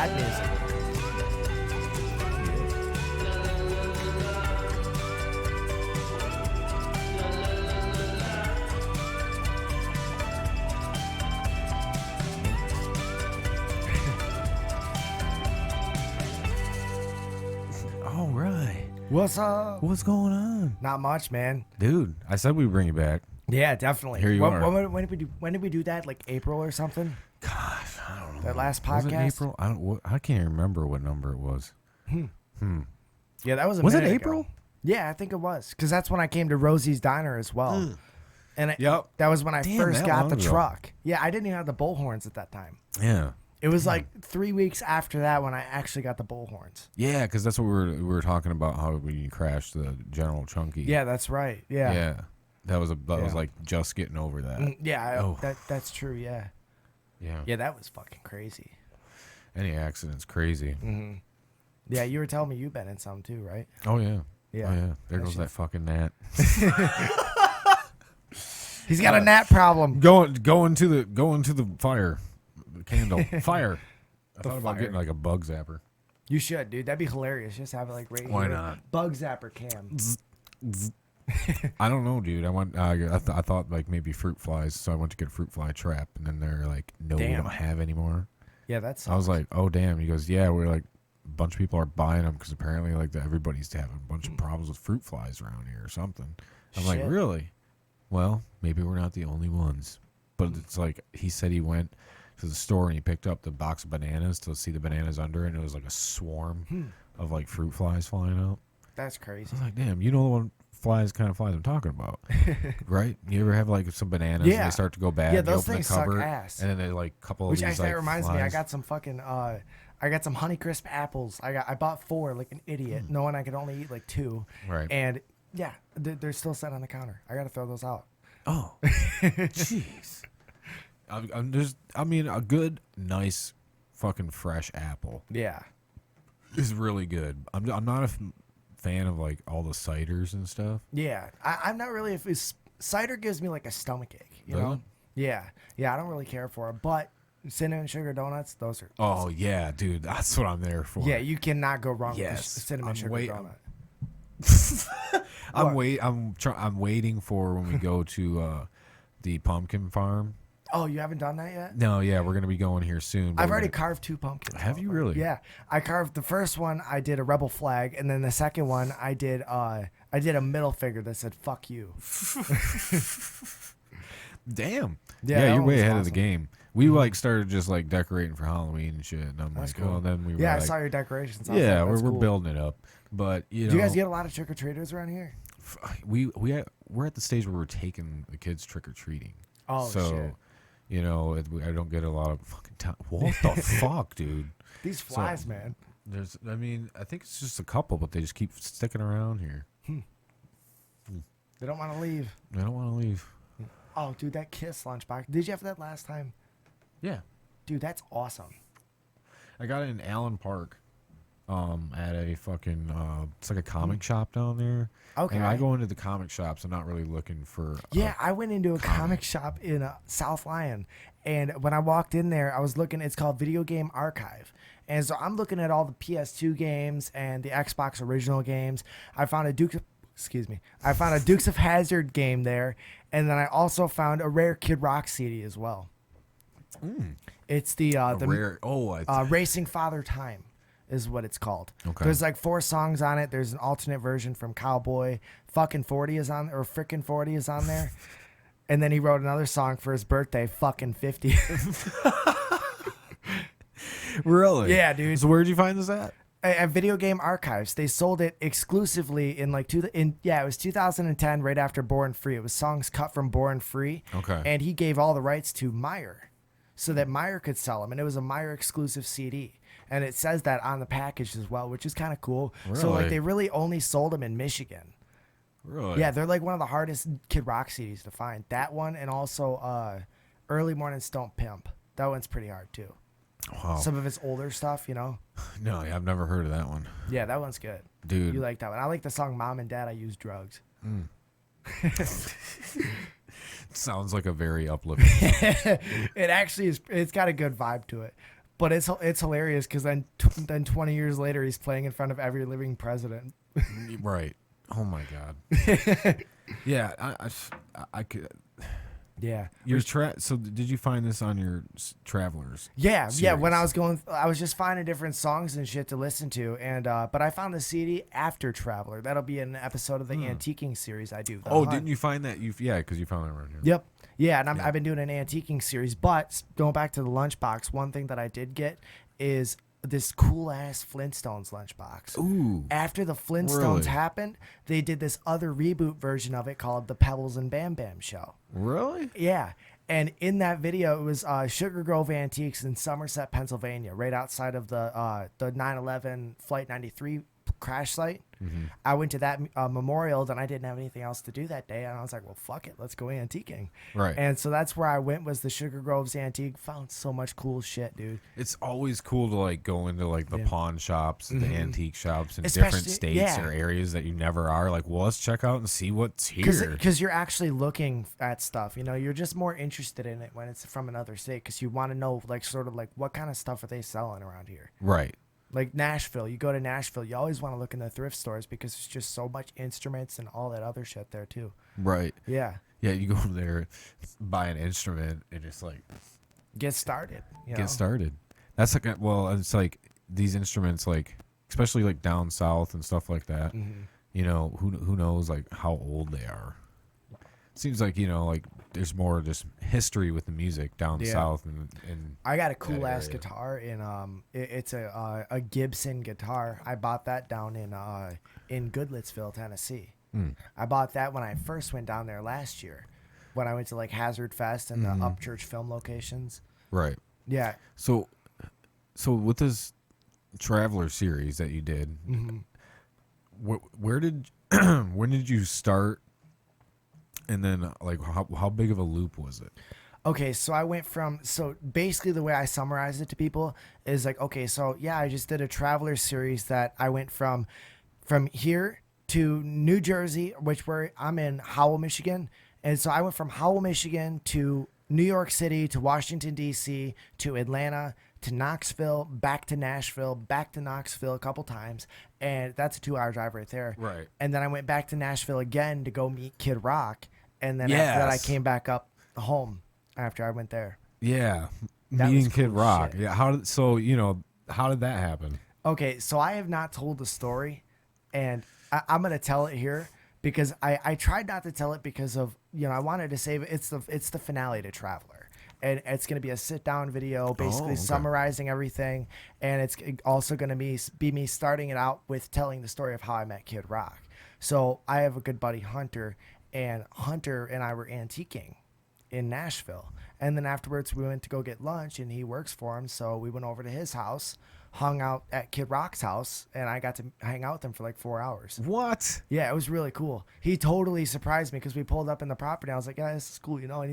ride music. All right. What's up? What's going on? Not much, man. Dude, I said we'd bring you back. Yeah, definitely. Here you are. When did we do that? Like April or something? Gosh, I don't know. That last podcast? Was it April? I can't even remember what number it was. Yeah, that was a Was it minute April? ago. Yeah, I think it was. Because that's when I came to Rosie's Diner as well. And Yep. that was when I Damn, first that got long the ago. truck. Yeah, I didn't even have the bullhorns at that time. Yeah. It was like 3 weeks after that when I actually got the bullhorns. Yeah, because that's what we were talking about, how we crashed the General Chunky. Yeah, that's right. Yeah. Yeah. That was like just getting over that. Yeah, that's true, yeah. Yeah. Yeah, that was fucking crazy. Any accident's crazy. Mm-hmm. Yeah, you were telling me you've been in some too, right? Oh yeah. Yeah. Oh yeah. There goes that fucking gnat. He's got a gnat problem. Going to the fire. The candle. Fire. I thought about getting like a bug zapper. You should, dude. That'd be hilarious. Just have it like right Why here. not? Bug zapper cam. I don't know, dude. I went. I thought like maybe fruit flies, so I went to get a fruit fly trap, and then they're like, "No, we Damn. don't have anymore." Yeah, that's. I was like, "Oh damn!" He goes, "Yeah, we're like a bunch of people are buying them because apparently like everybody's having a bunch of problems with fruit flies around here or something." I'm like, Shit. "Really? Well, maybe we're not the only ones." But it's like he said he went to the store and he picked up the box of bananas to see the bananas under it, and it was like a swarm of like fruit flies flying out. That's I crazy. was like, damn, you know the one kind of flies I'm talking about, right? You ever have like some bananas and Yeah. they start to go bad? Yeah, you those open things the suck cupboard, ass. and then they like couple of Which these actually like reminds me, I flies. got some fucking. I got some Honeycrisp apples. I bought 4 like an idiot, knowing I could only eat like 2. Right. And yeah, they're still set on the counter. I gotta throw those out. Oh, jeez. I mean, a good, nice, fucking fresh apple Yeah. is really good. I'm not a fan of like all the ciders and stuff. Yeah. I'm not really. Cider gives me like a stomach ache. You Does know. it? Yeah. Yeah. I don't really care for it, but cinnamon sugar donuts, those are. Oh yeah, dude, that's what I'm there for. Yeah, you cannot go wrong Yes. with a cinnamon I'm sugar donut. I'm waiting for when we go to the pumpkin farm. Oh, you haven't done that yet? No, yeah, we're gonna be going here soon. I've already carved 2 pumpkins. Have you really? Yeah, I carved the first one. I did a rebel flag, and then the second one, I did a middle finger that said "fuck you." Damn. Yeah, Yeah, that you're one way was ahead of the awesome. game. We like started just like decorating for Halloween and shit, and I'm That's like, cool. oh, then we were Yeah, I like, saw your decorations. I was yeah, like, that's we're cool. building it up. But you know, Do you guys get a lot of trick or treaters around here? we're at the stage where we're taking the kids trick or treating. Oh, so, shit. you know, I don't get a lot of fucking time. What the fuck, dude? These flies, man. I mean, I think it's just a couple, but they just keep sticking around here. They don't want to leave. I don't want to leave. Oh, dude, that Kiss lunchbox. Did you have that last time? Yeah, Dude, that's awesome. I got it in Allen Park. At a fucking it's like a comic shop down there. Okay. And I go into the comic shops. I'm not really looking for. Yeah, I went into a comic shop in South Lyon, and when I walked in there, I was looking. It's called Video Game Archive, and so I'm looking at all the PS2 games and the Xbox original games. I found a Dukes of Hazzard game there, and then I also found a rare Kid Rock CD as well. It's the rare. Racing Father Time is what it's called. Okay. There's like 4 songs on it. There's an alternate version from Cowboy. Fucking 40 is on, or Frickin' 40 is on there. And then he wrote another song for his birthday, Fucking 50. Really? Yeah, dude. So where'd you find this at? At Video Game Archives. They sold it exclusively in like it was 2010, right after Born Free. It was songs cut from Born Free. Okay. And he gave all the rights to Meyer so that Meyer could sell them. And it was a Meyer exclusive CD. And it says that on the package as well, which is kind of cool. So like Really? they really only sold them in Michigan. Really? Yeah, they're like one of the hardest Kid Rock CDs to find. That one, and also Early Morning Stomp Pimp. That one's pretty hard too. Wow. Some of his older stuff, you know. No, I've never heard of that one. Yeah, that one's good. Dude. You like that one. I like the song Mom and Dad, I Use Drugs. Sounds like a very uplifting. It actually is. It's got a good vibe to it. But it's hilarious because then 20 years later he's playing in front of every living president. Right. Oh my God. Yeah, I could. Yeah. So did you find this on your Travelers? Yeah. series? When I was just finding different songs and shit to listen to, and but I found the CD after Traveler. That'll be an episode of the antiquing series I do. Oh, didn't you find that? Because you found that around here. Yep. Yeah, and I've been doing an antiquing series. But going back to the lunchbox, one thing that I did get is this cool ass Flintstones lunchbox. Ooh. After the Flintstones Really? happened, they did this other reboot version of it called the Pebbles and Bam Bam Show. Really? Yeah. And in that video, it was Sugar Grove Antiques in Somerset, Pennsylvania, right outside of the 9/11 Flight 93 crash site. Mm-hmm. I went to that memorial, and I didn't have anything else to do that day, and I was like, well, fuck it, let's go antiquing. Right. And so that's where I went, was the Sugar Groves Antique. Found so much cool shit, dude. It's always cool to like go into like the pawn shops, the antique shops in Especially- different states yeah. or areas that you never are. Like, well, let's check out and see what's here. Because you're actually looking at stuff, you're just more interested in it when it's from another state, because you want to know, like, sort of like, what kind of stuff are they selling around here. Right. Like Nashville, you go to Nashville, you always want to look in the thrift stores because there's just so much instruments and all that other shit there too. Right. Yeah. Yeah, you go over there, buy an instrument, and just like Get started. get started. That's like, it's like these instruments, like especially like down south and stuff like that. Mm-hmm. Who knows like how old they are. Seems like like there's more just history with the music down south and I got a cool ass area. guitar it's a Gibson guitar. I bought that down in Goodlettsville, Tennessee. I bought that when I first went down there last year, when I went to like Hazzard Fest and the Upchurch film locations. Right. Yeah. So with this Traveler series that you did, where did when did you start? And then, like, how big of a loop was it? Okay, so I went so basically the way I summarize it to people is like, okay, so yeah, I just did a Traveler series that I went from here to New Jersey, I'm in Howell, Michigan. And so I went from Howell, Michigan to New York City to Washington, D.C., to Atlanta, to Knoxville, back to Nashville, back to Knoxville a couple times. And that's a 2-hour drive right there. Right. And then I went back to Nashville again to go meet Kid Rock. And then after that, I came back up home after I went there. Yeah. That Meeting was Kid cool Rock. shit. Yeah. How did that happen? Okay, so I have not told the story, and I'm going to tell it here because I tried not to tell it because of, I wanted to save it. It's the finale to Traveler. And it's going to be a sit-down video, basically summarizing everything. And it's also going to be me starting it out with telling the story of how I met Kid Rock. So I have a good buddy, Hunter, and Hunter and I were antiquing in Nashville. And then afterwards, we went to go get lunch, and he works for him. So we went over to his house, hung out at Kid Rock's house, and I got to hang out with him for like 4 hours. What? Yeah, it was really cool. He totally surprised me because we pulled up in the property. I was like, yeah, this is cool, And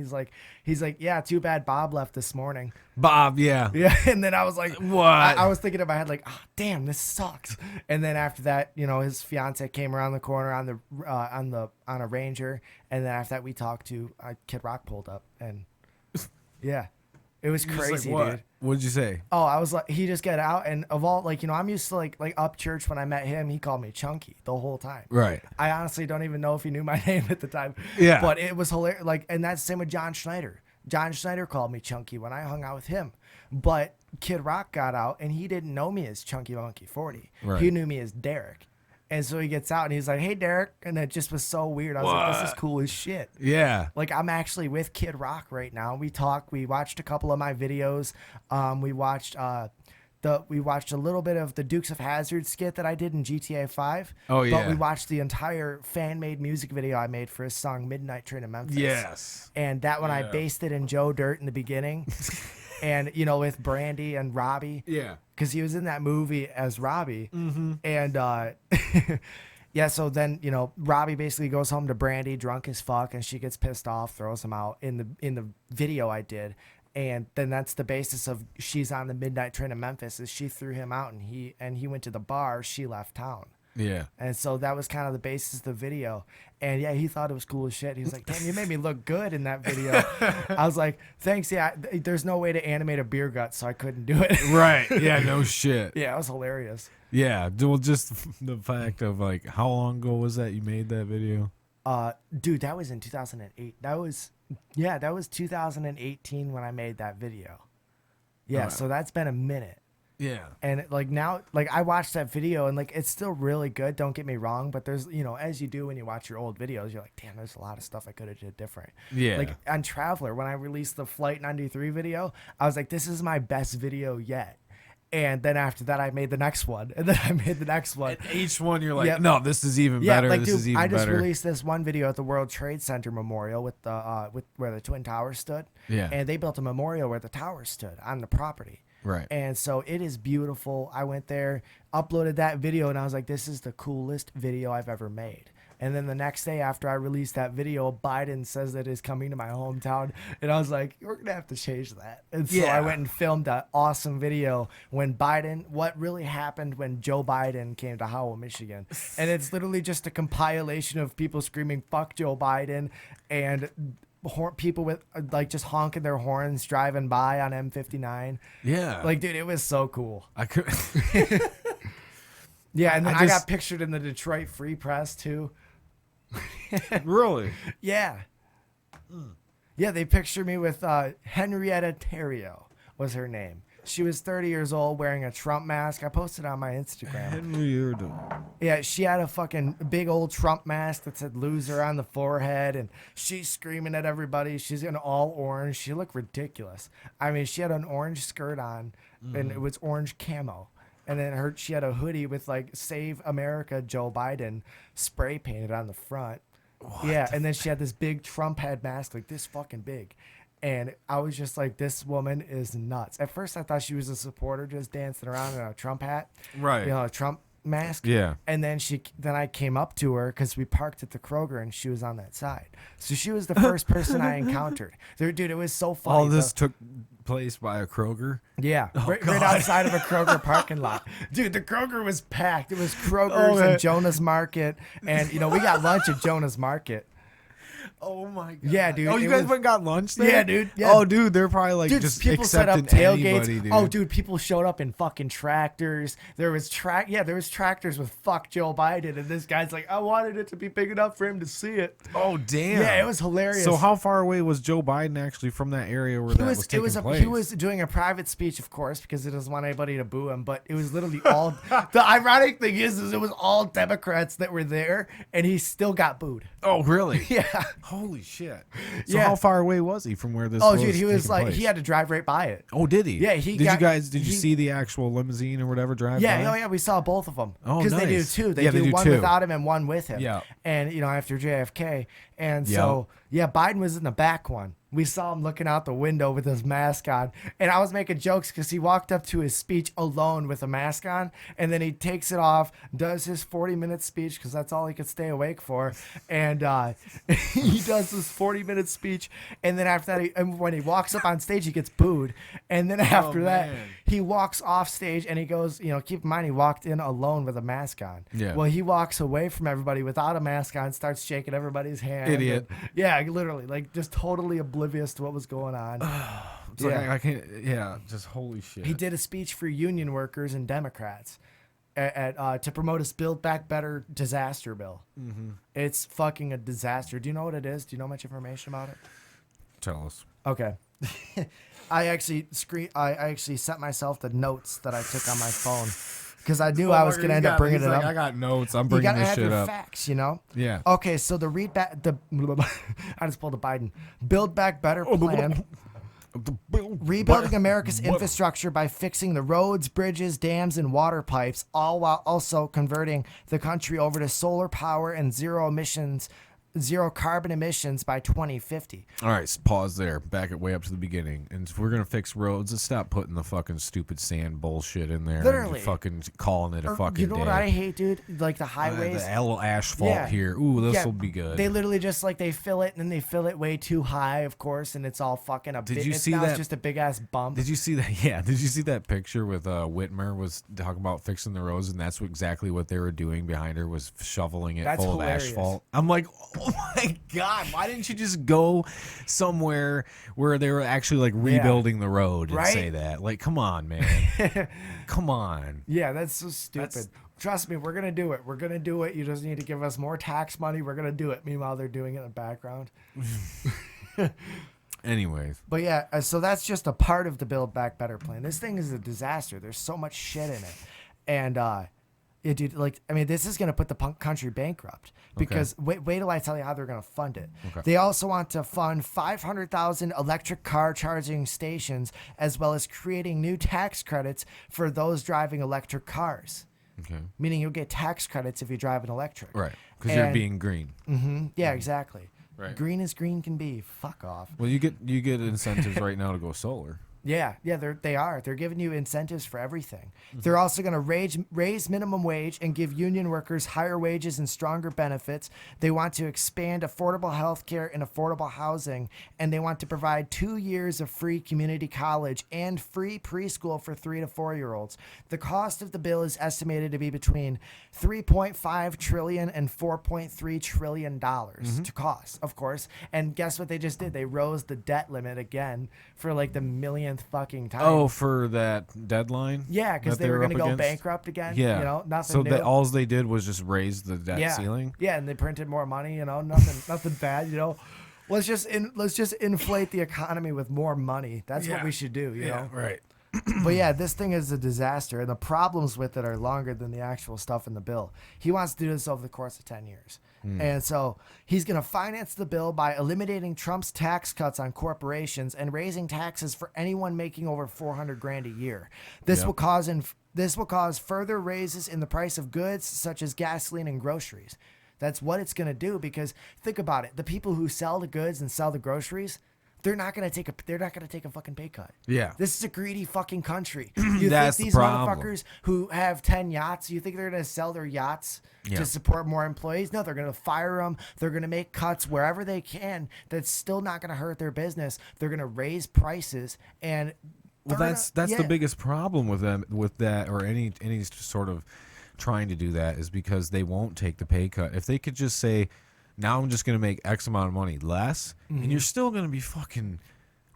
he's like, yeah, too bad Bob left this morning. Bob, yeah. Yeah, and then I was like, What? I was thinking in my head like, damn, this sucks. And then after that, his fiance came around the corner on a Ranger, and then after that we talked to Kid Rock pulled up, and yeah, it was crazy, what? dude. What did you say? Oh, I was like, he just got out, and of all, I'm used to like Upchurch. When I met him, he called me Chunky the whole time. Right. I honestly don't even know if he knew my name at the time. Yeah. But it was hilarious. And that's the same with John Schneider. John Schneider called me Chunky when I hung out with him. But Kid Rock got out, and he didn't know me as ChunkeyMonkey40. Right. He knew me as Derek. And so he gets out, and he's like, hey, Derek. And it just was so weird. I was like, this is cool as shit. Yeah. Like, I'm actually with Kid Rock right now. We talked. We watched a couple of my videos. We watched a little bit of the Dukes of Hazzard skit that I did in GTA 5. Oh, yeah. But we watched the entire fan-made music video I made for his song Midnight Train to Memphis. Yes. And that one I based it in Joe Dirt in the beginning. And, with Brandy and Robbie. Yeah. Because he was in that movie as Robbie. Mm-hmm. And, yeah, so then, Robbie basically goes home to Brandy, drunk as fuck, and she gets pissed off, throws him out in the video I did. And then that's the basis of she's on the Midnight Train to Memphis, is she threw him out, and he went to the bar, she left town. Yeah. And so that was kind of the basis of the video. And yeah, he thought it was cool as shit. He was like, damn, you made me look good in that video. I was like, thanks. Yeah, there's no way to animate a beer gut, so I couldn't do it. Right. Yeah, no shit. Yeah, it was hilarious. Yeah. Well, just the fact of like, how long ago was that you made that video? Dude, that was in 2008. That was 2018 when I made that video. Yeah, so that's been a minute. Yeah. And like now, like I watched that video and like it's still really good. Don't get me wrong, but there's, as you do when you watch your old videos, you're like, damn, there's a lot of stuff I could have did different. Yeah. Like on Traveler, when I released the Flight 93 video, I was like, this is my best video yet. And then after that, I made the next one, and then I made the next one. And each one, you're like, no, this is even better. Like, this dude, is even I just better. released this one video at the World Trade Center Memorial with the with where the Twin Towers stood. Yeah. And they built a memorial where the towers stood on the property. Right. And so it is beautiful. I went there, uploaded that video, and I was like, this is the coolest video I've ever made. And then the next day after I released that video, Biden says that it's coming to my hometown. And I was like, we're going to have to change that. And so I went and filmed an awesome video what really happened when Joe Biden came to Howell, Michigan. And it's literally just a compilation of people screaming, fuck Joe Biden, and people with like just honking their horns driving by on M59. Yeah. Like, dude, it was so cool. I could. Yeah, and then I got pictured in the Detroit Free Press too. Really? Yeah. Yeah, they pictured me with Henrietta Terrio was her name. She was 30 years old wearing a Trump mask. I posted it on my Instagram. Henrietta. Yeah, she had a fucking big old Trump mask that said loser on the forehead, and she's screaming at everybody. She's in all orange. She looked ridiculous. I mean, she had an orange skirt on, and it was orange camo. And then she had a hoodie with like Save America Joe Biden spray painted on the front. Yeah, and then she had this big Trump head mask, like this fucking big. And I was just like, this woman is nuts. At first, I thought she was a supporter just dancing around in a Trump hat. Right. A Trump mask. Yeah. And then I came up to her because we parked at the Kroger and she was on that side. So she was the first person I encountered. Dude, it was so funny. All this took place by a Kroger? Yeah, right outside of a Kroger parking lot. Dude, the Kroger was packed. It was Kroger's and Jonah's Market. And, we got lunch at Jonah's Market. Oh my god. Yeah, dude. Oh, you guys went and got lunch there? Yeah, dude. Yeah. Oh, dude, they're probably like just people set up accepting tailgates. anybody, dude. Oh, dude, people showed up in fucking tractors. There was tractors with fuck Joe Biden, and this guy's like, I wanted it to be big enough for him to see it. Oh, damn. Yeah, it was hilarious. So how far away was Joe Biden actually from that area where that was taking place? He was doing a private speech, of course, because he doesn't want anybody to boo him. But it was literally all. The ironic thing is it was all Democrats that were there, and he still got booed. Oh, really? Yeah. Holy shit. So how far away was he from where this Oh, was dude, he was like, place? he had to drive right by it. Oh, did he? Yeah, did you see the actual limousine or whatever drive by? Yeah, we saw both of them. Oh, because nice. they do two. They Yeah, do they do one two. without him and one with him. Yeah. And, after JFK. And so, Biden was in the back one. We saw him looking out the window with his mask on. And I was making jokes because he walked up to his speech alone with a mask on. And then he takes it off, does his 40-minute speech because that's all he could stay awake for. And he does this 40-minute speech. And then after that, and when he walks up on stage, he gets booed. And then after that, man. he walks off stage and he goes, keep in mind, he walked in alone with a mask on. Yeah. Well, he walks away from everybody without a mask on, starts shaking everybody's hand. Idiot. And, yeah, literally, like just totally oblivious to what was going on. It's like, I can't, just holy shit. He did a speech for union workers and Democrats to promote his Build Back Better disaster bill. Mm-hmm. It's fucking a disaster. Do you know what it is? Do you know much information about it? Tell us. Okay. I actually sent myself the notes that I took on my phone because I knew I was going to end up bringing it up. I got notes. I'm bringing this shit up. You got to have your facts, Yeah. Okay, so I just pulled a Biden. Build Back Better plan. Rebuilding America's infrastructure by fixing the roads, bridges, dams, and water pipes, all while also converting the country over to solar power and zero emissions zero carbon emissions by 2050. All right, pause there. Back it way up to the beginning. And if we're gonna fix roads, let's stop putting the fucking stupid sand bullshit in there. Literally. And fucking calling it a fucking You know day. what I hate, dude? Like the highways. The little asphalt here. Ooh, this will be good. They literally just like they fill it and then they fill it way too high, of course, and it's all fucking a. Did you see now that? It's just a big ass bump. Did you see that? Yeah. Did you see that picture with Whitmer was talking about fixing the roads, and that's exactly what they were doing behind her was shoveling it full hilarious. of asphalt. I'm like, oh my god, why didn't you just go somewhere where they were actually like rebuilding the road and say that? Like, come on, man. Come on. Yeah, that's so stupid. Trust me, we're gonna do it. We're gonna do it. You just need to give us more tax money. We're gonna do it. Meanwhile, they're doing it in the background. Anyways. But yeah, so that's just a part of the Build Back Better plan. This thing is a disaster. There's so much shit in it. And, yeah, dude, like, I mean, this is going to put the country bankrupt because wait till I tell you how they're going to fund it. Okay. They also want to fund 500,000 electric car charging stations as well as creating new tax credits for those driving electric cars. Okay. Meaning you'll get tax credits if you drive an electric. Right. Because you're being green. Mm-hmm. Yeah, exactly. Right. Green as green can be. Fuck off. Well, you get incentives right now to go solar. Yeah, they are. They're giving you incentives for everything. Mm-hmm. They're also going to raise minimum wage and give union workers higher wages and stronger benefits. They want to expand affordable health care and affordable housing, and they want to provide 2 years of free community college and free preschool for 3 to 4 year olds. The cost of the bill is estimated to be between $3.5 trillion and $4.3 trillion to cost, of course. And guess what they just did? They rose the debt limit again for like the millionth fucking time. Oh, for that deadline? Yeah, because they were going to go bankrupt again. Yeah. You know, nothing so new. all they did was just raise the debt ceiling? Yeah, and they printed more money, you know, nothing bad, you know. Let's just inflate the economy with more money. That's what we should do, you know. Right. But yeah, this thing is a disaster, and the problems with it are longer than the actual stuff in the bill. He wants to do this over the course of 10 years. And so he's going to finance the bill by eliminating Trump's tax cuts on corporations and raising taxes for anyone making over $400,000 a year. This will cause further raises in the price of goods such as gasoline and groceries. That's what it's going to do, because think about it. The people who sell the goods and sell the groceries, they're not gonna take a fucking pay cut. Yeah, this is a greedy fucking country. You think these motherfuckers who have 10 yachts, you think they're gonna sell their yachts to support more employees? No, they're gonna fire them. They're gonna make cuts wherever they can. That's still not gonna hurt their business. They're gonna raise prices and. Well, that's the biggest problem with them, with that, or any sort of trying to do that, is because they won't take the pay cut. If they could just say, now I'm just going to make X amount of money less, and you're still going to be fucking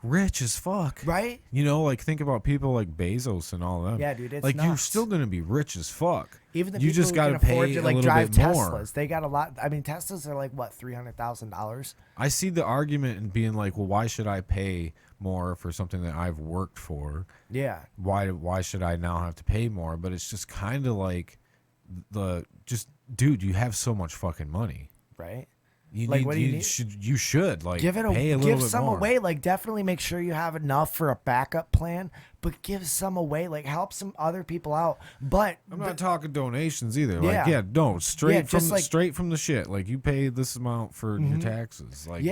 rich as fuck. Right? You know, like, think about people like Bezos and all them. Yeah, dude, it's like, nuts. You're still going to be rich as fuck. Even the you people just who can afford to like drive Teslas, they got a lot. I mean, Teslas are like, what, $300,000? I see the argument in being like, well, why should I pay more for something that I've worked for? Yeah. Why should I now have to pay more? But it's just kind of like dude, you have so much fucking money. Right? You should like give some more away. Like, definitely make sure you have enough for a backup plan, but give some away. Like, help some other people out. But I'm not talking donations either. Like, straight from the shit. Like, you pay this amount for your taxes. Like,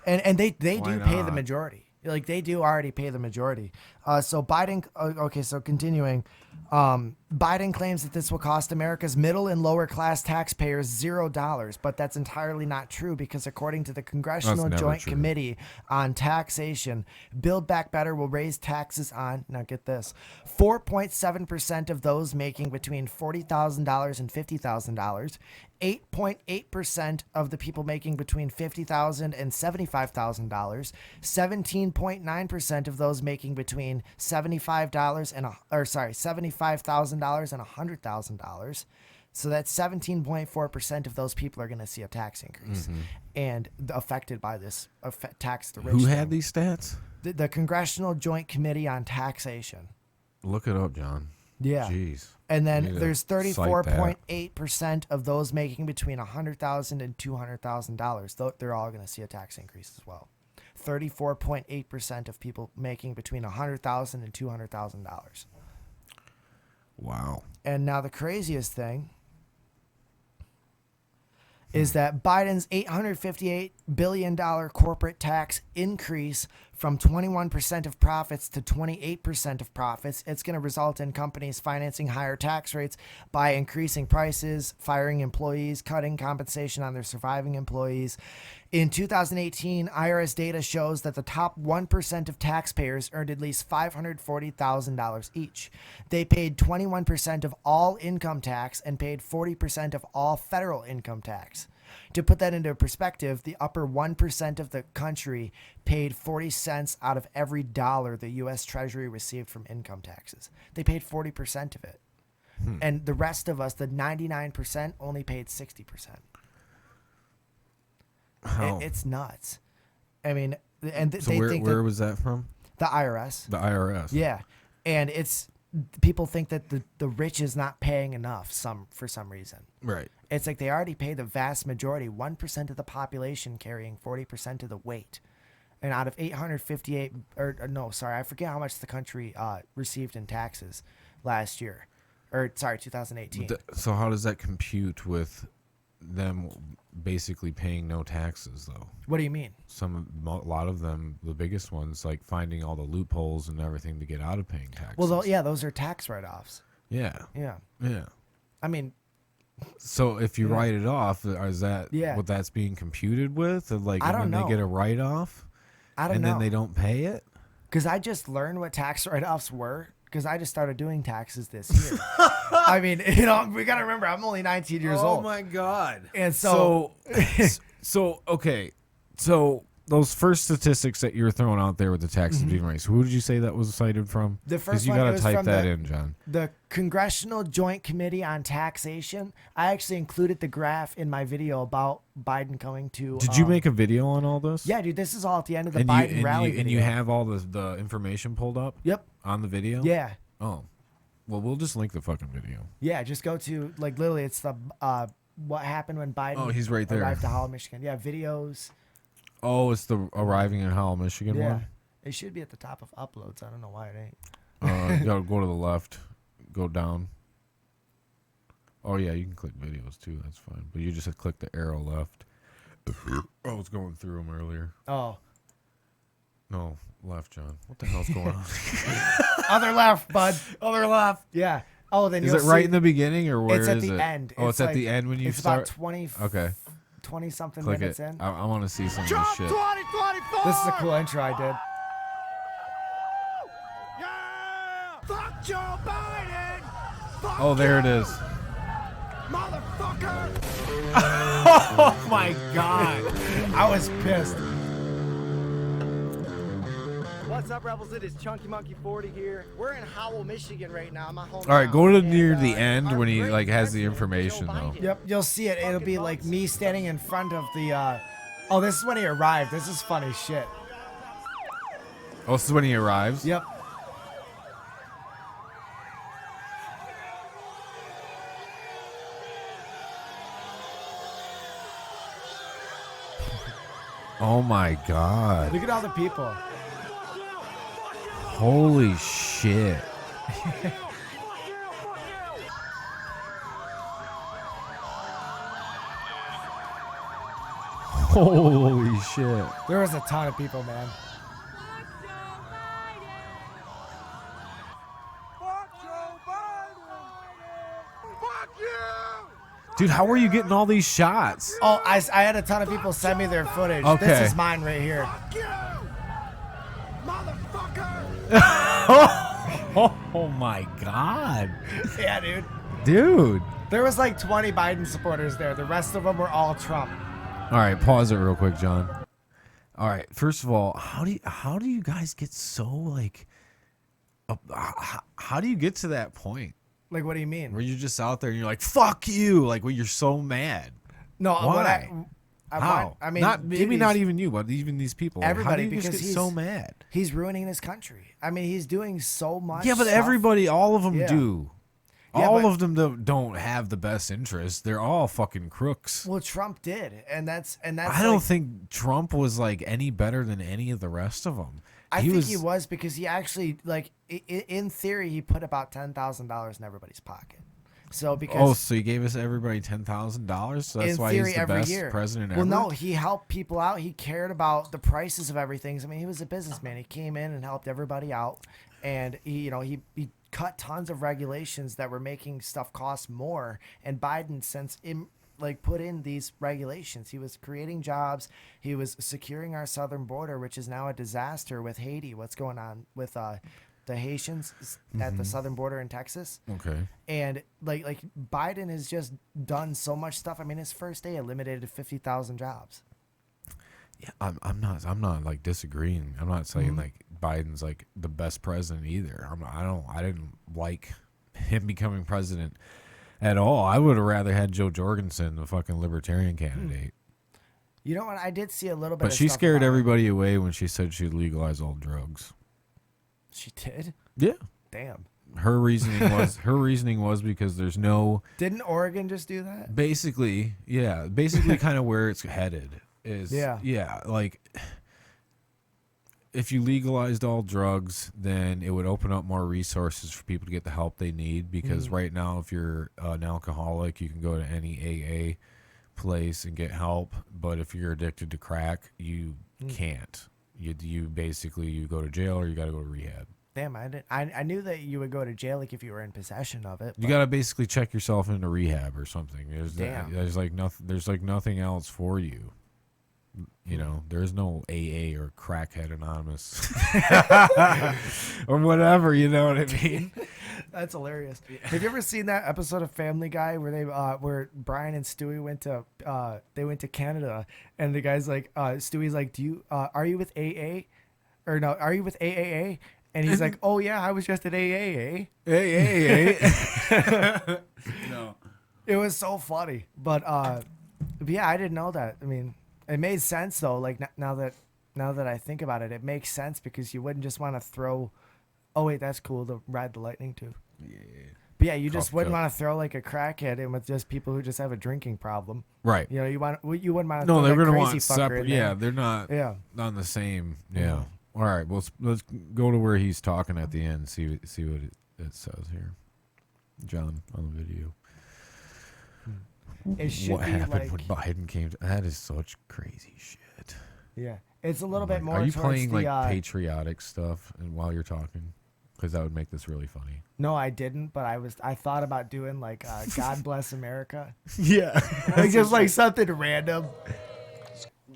and they do pay the majority. Like, they do already pay the majority. So Biden, okay, so continuing, Biden claims that this will cost America's middle and lower class taxpayers $0, but that's entirely not true, because according to the Congressional Joint Committee on Taxation, Build Back Better will raise taxes on, now get this, 4.7% of those making between $40,000 and $50,000, 8.8% of the people making between $50,000 and $75,000, 17.9% of those making between $75,000 and $100,000. So that's 17.4% of those people are going to see a tax increase and affected by this tax the rich. Who had these stats? The Congressional Joint Committee on Taxation. Look it up, John. Yeah. Jeez. And then there's 34.8% of those making between $100,000 and $200,000. They're all going to see a tax increase as well. 34.8% of people making between $100,000 and $200,000. Wow. And now the craziest thing is that Biden's $858 billion corporate tax increase from 21% of profits to 28% of profits. It's going to result in companies financing higher tax rates by increasing prices, firing employees, cutting compensation on their surviving employees. In 2018, IRS data shows that the top 1% of taxpayers earned at least $540,000 each. They paid 21% of all income tax and paid 40% of all federal income tax. To put that into perspective, the upper 1% of the country paid 40 cents out of every dollar the U.S. Treasury received from income taxes. They paid 40% of it. And the rest of us, the 99%, only paid 60%. It's nuts. I mean, and So they where, think where was that from? the IRS. The IRS. Yeah. And it's people think that the rich is not paying enough for some reason. Right. It's like they already pay the vast majority, 1% of the population carrying 40% of the weight. And out of 858, I forget how much the country received in taxes last year. 2018. So how does that compute with them basically paying no taxes, though? What do you mean? A lot of them, the biggest ones, like finding all the loopholes and everything to get out of paying taxes. Well, those are tax write-offs. Yeah. Yeah. Yeah. I mean, so if you write it off, is that Yeah. what that's being computed with? Like, I don't and then know. they get a write-off, I don't and know. then they don't pay it? Because I just learned what tax write-offs were because I just started doing taxes this year. I mean, we got to remember, I'm only 19 years old. Oh, my God. And So okay. So those first statistics that you were throwing out there with the taxes being raised, who did you say that was cited from? The first you one, got it to was type from that in, John. The Congressional Joint Committee on Taxation. I actually included the graph in my video about Biden coming to. Did you make a video on all this? Yeah, dude, this is all at the end of the And Biden rally and video. you have all the information pulled up? Yep. On the video? Yeah. Oh. Well, we'll just link the fucking video. Yeah, just go to, like, literally, it's the what happened when Biden Oh, he's right there. arrived to Holland, Michigan. Yeah, videos. Oh, it's the arriving in Howell, Michigan Yeah. one? It should be at the top of uploads. I don't know why it ain't. You gotta go to the left. Go down. Oh, yeah, you can click videos, too. That's fine. But you just click the arrow left. I was going through them earlier. Oh. No, left, John. What the hell's going on? Other left, bud. Other left. Yeah. Oh, then Is you'll it right see- in the beginning or where is it? It's at the end. Oh, it's at the end when you it's start? It's about 20, Okay. 20-something Click minutes it. in. I want to see some of this shit. 2024! This is a cool intro I did. Yeah! Fuck Joe Biden! Fuck Oh, there it you, is. Motherfucker! Oh my god. I was pissed. What's up, Rebels? It is ChunkeyMonkey40 here. We're in Howell, Michigan right now. My home. All right, go to near the end when he like has the information though. Yep, you'll see it. It'll be like me standing in front of the oh, this is when he arrived. This is funny shit. Oh, this is when he arrives? Yep. Oh my god. Look at all the people. Holy shit. Holy shit. There was a ton of people, man. Fuck Joe Biden! Fuck you! Dude, how are you getting all these shots? Oh, I had a ton of people send me their footage. Okay. This is mine right here. Fuck you! Motherfucker! Oh my god. Yeah, dude. Dude. There was like 20 Biden supporters there. The rest of them were all Trump. All right, pause it real quick, John. All right, first of all, how do you guys get so like how do you get to that point Like, what do you mean? where you're just out there and you're like, fuck you, like when you're so mad? No, Why? how? I mean, not dude, maybe not he's- even you, but even these people. Like, how Everybody, do you just because get so mad? He's ruining this country. I mean, he's doing so much. Yeah, but stuff. everybody, all of them Yeah. do. Yeah, all but- of them don't have the best interest. They're all fucking crooks. Well, Trump did, and that's. I don't think Trump was like any better than any of the rest of them. I think he was because he actually, like, in theory, he put about $10,000 in everybody's pocket. So because so he gave us everybody $10,000. So that's in why theory he's the every best year. president Well, ever. no, he helped people out. He cared about the prices of everything. I mean, he was a businessman. He came in and helped everybody out, and he cut tons of regulations that were making stuff cost more. And Biden put in these regulations. He was creating jobs. He was securing our southern border, which is now a disaster with Haiti. What's going on with the Haitians at the southern border in Texas? Okay. And like Biden has just done so much stuff. I mean, his first day eliminated 50,000 jobs. Yeah, I'm not like disagreeing. I'm not saying like Biden's like the best president either. I didn't like him becoming president at all. I would have rather had Joe Jorgensen, the fucking libertarian candidate. You know what? I did see a little bit. But of she stuff scared about it. everybody away when she said she'd legalize all drugs. She did. Yeah. Damn. Her reasoning was because there's no Didn't Oregon just do that? basically kind of where it's headed is like if you legalized all drugs, then it would open up more resources for people to get the help they need, because right now if you're an alcoholic, you can go to any AA place and get help, but if you're addicted to crack, you can't. You basically you go to jail or you got to go to rehab. Damn, I knew that you would go to jail like if you were in possession of it. You got to basically check yourself into rehab or something. Damn. There's like nothing. There's like nothing else for you. You know, there's no AA or Crackhead Anonymous or whatever. You know what I mean? That's hilarious. Have you ever seen that episode of Family Guy where they where Brian and Stewie went to Canada, and the guy's like Stewie's like, do you are you with AA or no, are you with AAA? And he's like, oh yeah, I was just at AAA. No. It was so funny, but yeah, I didn't know that. I mean, it made sense though. Like now that I think about it, it makes sense because you wouldn't just want to throw. Oh wait, that's cool to ride the lightning too. Yeah. But yeah, you just Coffee wouldn't cup. want to throw like a crackhead in with just people who just have a drinking problem. Right. You know, you wouldn't want to. No, throw they're that gonna crazy want fucker separate. in there. Yeah, they're not. Yeah. On the same. Yeah. All right. Well, let's go to where he's talking at the end. See what it says here, John, on the video. It should What be happened like, when Biden came? That is such crazy shit. yeah, it's a little bit Like, more. are you towards playing the, like patriotic stuff and while you're talking? Because that would make this really funny. No, I didn't, but I thought about doing like "God Bless America," Yeah. like just like something random.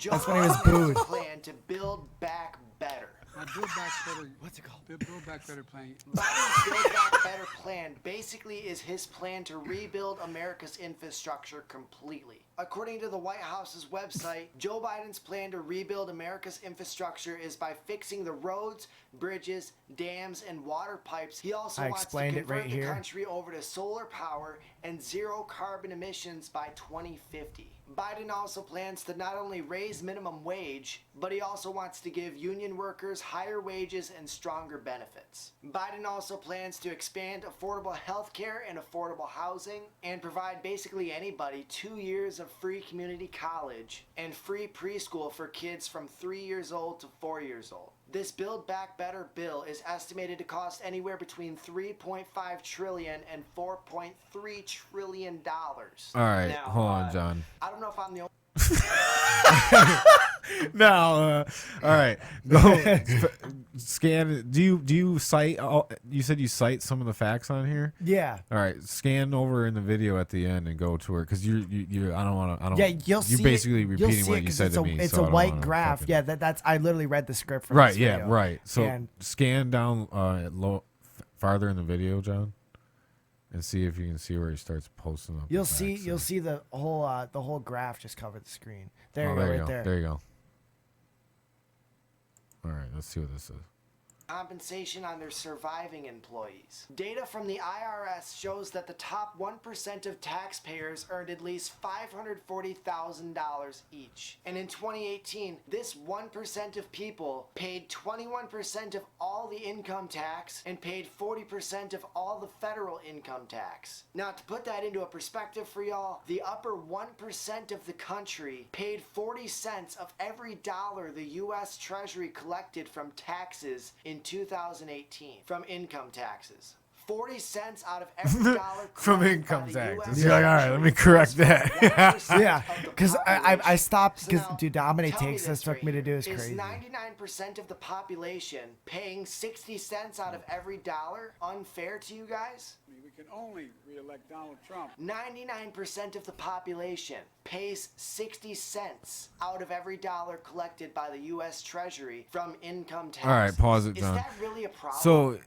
That's when he was booed. Plan to build back better. Build Back Better. What's it called? Build Back Better plan. Biden's Build Back Better plan basically is his plan to rebuild America's infrastructure completely. According to the White House's website, Joe Biden's plan to rebuild America's infrastructure is by fixing the roads, bridges, dams, and water pipes. He also I wants to explained it convert right the here. country over to solar power and zero carbon emissions by 2050. Biden also plans to not only raise minimum wage, but he also wants to give union workers higher wages and stronger benefits. Biden also plans to expand affordable health care and affordable housing and provide basically anybody 2 years of free community college and free preschool for kids from 3 years old to 4 years old. This Build Back Better bill is estimated to cost anywhere between $3.5 trillion and $4.3 trillion. All right. Now, Hold on, John. I don't know if I'm the only No. All right. Go scan. Do you cite? You said you cite some of the facts on here. Yeah. All right. Scan over in the video at the end and go to it because you. I don't want to. I don't. Yeah, you'll see. You're basically you'll repeating see what it you 'cause said it's to a, me. It's so a I don't white wanna graph. fucking- Yeah, that's. I literally read the script from Right. this Yeah. video. Right. So And- scan down farther in the video, John, and see if you can see where he starts posting up. the You'll see. facts You'll there. see the whole graph just cover the screen. There Oh, you go, there right you go. there. There you go. All right. Let's see what this is. compensation on their surviving employees. Data from the IRS shows that the top 1% of taxpayers earned at least $540,000 each. And in 2018, this 1% of people paid 21% of all the income tax and paid 40% of all the federal income tax. Now, to put that into a perspective for y'all, the upper 1% of the country paid 40 cents of every dollar the U.S. Treasury collected from taxes in 2018 from income taxes. 40 cents out of every dollar From collected income by the taxes. US You're like, all right, let me correct that. 1% Yeah, of the because I population. stopped So because now, dude, how many tell me takes this took right me to do here. is crazy. 99% of the population paying 60 cents out of every dollar unfair to you guys? I mean, we can only re-elect Donald Trump. 99% of the population pays 60 cents out of every dollar collected by the U.S. Treasury from income taxes. All right, pause it, Is John. that really a problem?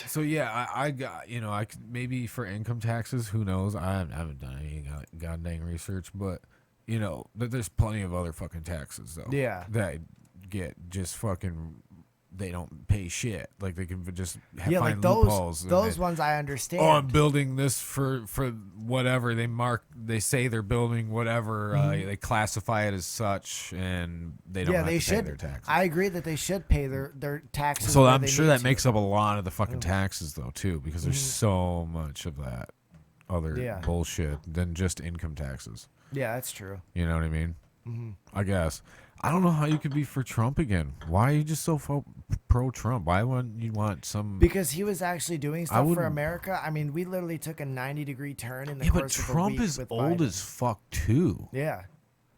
So yeah, I got, I could maybe for income taxes, who knows? I haven't done any god dang research, but there's plenty of other fucking taxes though. Yeah. That get just fucking, they don't pay shit. Like they can just Yeah, find like loopholes. those ones I understand. Oh, I'm building this for whatever they say they're building whatever. They classify it as such, and they don't. yeah, have they to pay should. their taxes. I agree that they should pay their taxes. So where I'm they sure need that to. makes up a lot of the fucking taxes though too, because there's so much of that other Yeah. bullshit than just income taxes. Yeah, that's true. You know what I mean? I guess. I don't know how you could be for Trump again. Why are you just so pro-Trump? Why wouldn't you want some? Because he was actually doing stuff for wouldn't- America. I mean, we literally took a 90-degree turn in the Yeah, but course of a Trump week is with old Biden. as fuck too. Yeah.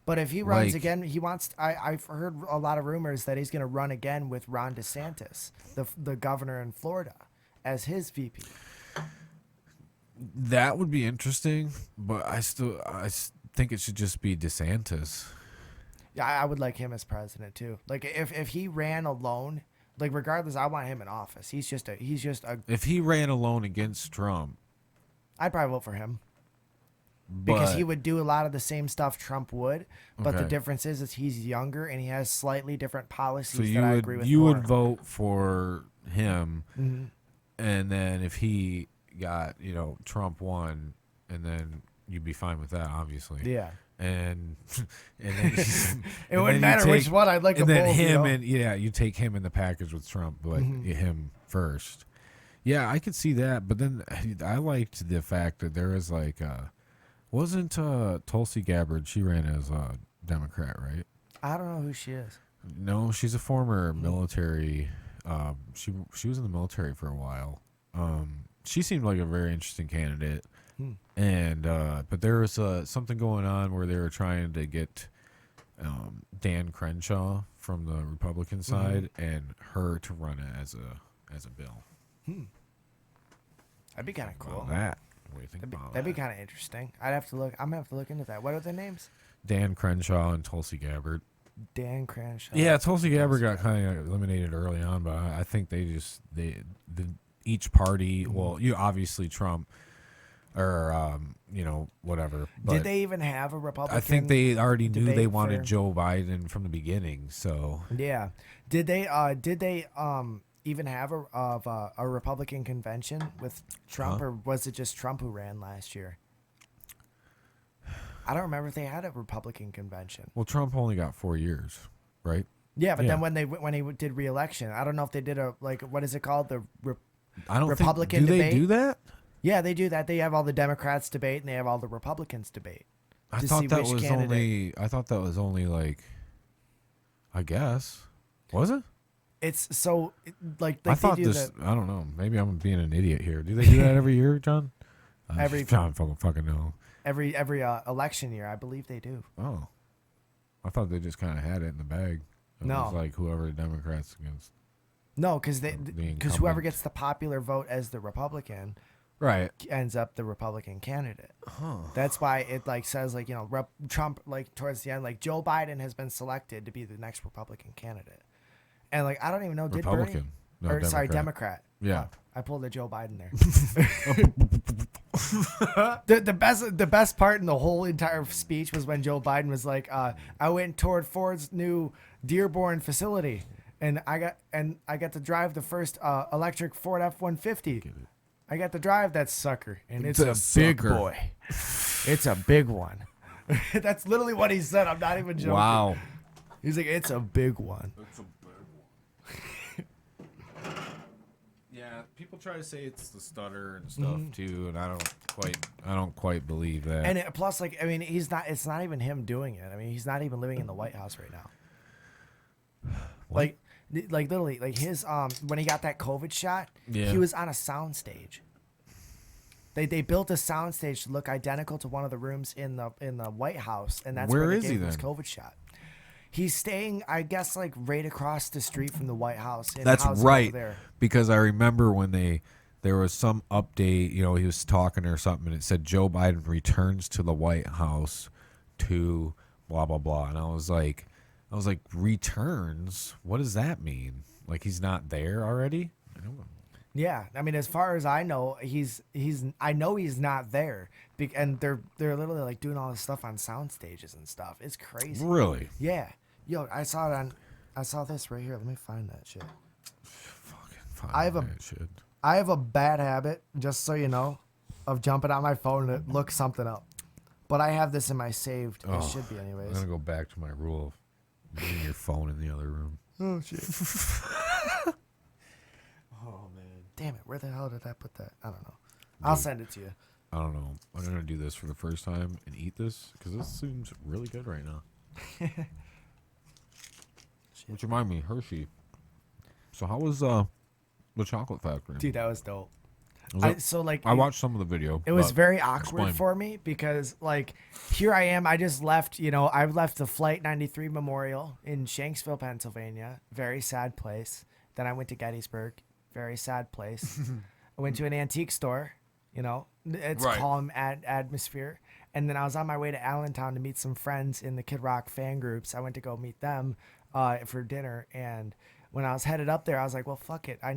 But if he runs Like- again, he wants. I've heard a lot of rumors that he's going to run again with Ron DeSantis, the governor in Florida, as his VP. That would be interesting, but I think it should just be DeSantis. Yeah, I would like him as president too. Like if he ran alone, like regardless, I want him in office. He's just a. If he ran alone against Trump, I'd probably vote for him. Because but- he would do a lot of the same stuff Trump would, but the Okay. difference is he's younger and he has slightly different policies So that I agree with. you more. would vote for him, Mm-hmm. and then if he got Trump won, and then you'd be fine with that, obviously. Yeah. And then It wouldn't matter which one. I'd like and them then both, him you know? and you take him in the package with Trump, but him first. Yeah, I could see that, but then I liked the fact that there was wasn't Tulsi Gabbard? She ran as a Democrat, right? I don't know who she is. No, she's a former military. She was in the military for a while. She seemed like a very interesting candidate, and but there was something going on where they were trying to get Dan Crenshaw from the Republican side and her to run it as a bill. That'd be kind of cool. About that. What do you think about That'd be that? kind of interesting. I'd have to look. I'm gonna have to look into that. What are their names? Dan Crenshaw and Tulsi Gabbard. Dan Crenshaw. Yeah, Tulsi Gabbard got kind of eliminated early on, but I think each party. Well, obviously Trump, or whatever. But Did they even have a Republican? I think they already knew they debate wanted for- Joe Biden from the beginning. So Yeah. Did they even have a Republican convention with Trump, Huh? or was it just Trump who ran last year? I don't remember if they had a Republican convention. well, Trump only got 4 years, right? Yeah, but Yeah. then when he did re-election, I don't know if they did what is it called, I don't Republican think. Do debate? they do that? Yeah, they do that. They have all the Democrats debate and they have all the Republicans debate. I to thought see that which was candidate. only. I thought that was only I guess. Was it? It's so like I thought they do this. I don't know. Maybe I'm being an idiot here. Do they do that every year, John? Every- John fucking know. every election year. I believe they do. Oh, I thought they just kind of had it in the bag. It No. was like whoever the Democrats against. No, because incumbent. whoever gets the popular vote as the Republican Right. ends up the Republican candidate. That's why it says Trump towards the end Joe Biden has been selected to be the next Republican candidate, and I don't even know did Bernie Republican. No, or sorry Democrat. Democrat. Yeah. I pulled a Joe Biden there. the best part in the whole entire speech was when Joe Biden was like, I went toward Ford's new Dearborn facility, and I got to drive the first electric Ford F-150. I got to drive that sucker, and it's The a big sucker. boy. It's a big one. That's literally what he said. I'm not even joking. Wow. He's like, it's a big one. Yeah, people try to say it's the stutter and stuff too, and I don't quite believe that. And plus, he's not. It's not even him doing it. I mean, he's not even living in the White House right now. Literally, his when he got that COVID shot, Yeah. he was on a sound stage. They built a soundstage to look identical to one of the rooms in the White House, and that's Where where is they he gave him his then? COVID shot. He's staying, I guess, like right across the street from the White House. In That's housing right. over there. Because I remember when there was some update, he was talking or something, and it said Joe Biden returns to the White House to blah blah blah, and I was like, returns? What does that mean? Like he's not there already? I don't know. Yeah, I mean, as far as I know, I know he's not there, and they're literally like doing all this stuff on sound stages and stuff. It's crazy. Really? Yeah, yo, I saw this right here. Let me find that shit. Fucking I have a- that shit. I have a bad habit, just so you know, of jumping on my phone to look something up. But I have this in my saved. It should be I'm anyways. gonna go back to my rule of leaving your phone in the other room. Oh shit. Oh man. Damn it! Where the hell did I put that? I don't know. I'll send it to you. I don't know. I'm gonna do this for the first time and eat this because this seems really good right now. Which remind me, Hershey. So how was the chocolate factory? Dude, that was dope. Was it- I watched some of the video. It was but very awkward explain. for me because, like, here I am. I just left, I left the Flight 93 Memorial in Shanksville, Pennsylvania. Very sad place. Then I went to Gettysburg. Very sad place. I went to an antique store. It's Right. calm atmosphere. And then I was on my way to Allentown to meet some friends in the Kid Rock fan groups. I went to go meet them for dinner. And when I was headed up there, I was like, well, fuck it. I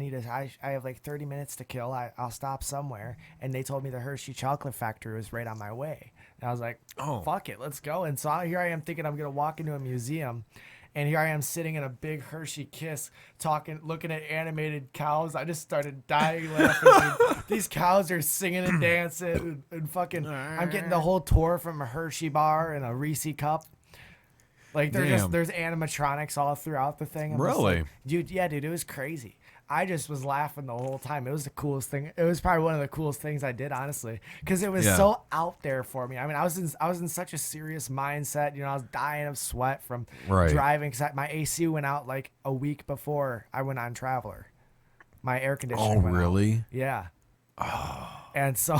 have like 30 minutes to kill. I'll stop somewhere. And they told me the Hershey Chocolate Factory was right on my way. And I was like, Oh. fuck it. Let's go. And so here I am thinking I'm going to walk into a museum. And here I am sitting in a big Hershey Kiss looking at animated cows. I just started dying laughing. Dude. These cows are singing and dancing and fucking, I'm getting the whole tour from a Hershey bar and a Reese cup. Like Damn. there's animatronics all throughout the thing. I'm just Really? like, dude, it was crazy. I just was laughing the whole time. It was the coolest thing. It was probably one of the coolest things I did, honestly, because it was Yeah. so out there for me. I mean, I was in such a serious mindset. I was dying of sweat from Right. driving because my AC went out like a week before I went on Traveler. My air conditioning. Oh, went out. really? Yeah. And so,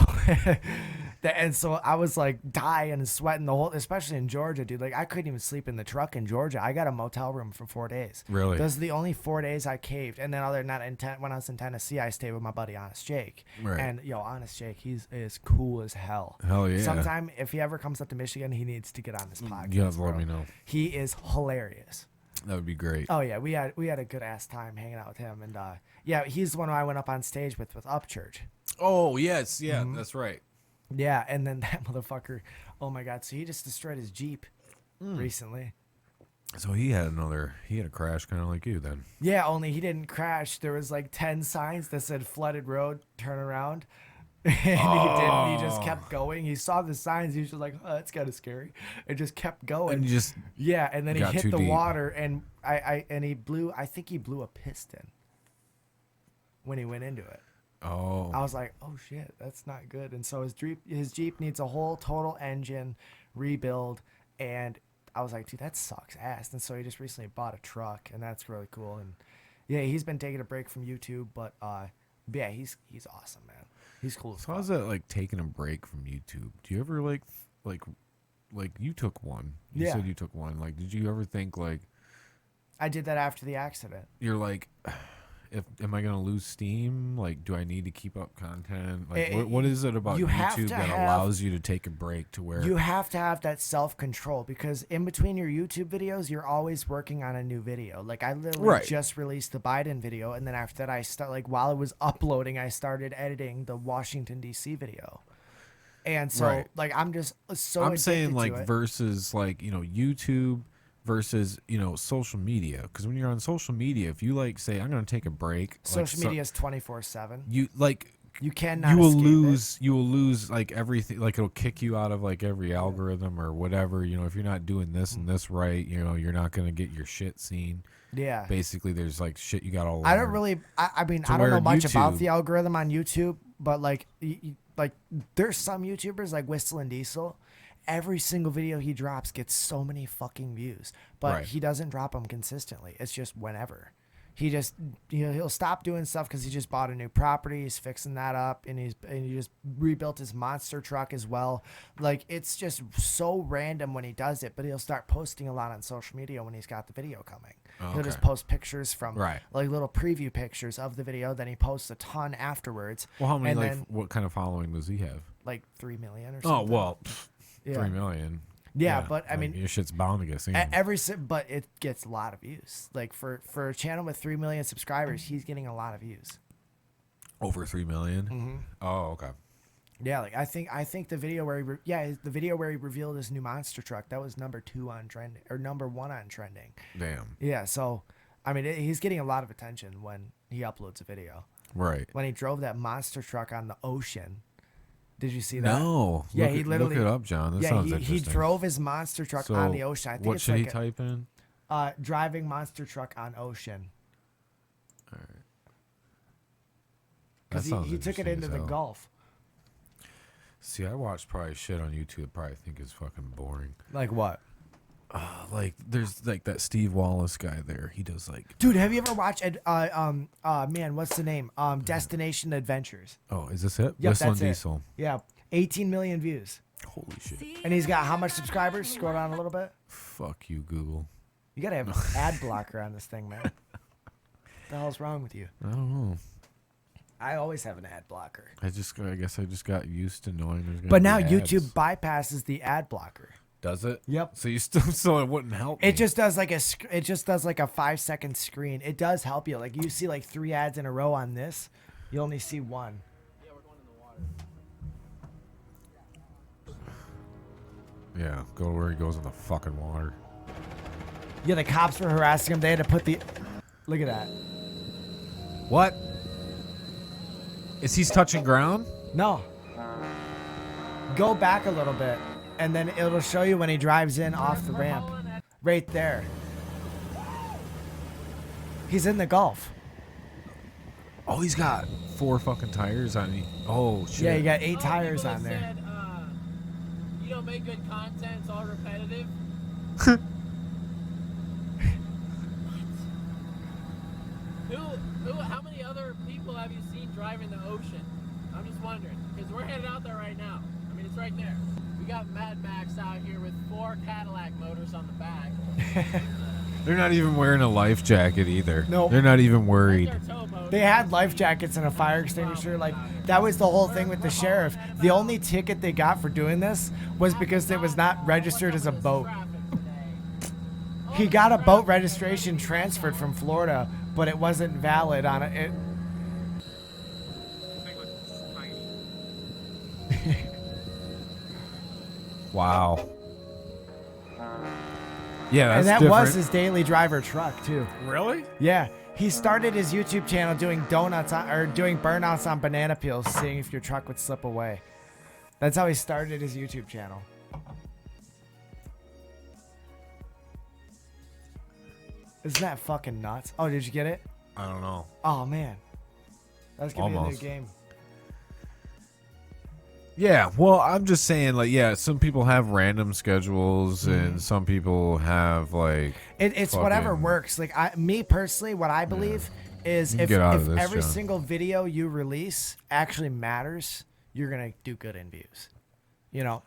I was like dying and sweating the whole, especially in Georgia, dude. Like I couldn't even sleep in the truck in Georgia. I got a motel room for 4 days. Really? Those are the only 4 days I caved. And then other than that, when I was in Tennessee, I stayed with my buddy Honest Jake. Right. And Honest Jake, he's is cool as hell. Hell yeah. Sometime if he ever comes up to Michigan, he needs to get on this podcast. You have to let bro. me know. He is hilarious. That would be great. Oh yeah, we had a good ass time hanging out with him, and he's the one I went up on stage with Upchurch. Oh, yes. Yeah, Mm-hmm. that's right. Yeah, and then that motherfucker, oh my god, so he just destroyed his Jeep recently. So he had a crash kind of like you then. Yeah, only he didn't crash. There was like 10 signs that said flooded road, turn around. And he didn't. He just kept going. He saw the signs. He was just like, oh, that's kind of scary. It just kept going. And you just, yeah, and then he got hit too the deep. water, and he blew, I think he blew a piston when he went into it. oh. I was like, oh shit, that's not good. And so his Jeep needs a whole total engine rebuild. And I was like, dude, that sucks ass. And so he just recently bought a truck, and that's really cool. And yeah, he's been taking a break from YouTube, but yeah, he's awesome, man. He's cool as So how's fuck. that like taking a break from YouTube? Do you ever like you took one? You Yeah. said you took one. Like, did you ever think like I did that after the accident. you're like, am I gonna lose steam? Like, do I need to keep up content? Like, what is it about you have YouTube to that have- allows you to take a break to where You have to have that self-control, because in between your YouTube videos, you're always working on a new video. Like I literally Right. just released the Biden video, and then after that, while it was uploading, I started editing the Washington D.C. video. And so, Right. like, I'm just so. I'm saying addicted like to it. versus like YouTube versus social media, because when you're on social media, if you like say I'm gonna take a break, social media is 24/7. you like You cannot. you will escape it. lose like everything, like it'll kick you out of like every algorithm or whatever, if you're not doing this and this right, you're not going to get your shit seen. Yeah. Basically there's like shit you got to learn. I don't really. I mean, To I don't know where much about YouTube- the algorithm on YouTube, but like there's some YouTubers like Whistle and Diesel. Every single video he drops gets so many fucking views, but Right. he doesn't drop them consistently. It's just whenever. just he'll stop doing stuff because he just bought a new property. He's fixing that up, and he just rebuilt his monster truck as well. Like, it's just so random when he does it, but he'll start posting a lot on social media when he's got the video coming. He'll just post pictures from like little preview pictures of the video. Then he posts a ton afterwards. Well, how many? What kind of following does he have? Like 3 million or something. Oh well, yeah. 3 million. Yeah, but I mean, your shit's bound to get seen. But it gets a lot of views. Like for a channel with 3 million subscribers, he's getting a lot of views. Over 3 million. Mm-hmm. Oh, okay. Yeah, like I think the video where the video where he revealed his new monster truck, that was number 2 on trending or number 1 on trending. Damn. Yeah, so I mean, he's getting a lot of attention when he uploads a video. Right. When he drove that monster truck on the ocean. Did you see that? No. Yeah, he literally look it up, John. That sounds interesting. He drove his monster truck on the ocean. I think what it's should like he type in? Driving monster truck on ocean. All right. Because he took it into the Gulf. See, I watch probably shit on YouTube. Probably think is fucking boring. Like what? Like there's like that Steve Wallace guy there. He does like. Dude, have you ever watched man, what's the name? Destination Adventures. Oh, is this it? Yep, Whistling that's it. Diesel. Yeah, 18 million views. Holy shit. And he's got how much subscribers? Scroll down a little bit. Fuck you, Google. You gotta have an ad blocker on this thing, man. What the hell's wrong with you? I don't know. I always have an ad blocker. I guess I just got used to knowing there's gonna But be now ads. YouTube bypasses the ad blocker. Does it? Yep. So you still so it wouldn't help. It just does like a 5-second screen. It does help you. Like you see like 3 ads in a row on this, you only see 1. Yeah, we're going in the water. Yeah, go where he goes in the fucking water. Yeah, the cops were harassing him. They had to put the. Look at that. What? Is he touching ground? No. Go back a little bit, and then it'll show you when he drives in off the ramp. Right there. He's in the Gulf. Oh, he's got 4 fucking tires on me. Oh shit. Yeah, you got 8 tires on there. Said, you don't make good content, it's all repetitive. How many other people have you seen driving the ocean? I'm just wondering, because we're headed out there right now. I mean, it's right there. We got Mad Max out here with 4 Cadillac motors on the back. They're not even wearing a life jacket either. No. They're not even worried. That's their towboat. They had life jackets and a fire extinguisher. Like, that was the whole thing with the sheriff. The only ticket they got for doing this was because it was not registered as a boat. He got a boat registration transferred from Florida, but it wasn't valid on it. Wow. Yeah, that's And that different. was his daily driver truck too. Really? Yeah, he started his YouTube channel doing doing burnouts on banana peels, seeing if your truck would slip away. That's how he started his YouTube channel. Isn't that fucking nuts? Oh, did you get it? I don't know. Oh man, that's gonna be a new Almost. game. Yeah, well, I'm just saying, like, yeah, some people have random schedules, and some people have like. It's whatever fucking- works. Like me personally, what I believe is You can if get out of this, every John. single video you release actually matters, you're gonna do good in views. You know,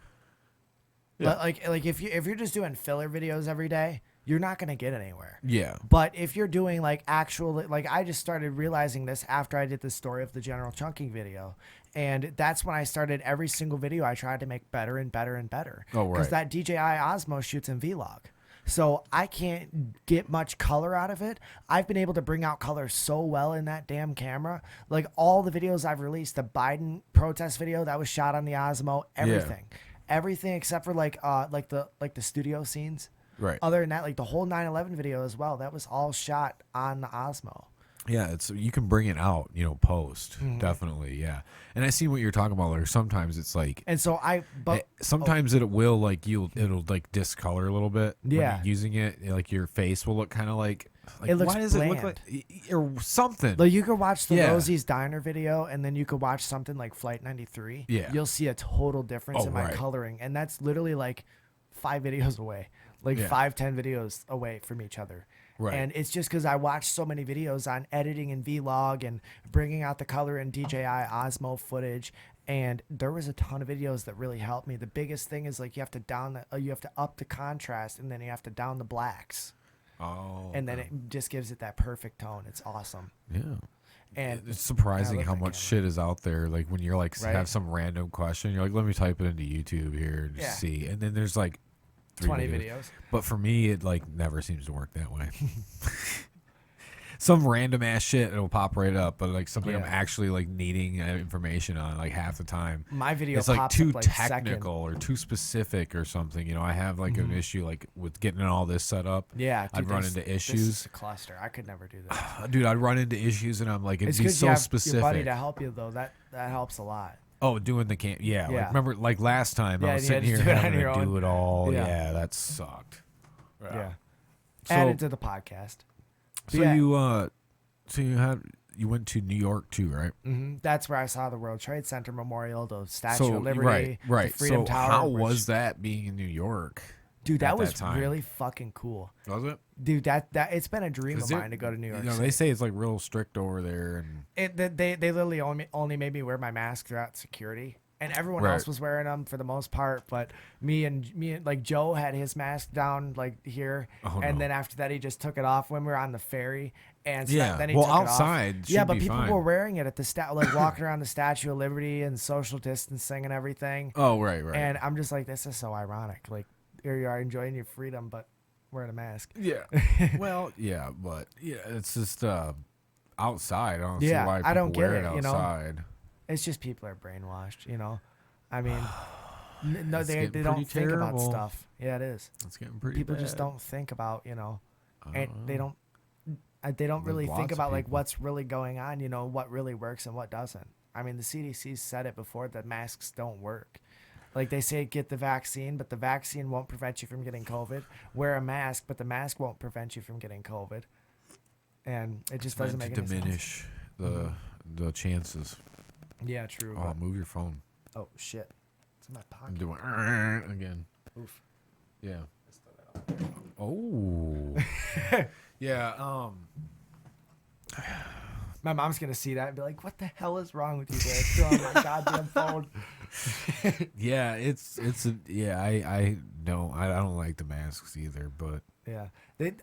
Yeah. like if you're just doing filler videos every day, you're not gonna get anywhere. Yeah. But if you're doing like I just started realizing this after I did the story of the general chunking video. And that's when I started every single video I tried to make better and better and better. Oh, right. Because that DJI Osmo shoots in Vlog. So I can't get much color out of it. I've been able to bring out color so well in that damn camera. Like all the videos I've released, the Biden protest video that was shot on the Osmo, everything. Everything except for like the studio scenes. Right. Other than that, like the whole 9/11 video as well, that was all shot on the Osmo. Yeah, it's you can bring it out, post definitely, yeah. And I see what you're talking about. There, sometimes it's like, And so sometimes it will like it'll like discolor a little bit. when Yeah. you're using it, like your face will look kind of like It looks why does it look bland. like or something? Like you could watch the Yeah. Rosie's Diner video, and then you could watch something like Flight 93. Yeah. You'll see a total difference Oh, in my right. coloring, and that's literally like 5 videos away, like Yeah. 5-10 videos away from each other. Right. And it's just because I watched so many videos on editing and vlog and bringing out the color and DJI Osmo footage. And there was a ton of videos that really helped me. The biggest thing is like you have to up the contrast, and then you have to down the blacks. Oh. And then it just gives it that perfect tone. It's awesome. Yeah. And It's surprising love how that much camera. shit is out there. Like when you're like Right. have some random question, you're like, let me type it into YouTube here and just see. And then there's like 20 videos. But for me, it like never seems to work that way. Some random ass shit, it'll pop right up. But like something I'm Yeah. actually like needing information on, like half the time, My video it's like pops too up, like, technical or too specific or something. You know, I have like an issue like with getting all this set up. Yeah, I'd dude, run this- into This issues. is a cluster. I could never do that. Dude, I'd run into issues and I'm like, it'd It's be because so you have specific. your buddy to help you though. That helps a lot. Oh, doing the camp. Yeah. Yeah. Like, remember, like last time Yeah, I was you sitting had here to do it having on your to do own. it all. Yeah. Yeah, that sucked. Yeah. So, Add it to the podcast. so yeah. you went to New York too, right? That's where I saw the World Trade Center Memorial, the Statue So of Liberty, right. the Freedom So Tower. how which- was that being in New York? Dude, that at was that time? really fucking cool. Was it? Dude, that it's been a dream Is of it- mine to go to New York You know, City. they say it's like real strict over there, and They literally only made me wear my mask throughout security, and everyone Right. else was wearing them for the most part. But me and like Joe had his mask down like here, Oh, and no. then after that he just took it off when we were on the ferry. And so Yeah. then he Well, took it off. outside Yeah, should but be people fine. were wearing it at the like walking around the Statue of Liberty and social distancing and everything. oh right. And I'm just like, this is so ironic. Like, here you are enjoying your freedom, but wearing a mask. yeah. Well, yeah, but yeah, it's just outside. I don't see Yeah, why people I don't get wear it, it you know? outside. It's just people are brainwashed, you know. I mean, no, It's they getting don't pretty think about terrible. stuff. Yeah, it is. It's getting pretty. People just bad. don't think about, you know, and they know. don't really There's think lots of about like people. what's really going on. You know, what really works and what doesn't. I mean, the CDC said it before that masks don't work. Like they say, get the vaccine, but the vaccine won't prevent you from getting COVID. Wear a mask, but the mask won't prevent you from getting COVID. And it just doesn't Meant make to any sense. diminish the chances. Yeah, true. Oh, move your phone. Oh shit, it's in my I'm pocket. doing again. Oof. Yeah. Oh. Yeah. My mom's gonna see that and be like, "What the hell is wrong with you, Dad? Still on my goddamn phone." Yeah. I know. I don't like the masks either, but Yeah,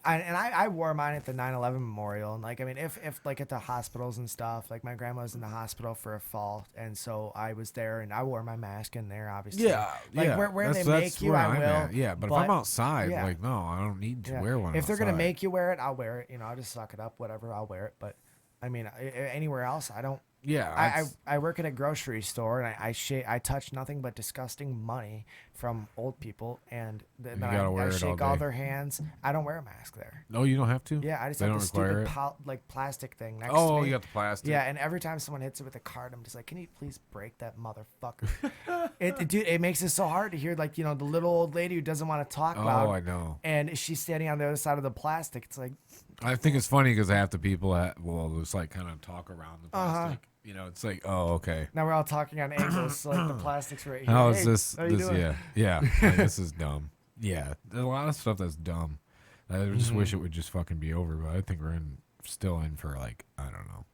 I wore mine at the 9/11 memorial, and like I mean, if like at the hospitals and stuff, like my grandma was in the hospital for a fall, and so I was there, and I wore my mask in there, obviously. Like where they make you, where I I'm will. at. Yeah, but if I'm outside, yeah. like no, I don't need to Yeah. wear one. If they're gonna outside. make you wear it, I'll wear it. You know, I'll just suck it up, whatever. I'll wear it. But I mean, anywhere else, I don't. Yeah. I work at a grocery store, and I touch nothing but disgusting money from old people, and then You I gotta wear gotta it all shake all day. their hands. I don't wear a mask there. No, you don't have to. Yeah, I just They have don't the require stupid it? like plastic thing next to Oh, me. you got the plastic. Yeah, and every time someone hits it with a card, I'm just like, can you please break that motherfucker? Dude, it makes it so hard to hear, like, you know, the little old lady who doesn't want to talk loud. Oh, I know. And she's standing on the other side of the plastic. It's like, I think it's funny because half the people will just like kind of talk around the plastic. You know, it's like, oh, okay. now we're all talking on angles, so like the plastic's right here. How is Hey, this? how you This doing? yeah. Like, this is dumb. Yeah, there's a lot of stuff that's dumb. I just Mm-hmm. wish it would just fucking be over. But I think we're still in for like I don't know.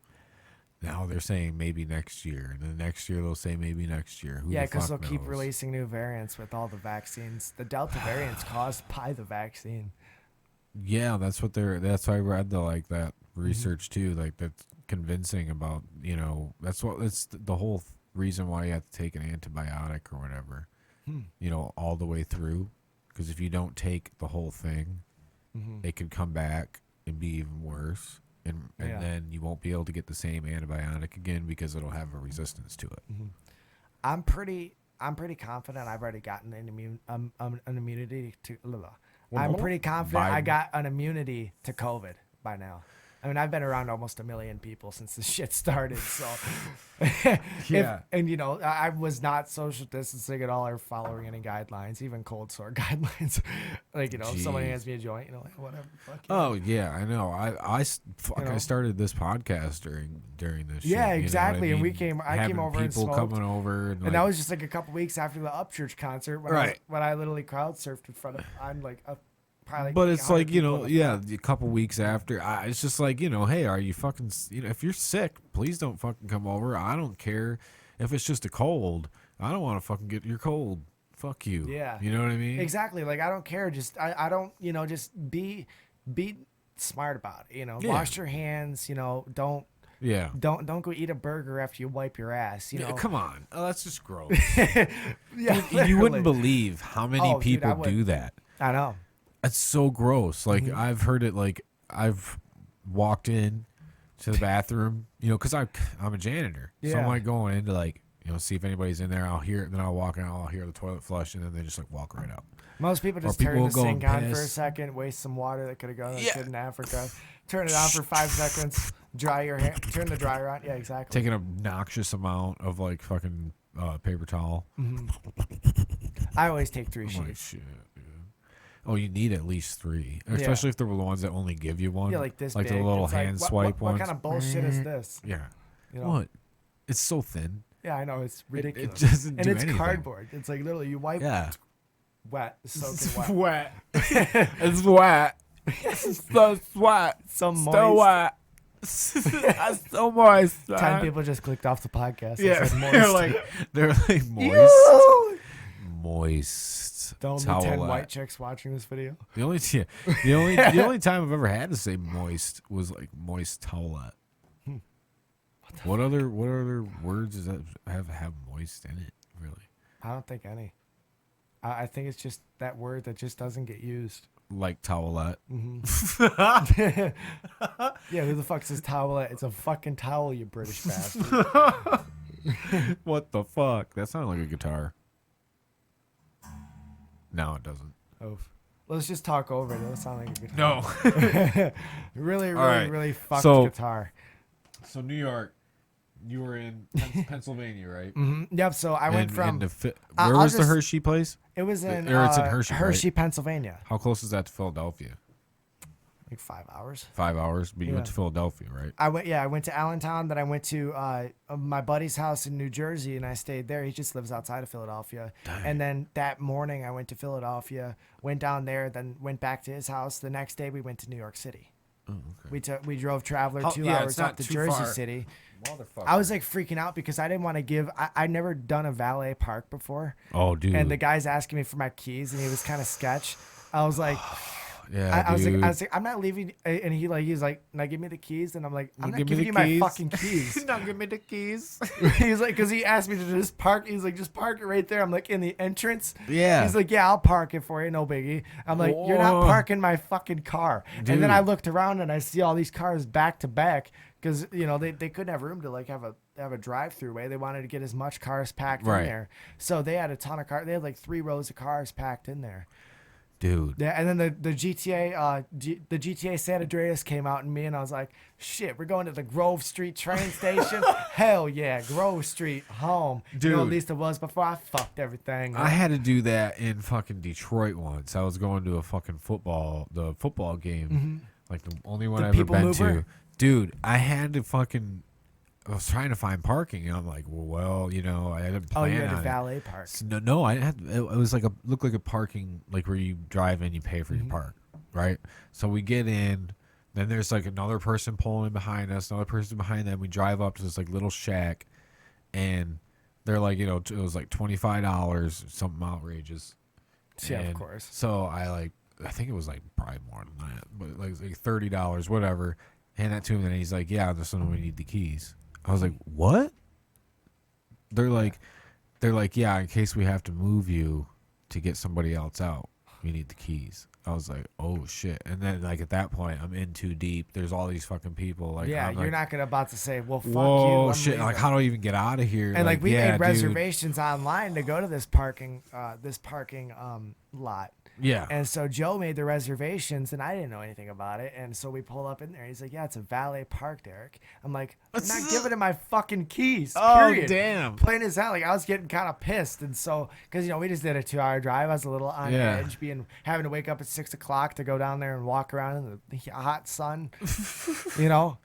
Now they're saying maybe next year, and then next year they'll say maybe next year. Who Yeah, the because fuck they'll keep knows? releasing new variants with all the vaccines. The Delta variant's caused by the vaccine. Yeah, that's what they're. That's why I read the like that Mm-hmm. research too. Like that's convincing about that's what it's the whole reason why you have to take an antibiotic or whatever. All the way through, because if you don't take the whole thing, it could come back and be even worse, and Yeah. then you won't be able to get the same antibiotic again because it'll have a resistance to it. I'm pretty confident I've already gotten an immunity to. I'm pretty confident I Biden. got an immunity to COVID by now. I mean, I've been around almost 1 million people since this shit started, so Yeah. I was not social distancing at all or following any guidelines, even cold sore guidelines. Like, if someone Jeez. hands me a joint, like whatever. Fuck it. Oh yeah, I know. I know? started this podcast during this. Yeah, shit, you know what exactly, and mean? I came Having over and people smoked. coming over, And that was just like a couple weeks after the Upchurch concert when Right. when I literally crowd surfed in front of on like a probably. But it's 100 like, you people know, in the yeah, front. a couple weeks after, it's just like, you know, hey, are you fucking, you know, if you're sick, please don't fucking come over. I don't care if it's just a cold. I don't want to fucking get your cold. Fuck you. Yeah. You know what I mean? Exactly. Like, I don't care. Just I don't, you know, just be smart about it. You know, Yeah. wash your hands. You know, don't Yeah. go eat a burger after you wipe your ass. You Yeah, know, come on. Oh, that's just gross. yeah, You wouldn't literally. believe how many Oh, dude, people I would. do that. I know. It's so gross. Like Mm-hmm. I've heard it. Like I've walked in to the bathroom, you know, because I'm a janitor, so I'm Yeah. like going in to like, you know, see if anybody's in there. I'll hear it, then I'll walk in, I'll hear the toilet flush, and then they just like walk right out. Most people just people turn will the go sink and on for a piss. second, waste some water that could have gone to Yeah. a kid in Africa. Turn it on for 5 seconds, dry your hair, turn the dryer on. Yeah, exactly. Take an obnoxious amount of like fucking paper towel. I always take 3 I'm like, sheets. shit, dude. Oh, you need at least 3, Yeah. especially if they're the ones that only give you one. Yeah, like this like big. the little It's like, hand what- swipe what ones. kind of bullshit is this? Yeah. You know? What? It's so thin. Yeah, I know, it's ridiculous. doesn't and do it's anything. cardboard. It's like literally you wipe Yeah. wet, soaking wet. Wet. It's wet. It's so wet. So moist. So wet. It's so moist. 10 people just clicked off the podcast. Yeah, It said they're moist. like moist. Moist. The only 10 towelette. white chicks watching this video. The only time I've ever had to say moist was like moist towelette. What other words does that have moist in it? Really? I don't think any. I think it's just that word that just doesn't get used. Like towelette. Yeah, who the fuck says towelette? It's a fucking towel, you British bastard. What the fuck? That sounded like a guitar. No, it doesn't. Oof. Let's just talk over it. It'll sound like a guitar. No. Really, right. really fucked So- guitar. So New York, you were in Pennsylvania, right? Yep, so I went from... where I'll was the just- Hershey place? It was in, Or it's in Hershey, right? Pennsylvania. How close is that to Philadelphia? Like 5 hours. 5 hours, but you went Yeah. to Philadelphia, right? I went to Allentown, then I went to my buddy's house in New Jersey, and I stayed there. He just lives outside of Philadelphia. Dang. And then that morning, I went to Philadelphia, went down there, then went back to his house. The next day, we went to New York City. Oh, okay. We drove Traveler Oh, 2 yeah, hours it's not up to too Jersey far. City. Motherfucker. I was like freaking out because I didn't want to give. I'd never done a valet park before, Oh, dude. and the guy's asking me for my keys, and he was kind of sketch. I was like, yeah, I was dude. like, I'm not leaving. And he's like, now give me the keys, and I'm like, I'm not Give me giving the you my keys. fucking keys. Now give me the keys. He's like, because he asked me to just park. He's like, just park it right there. I'm like, in the entrance. Yeah. He's like, yeah, I'll park it for you. No biggie. I'm like, you're not Whoa. parking my fucking car. And Dude. then I looked around and I see all these cars back to back because, you know, they couldn't have room to like have a drive-through way. They wanted to get as much cars packed Right. in there. So they had a ton of cars. They had like 3 rows of cars packed in there. Dude. Yeah, and then the GTA the GTA San Andreas came out, and me and I was like, shit, we're going to the Grove Street train station. Hell yeah, Grove Street home. You know, at Dude. least it was before I fucked everything. I had to do that in fucking Detroit once. I was going to a fucking football game, like the only one The I've ever People been Mover? to. Dude, I had to fucking. I was trying to find parking, and I'm like, well, you know, I didn't Oh, plan you had on a it. valet park. No, I had. It was like looked like a parking, like where you drive in, you pay for your park, right? So we get in, then there's like another person pulling behind us, another person behind them. We drive up to this like little shack, and they're like, you know, it was like $25, something outrageous. Yeah, of And course. So I think it was like probably more than that, but like $30, whatever. Hand that to him, and he's like, "Yeah, this one we need the keys." I was like, "What?" They're like, "Yeah, in case we have to move you to get somebody else out, we need the keys." I was like, "Oh shit!" And then like at that point, I'm in too deep. There's all these fucking people. Like, Yeah, I'm you're like, not gonna about to say, well, fuck you. Whoa, I'm shit! Like, leaving." how do I even get out of here? And like we yeah, made dude. reservations online to go to this parking lot. Yeah. And so Joe made the reservations, and I didn't know anything about it. And so we pull up in there. He's like, "Yeah, it's a valet park, Derek." I'm like, "I'm not giving him my fucking keys." Oh, Period. damn. Plain as hell. Like I was getting kind of pissed, and so because you know we just did a 2-hour drive, I was a little on Yeah. edge, having to wake up at 6 o'clock to go down there and walk around in the hot sun. You know.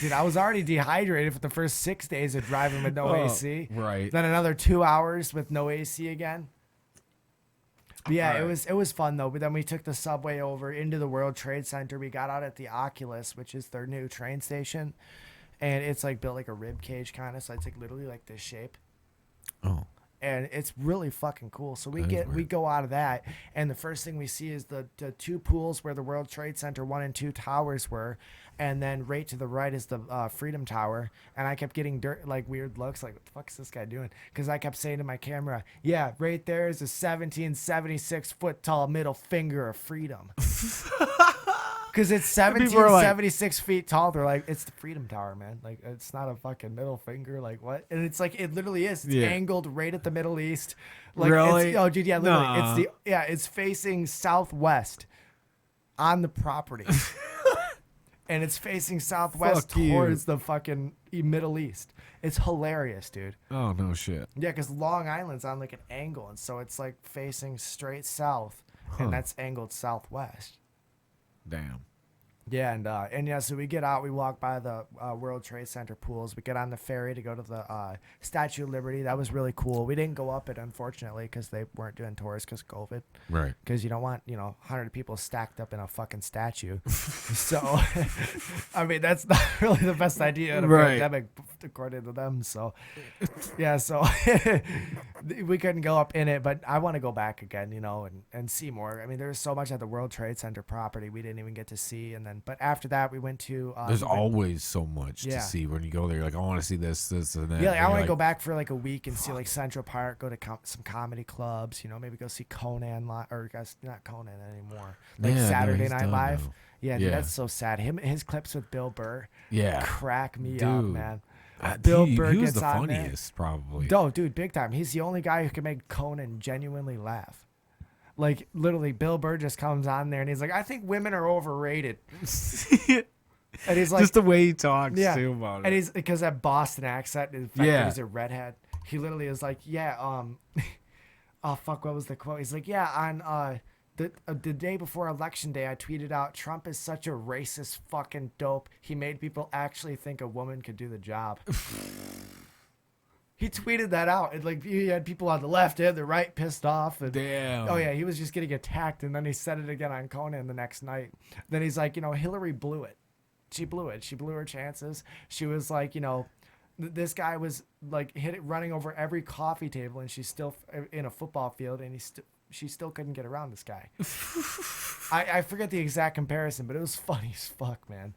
Dude, I was already dehydrated for the first 6 days of driving with no AC. right. Then another 2 hours with no AC again. Yeah, All it was fun though. But then we took the subway over into the World Trade Center. We got out at the Oculus, which is their new train station, and it's like built like a rib cage kind of. So it's like literally like this shape. Oh. And it's really fucking cool. So we That is we weird. go out of that, and the first thing we see is the two pools where the World Trade Center 1 and 2 towers were, and then right to the right is the Freedom Tower. And I kept getting like weird looks, like what the fuck is this guy doing? Because I kept saying to my camera, yeah, right there is a 1776 foot tall middle finger of freedom. Because it's People are like- 1776 feet tall. They're like, it's the Freedom Tower, man. Like, it's not a fucking middle finger. Like, what? And it's like, it literally is. It's Yeah. angled right at the Middle East. Like, Really? Oh, dude, yeah, literally. Nah. It's facing southwest on the property. And it's facing southwest Fuck you. towards the fucking Middle East. It's hilarious, dude. Oh, no shit. Yeah, because Long Island's on like an angle. And so it's like facing straight south. Huh. And that's angled southwest. Damn. Yeah, and yeah, so we get out, we walk by the World Trade Center pools, we get on the ferry to go to the Statue of Liberty. That was really cool. We didn't go up it, unfortunately, because they weren't doing tours because of COVID. Right. Because you don't want, 100 people stacked up in a fucking statue. So, I mean, that's not really the best idea in a Right. pandemic, according to them. So, yeah, so we couldn't go up in it, but I want to go back again, and see more. I mean, there's so much at the World Trade Center property we didn't even get to see. And then, but after that, we went to. There's always so much Yeah. to see when you go there. You're like, I want to see this, and that. Yeah, like, I And want you're to go back for like a week and see like Central Park, go to some comedy clubs, maybe go see Conan or I guess not Conan anymore, like Yeah, no, Saturday he's Night done Live. now. Yeah, dude, Yeah. that's so sad. His clips with Bill Burr, Yeah. crack me up, Dude. man. Bill Bill Burr he was gets the on there. funniest, probably. No, dude, big time. He's the only guy who can make Conan genuinely laugh. Like literally, Bill Burr just comes on there and he's like, "I think women are overrated," and he's like, Just the way he talks yeah, too about and it. he's because that Boston accent, in fact, Yeah. he's a redhead. He literally is like, "Yeah, oh fuck, what was the quote?" He's like, "Yeah, on the day before election day, I tweeted out, Trump is such a racist fucking dope. He made people actually think a woman could do the job." He tweeted that out, and like he had people on the left and the right pissed off. And, Damn. oh yeah, he was just getting attacked, and then he said it again on Conan the next night. Then he's like, Hillary blew it. She blew it. She blew her chances. She was like, this guy was like running over every coffee table, and she's still in a football field, and she still couldn't get around this guy. I forget the exact comparison, but it was funny as fuck, man.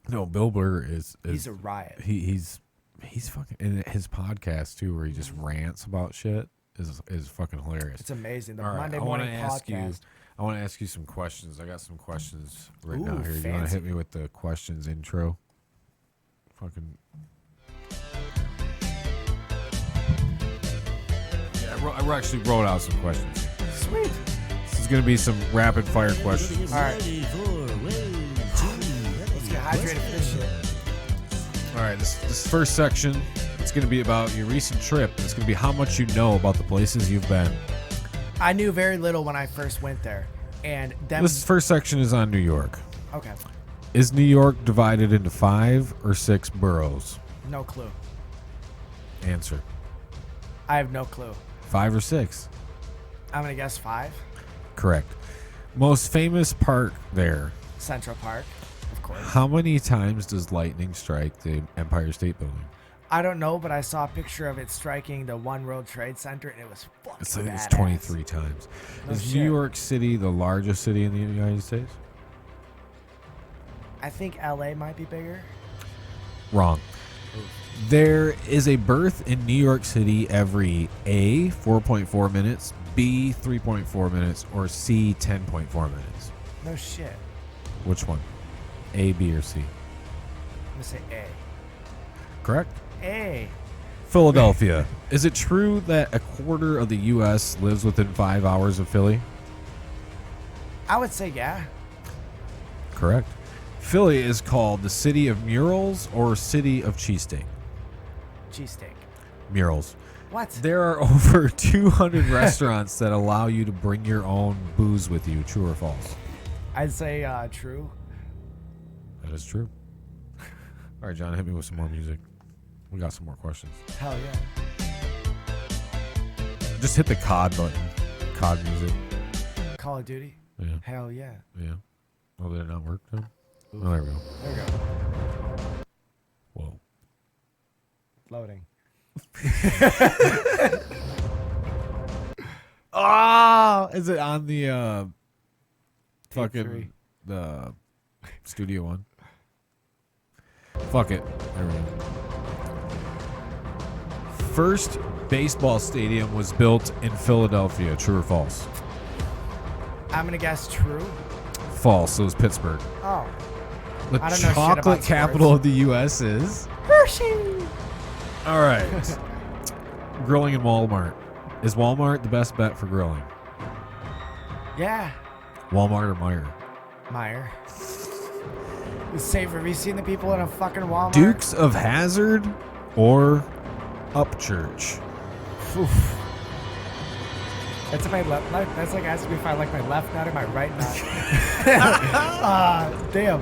No, Bill Burr is He's a riot. He's fucking, and his podcast too, where he just rants about shit is fucking hilarious. It's amazing. The All right, Monday I want morning to ask you. podcast. I want to ask you some questions. I got some questions right now Ooh, here. Do you want to fancy. hit me with the questions intro? Fucking. Yeah, I actually wrote out some questions. Sweet. This is gonna be some rapid fire questions. All right. Let's get hydrated for this shit. All right, this first section, it's going to be about your recent trip. It's going to be how much you know about the places you've been. I knew very little when I first went there, and then This first section is on New York. okay, Is New York divided into 5 or 6 boroughs? no clue. Answer. I have no clue. 5 or 6? I'm gonna guess 5. Correct. Most famous park there. Central Park, of course. How many times does lightning strike the Empire State Building? I don't know, but I saw a picture of it striking the One World Trade Center, and it was fucking It's 23 times. No Is shit. New York City the largest city in the United States? I think LA might be bigger. Wrong. There is a birth in New York City every A, 4.4 minutes, B, 3.4 minutes, or C, 10.4 minutes. No shit. Which one? A, B, or C? I'm gonna say A. Correct. A. Philadelphia. Is it true that a quarter of the U.S. lives within 5 hours of Philly? I would say yeah. Correct. Philly is called the city of murals or city of cheesesteak? Cheesesteak. Murals. What? There are over 200 restaurants that allow you to bring your own booze with you. True or false? I'd say true. That is true. All right, John, hit me with some more music. We got some more questions. Hell yeah. Just hit the COD button. COD music. Call of Duty. Yeah. Hell yeah. Yeah. Oh, did it not work then? Oh, there we go. There we go. Whoa. Loading. Oh, is it on the Tape fucking three. the studio one? Fuck it. There we go. First baseball stadium was built in Philadelphia. True or false? I'm gonna guess true. False. It was Pittsburgh. Oh. The I don't know shit chocolate about capital sports. of the U.S. is. Hershey. All right. Grilling in Walmart. Is Walmart the best bet for grilling? Yeah. Walmart or Meijer? Meyer. It's safer. Have you seen the people in a fucking Walmart? Dukes of Hazzard or Upchurch? Oof. That's if I left. That's like asking me if I like my left nut or my right nut. Damn.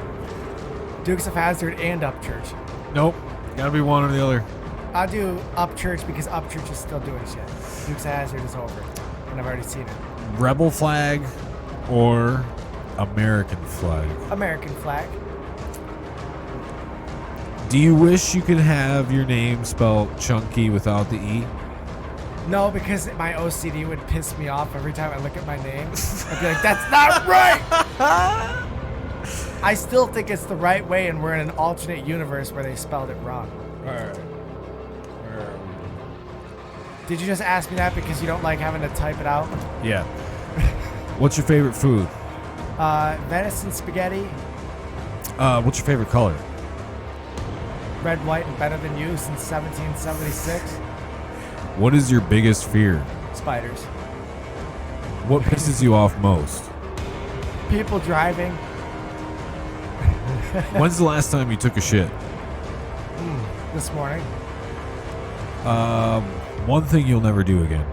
Dukes of Hazzard and Upchurch. Nope. Gotta be one or the other. I'll do Upchurch because Upchurch is still doing shit. Dukes of Hazzard is over, and I've already seen it. Rebel flag or American flag? American flag. Do you wish you could have your name spelled Chunky without the E? No, because my OCD would piss me off every time I look at my name. I'd be like, that's not right! I still think it's the right way, and we're in an alternate universe where they spelled it wrong. Alright. Did you just ask me that because you don't like having to type it out? Yeah. What's your favorite food? Venison spaghetti, What's your favorite color? red, white, and better than you since 1776. What is your biggest fear? Spiders. What pisses you off most? People driving. When's the last time you took a shit? This morning. One thing you'll never do again.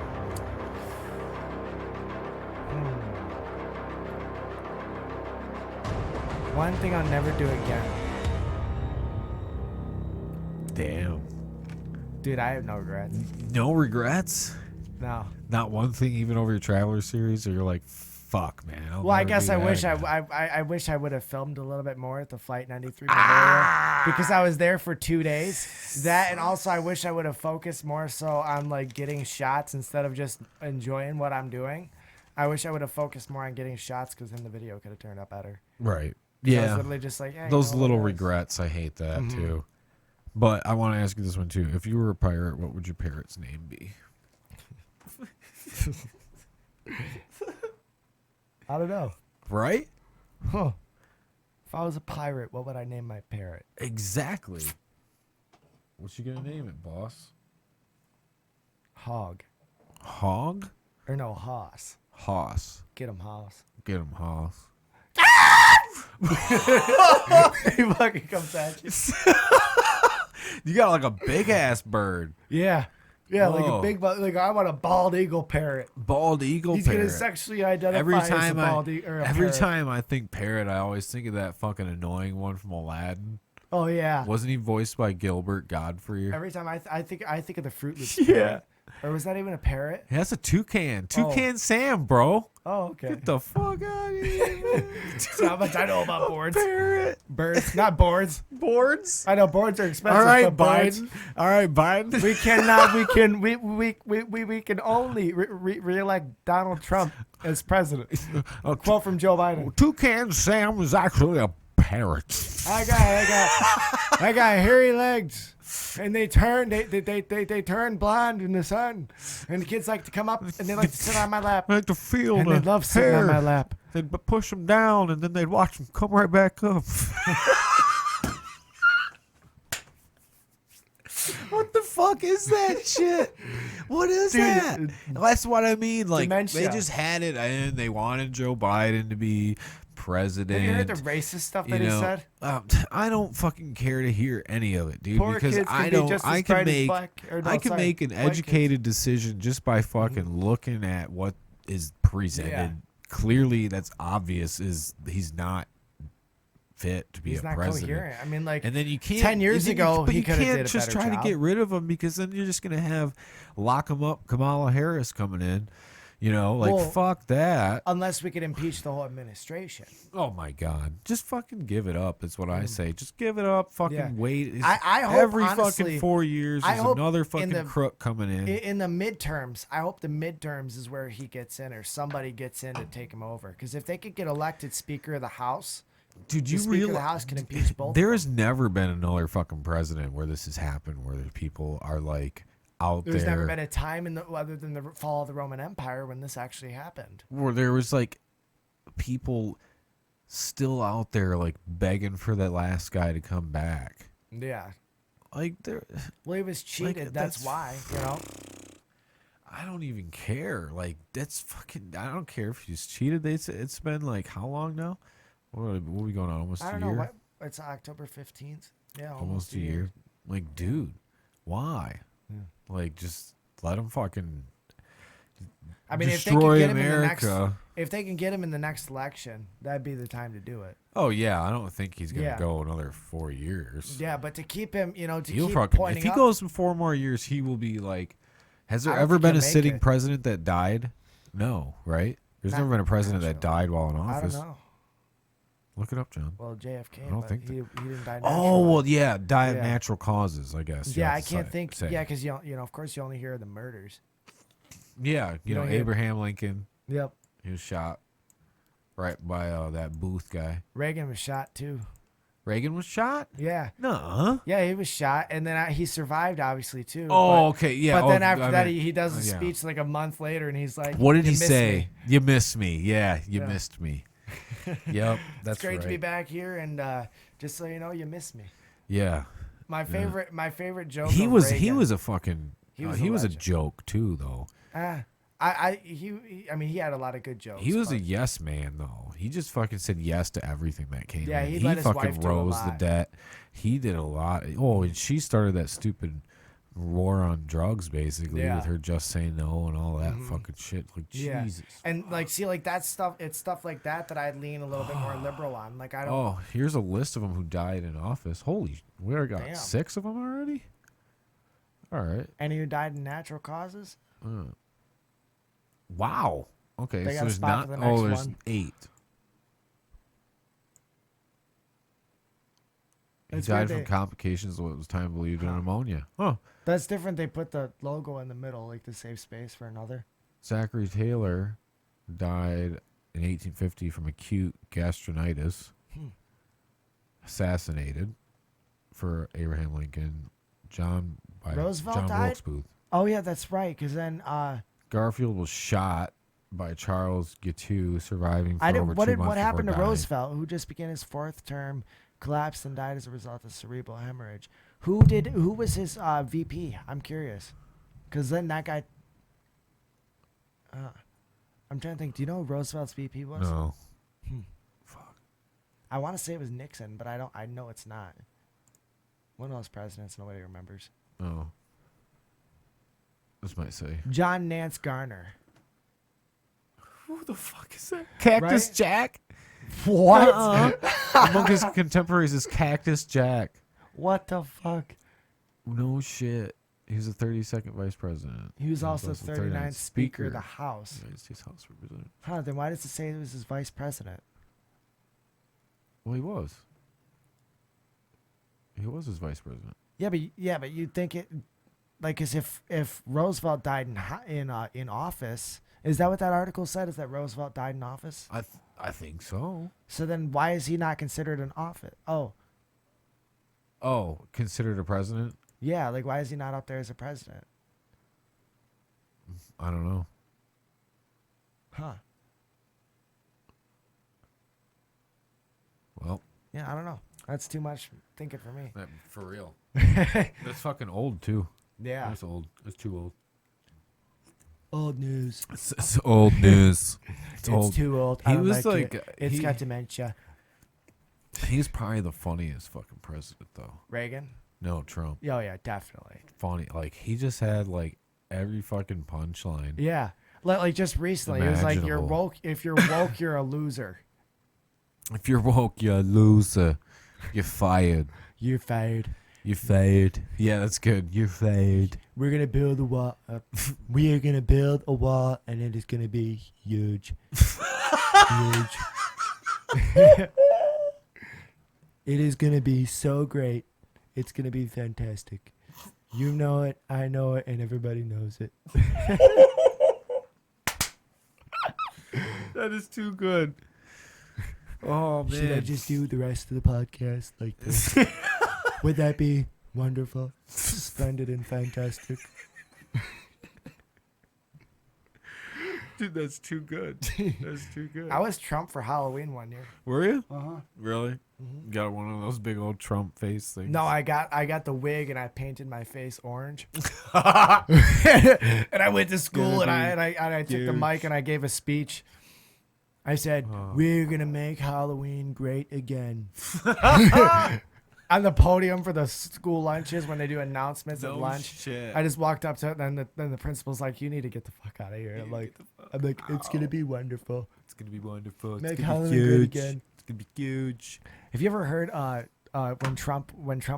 One thing I'll never do again. Damn. Dude, I have no regrets. No regrets? No. Not one thing, even over your Traveler series, or you're like, fuck, man. I'll Well, I never guess do I that wish again. I wish I would have filmed a little bit more at the Flight 93 Memorial because I was there for 2 days. That, and also I wish I would have focused more so on like getting shots instead of just enjoying what I'm doing. I wish I would have focused more on getting shots because then the video could have turned out better. Right. 'Cause I was Yeah. literally just like, hey, Those you know what, little guys? regrets, I hate that Mm-hmm. too. But I want to ask you this one too. If you were a pirate, what would your parrot's name be? I don't know. Right? Huh. If I was a pirate, what would I name my parrot? Exactly. What you gonna name it, boss? Hog. Hog? Or no, Hoss. Hoss. Get him, Hoss. Get him, Hoss. He fucking comes at you. You got like a big ass bird. Yeah. Yeah, like Whoa. a big, like I want a bald eagle parrot. Bald eagle He's parrot. gonna sexually identify Every as a time bald or a every parrot. time I think parrot, I always think of that fucking annoying one from Aladdin. Oh yeah. Wasn't he voiced by Gilbert Godfrey? Every time I think of the Fruit Loops. Yeah. Parrot. Or was that even a parrot? Yeah, that's a toucan. Toucan Sam, bro. Oh, okay. Get the fuck out of here, man. So how much I know about boards. Parrot. Birds, not boards. Boards. I know boards are expensive. All right, but birds- Biden. All right, Biden. We cannot. We can only re-elect Donald Trump as president. Oh, Quote from Joe Biden. Toucan Sam is actually a parrot. I got hairy legs, and they turn blonde in the sun, and the kids like to come up and they like to sit on my lap, I like to feel and the they love sitting hair. on my lap. They'd push them down, and then they'd watch them come right back up. What the fuck is that shit? What is Dude, that? That's what I mean. Like dementia. they just had it, and they wanted Joe Biden to be president. Have you heard the racist stuff that he said? I don't fucking care to hear any of it, dude. Poor because kids can I be don't. just as I can bright as make. black- or no, I can sorry, make an white kids. educated decision just by fucking looking at what is presented. Yeah. Clearly, that's obvious. Is he's not fit to be He's a not president. coherent. I mean, like, And then you can't. 10 years and then ago, but he you coulda can't did a just better try job. to get rid of him because then you're just gonna have lock him up Kamala Harris coming in. You know, like, Well, fuck that. Unless we could impeach the whole administration. Oh, my God. Just fucking give it up is what I say. Just give it up. Fucking Yeah. wait. I hope, every honestly, fucking 4 years, I there's hope another in fucking the- crook coming in. In the midterms, I hope the midterms is where he gets in or somebody gets in to take him over. Because if they could get elected Speaker of the House, Dude, the you Speaker of the realize House can impeach both. there has never been another fucking president where this has happened, where the people are like out There's there. never been a time in the other than the fall of the Roman Empire when this actually happened. Where there was like people still out there like begging for that last guy to come back. Yeah. Like there, Well, he was cheated. That's why, you know. I don't even care. Like that's fucking. I don't care if he's cheated. It's been like how long now? What are we going on? Almost I a don't know. year. What, it's October 15th. Yeah, Almost a year. Like, dude, why? Like, just let him fucking. I mean, if they destroy can get him America. in the next, if they can get him in the next election, that'd be the time to do it. Oh yeah, I don't think he's gonna Yeah. go another 4 years. Yeah, but to keep him, you know, to He'll keep fucking. pointing If he up, goes in 4 more years, he will be like. Has there I don't ever think been a he'll make sitting it. president that died? No, right? There's Not never been a president that natural. died while in I office. don't know. Look it up, John. Well, JFK, I don't but think he didn't die. Oh naturally. well, yeah, die of Yeah. natural causes, I guess. you Yeah, have I to can't say- think. say. Yeah, because you know, of course, you only hear the murders. Yeah, you know, don't hear- Abraham Lincoln. Yep. He was shot right by that Booth guy. Reagan was shot too. Reagan was shot? Yeah. No. Yeah, he was shot, and then he survived, obviously too. Oh, but, okay, yeah. But then oh, after I that, mean, he does a yeah. speech like a month later, and he's like, What did "You he missed say? me." You missed me. Yeah, you Yeah. missed me. Yep, that's It's great right. to be back here, and just so you know, you missed me. Yeah, My favorite joke. he of was Reagan, a fucking He was he a was a legend. joke too, though. I mean, he had a lot of good jokes. He was a but- yes man, though. He just fucking said yes to everything that came Yeah, in. he He let his fucking wife do a rose the lot. debt. He did a lot. Oh, and she started that stupid war on drugs, basically, Yeah. with her just saying no and all that fucking shit. Like, Yeah. Jesus. And like, see, like that stuff. It's stuff like that I'd lean a little bit more liberal on. Like, I don't. Oh, here's a list of them who died in office. Holy, we already got Damn. 6 of them already? All right. Any who died in natural causes? Wow. Okay, They so got a there's spot not. for the next There's one. 8. He It's died weird from complications of what was time believed in pneumonia. Huh. That's different. They put the logo in the middle, like to save space for another. Zachary Taylor died in 1850 from acute gastritis. Assassinated for Abraham Lincoln. John Roosevelt died? Wilkes Booth. Oh yeah, that's right. Because then Garfield was shot by Charles Guiteau, surviving for I over didn't. 2 months What happened to before dying. Roosevelt, who just began his 4th term, collapsed and died as a result of cerebral hemorrhage? Who was his VP? I'm curious. Because then that guy. I'm trying to think. Do you know who Roosevelt's VP was? No. I want to say it was Nixon, but I don't. I know it's not. One of those presidents nobody remembers. Oh. This might say. John Nance Garner. Who the fuck is that? Cactus Right? Jack? What? Among his contemporaries is Cactus Jack. What the fuck? No shit. He was the 32nd vice president. He was also the 39th Speaker of the House. United States House of Representatives. Huh? Then why does it say it was his vice president? Well, he was. He was his vice president. Yeah, but you'd think it, like, as if Roosevelt died in office. Is that what that article said? Is that Roosevelt died in office? I think so. So then why is he not considered an office? Oh, considered a president? Yeah, like why is he not up there as a president? I don't know. Huh? Well, Yeah, I don't know. That's too much thinking for me. for real. That's fucking old too. Yeah. That's old. That's too old. Old news. It's old news. It's old. too old. He was like, it. It's he- got dementia. He's probably the funniest fucking president though. Reagan. No, Trump. Oh yeah, definitely. Funny. Like he just had like every fucking punchline. Yeah. Like just recently, it was like you're Imaginable. woke. If you're woke, you're a loser. If you're woke, you're a loser. You're fired. You're fired. You fired. Yeah, that's good. You're fired. We're gonna build a wall. We are gonna build a wall, and it is gonna be huge. Huge. It is gonna be so great. It's gonna be fantastic. You know it, I know it, and everybody knows it. That is too good. Oh, man. Should I just do the rest of the podcast like this? Would that be wonderful, splendid, and fantastic? Dude, that's too good. That's too good. I was Trump for Halloween one year. Were you? Uh-huh. Really? Got one of those big old Trump face things. No, I got the wig and I painted my face orange. And I went to school and I took the mic and I gave a speech. I said, "We're gonna make Halloween great again." On the podium for the school lunches when they do announcements at lunch. Shit. I just walked up to it and then the principal's like, "You need to get the fuck out of here." I'm like, "It's gonna be wonderful. It's gonna be wonderful. It's Make gonna Halloween be great huge. again." It's gonna be huge. Have you ever heard when Trump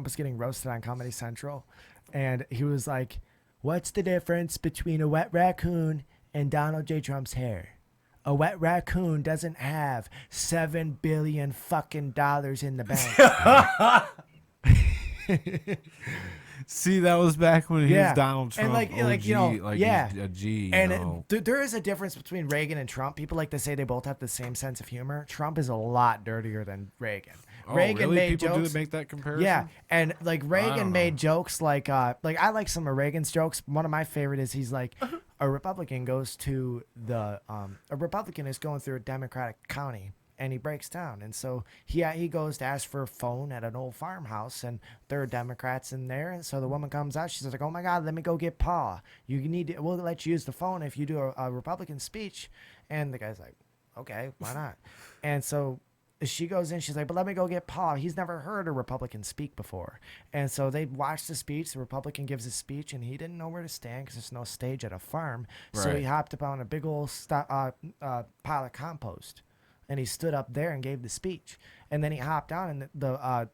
was getting roasted on Comedy Central, and he was like, "What's the difference between a wet raccoon and Donald J. Trump's hair? A wet raccoon doesn't have $7 billion fucking dollars in the bank." See, that was back when he was Donald Trump. And like OG, you know, like yeah, a G. and there is a difference between Reagan and Trump. People like to say they both have the same sense of humor. Trump is a lot dirtier than Reagan. Reagan really? made People jokes. do make that comparison? Yeah, and like Reagan don't made know. jokes like I like some of Reagan's jokes. One of my favorite is he's like, a Republican goes to a Republican is going through a Democratic county and he breaks down, and so he goes to ask for a phone at an old farmhouse, and there are Democrats in there, and so the woman comes out, she's like, "Oh my God, let me go get Pa. We'll let you use the phone if you do a Republican speech," and the guy's like, "Okay, why not?" And so she goes in, she's like, "But let me go get Pa. He's never heard a Republican speak before." And so they watch the speech. The Republican gives his speech, and he didn't know where to stand because there's no stage at a farm. So he Right. hopped up on a big old pile of compost, and he stood up there and gave the speech. And then he hopped on,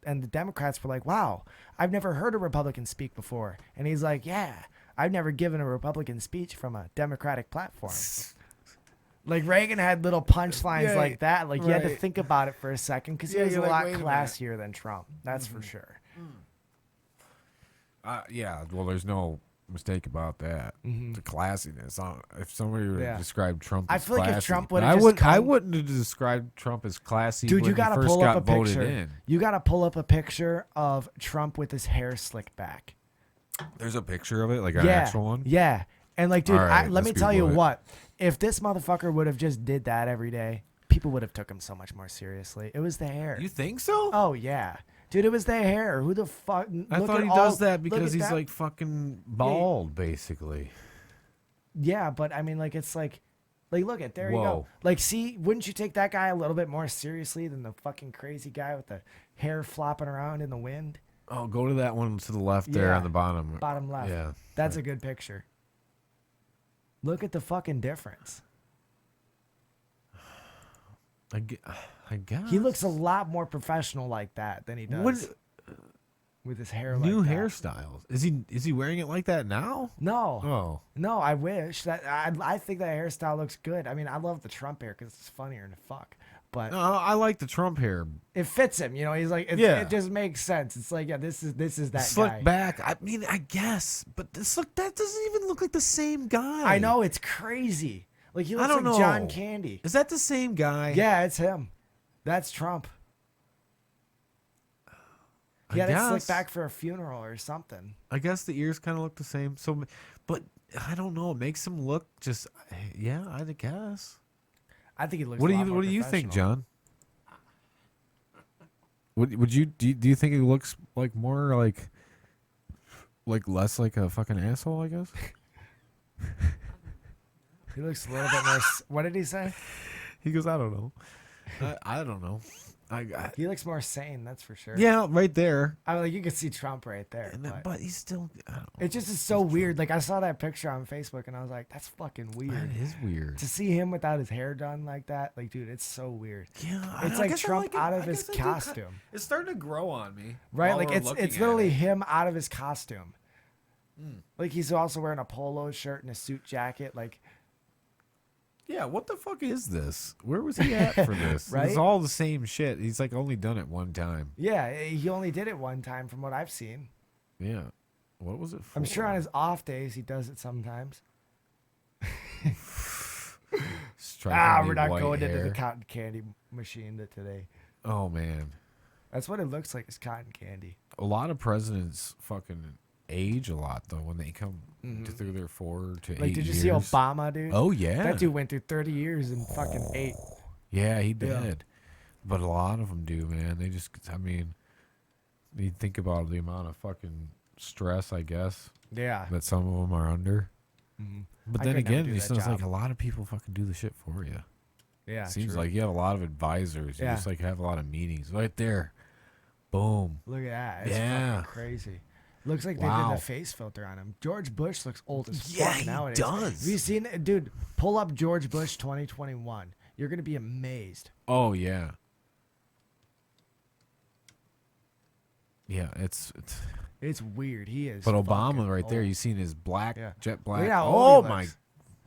and the Democrats were like, "Wow, I've never heard a Republican speak before." And he's like, "Yeah, I've never given a Republican speech from a Democratic platform." Like Reagan had little punchlines like that. Like you had to right. think about it for a second because he Yeah, was a you're like, lot wait a minute. classier than Trump. That's for sure. Yeah, well, there's no mistake about that. The classiness. If somebody were Yeah. to describe Trump I as feel like if classy, Trump but would've just I come- wouldn't have described Trump as classy Dude, when you got he to first pull got up a voted picture. in. You got to pull up a picture of Trump with his hair slicked back. There's a picture of it, like an Yeah. actual one? Yeah. And like, dude, All right, let me let's tell you Google it. what. If this motherfucker would have just did that every day, people would have took him so much more seriously. It was the hair. You think so? Oh, yeah. Dude, it was the hair. Who the fuck? I look thought at he all- does that look because at he's that. like fucking bald, basically. Yeah, but I mean, like, it's like look at, there you go. Whoa. Like, see, wouldn't you take that guy a little bit more seriously than the fucking crazy guy with the hair flopping around in the wind? Oh, go to that one to the left there Yeah. on the bottom. Bottom left. Yeah. That's a good picture. Look at the fucking difference. I guess. He looks a lot more professional like that than he does What with his hair like new that. hairstyles? Is he wearing it like that now? No. Oh. No, I wish. I think that hairstyle looks good. I mean, I love the Trump hair because it's funnier than fuck. But No, I like the Trump hair. it fits him, you know. He's like, Yeah. it just makes sense. It's like, yeah, this is that Slick guy. back. I mean, I guess, but that doesn't even look like the same guy. I know, it's crazy. Like he looks don't like John know. Candy. Is that the same guy? Yeah, it's him. That's Trump. He had it guess. slicked back for a funeral or something. I guess the ears kind of look the same. So, but I don't know. It makes him look just. Yeah, I guess. I think he looks. What a do lot you more think, professional. John? Would you do you think he looks like more like less like a fucking asshole? I guess. He looks a little bit more. What did he say? He goes, I don't know. I don't know. He looks more sane, that's for sure. Yeah, right there. I mean, like you can see Trump right there. And then, but he's still. I don't know. It just is so weird. Like I saw that picture on Facebook and I was like, that's fucking weird. That is weird. To see him without his hair done like that, like dude, it's so weird. Yeah, It's like Trump out of his costume. It's starting to grow on me. Right? while Like we're it's looking at literally it. him out of his costume. Like he's also wearing a polo shirt and a suit jacket. Like Yeah, what the fuck is this? Where was he at for this? Right? It's all the same shit. He's like only done it one time. yeah, he only did it one time from what I've seen. Yeah. What was it for? I'm sure on his off days he does it sometimes. Striking We're me not white going into hair. the cotton candy machine today. Oh man. That's what it looks like, is cotton candy. A lot of presidents fucking age a lot though when they come through their 4 to 8 Like, did you years. see Obama, dude? Oh yeah. That dude went through 30 years and fucking 8. Yeah, he Yeah. did. But a lot of them do, man. They just, I mean, you think about the amount of fucking stress, I guess, Yeah. that some of them are under. But I then could never again, do it that sounds like job. a lot of people fucking do the shit for you. Yeah. Seems true. like you have a lot of advisors. You Yeah. just like have a lot of meetings right there. Boom. Look at that. It's Yeah. fucking crazy. Looks like they Wow. did the face filter on him. George Bush looks old as Yeah, fuck he nowadays. does. Have you seen it? Dude, pull up George Bush 2021. You're going to be amazed. Oh yeah. Yeah, it's It's weird. He is. but fucking Obama right there, old. you seen his black Yeah. jet Look black. at how Oh old he my. looks.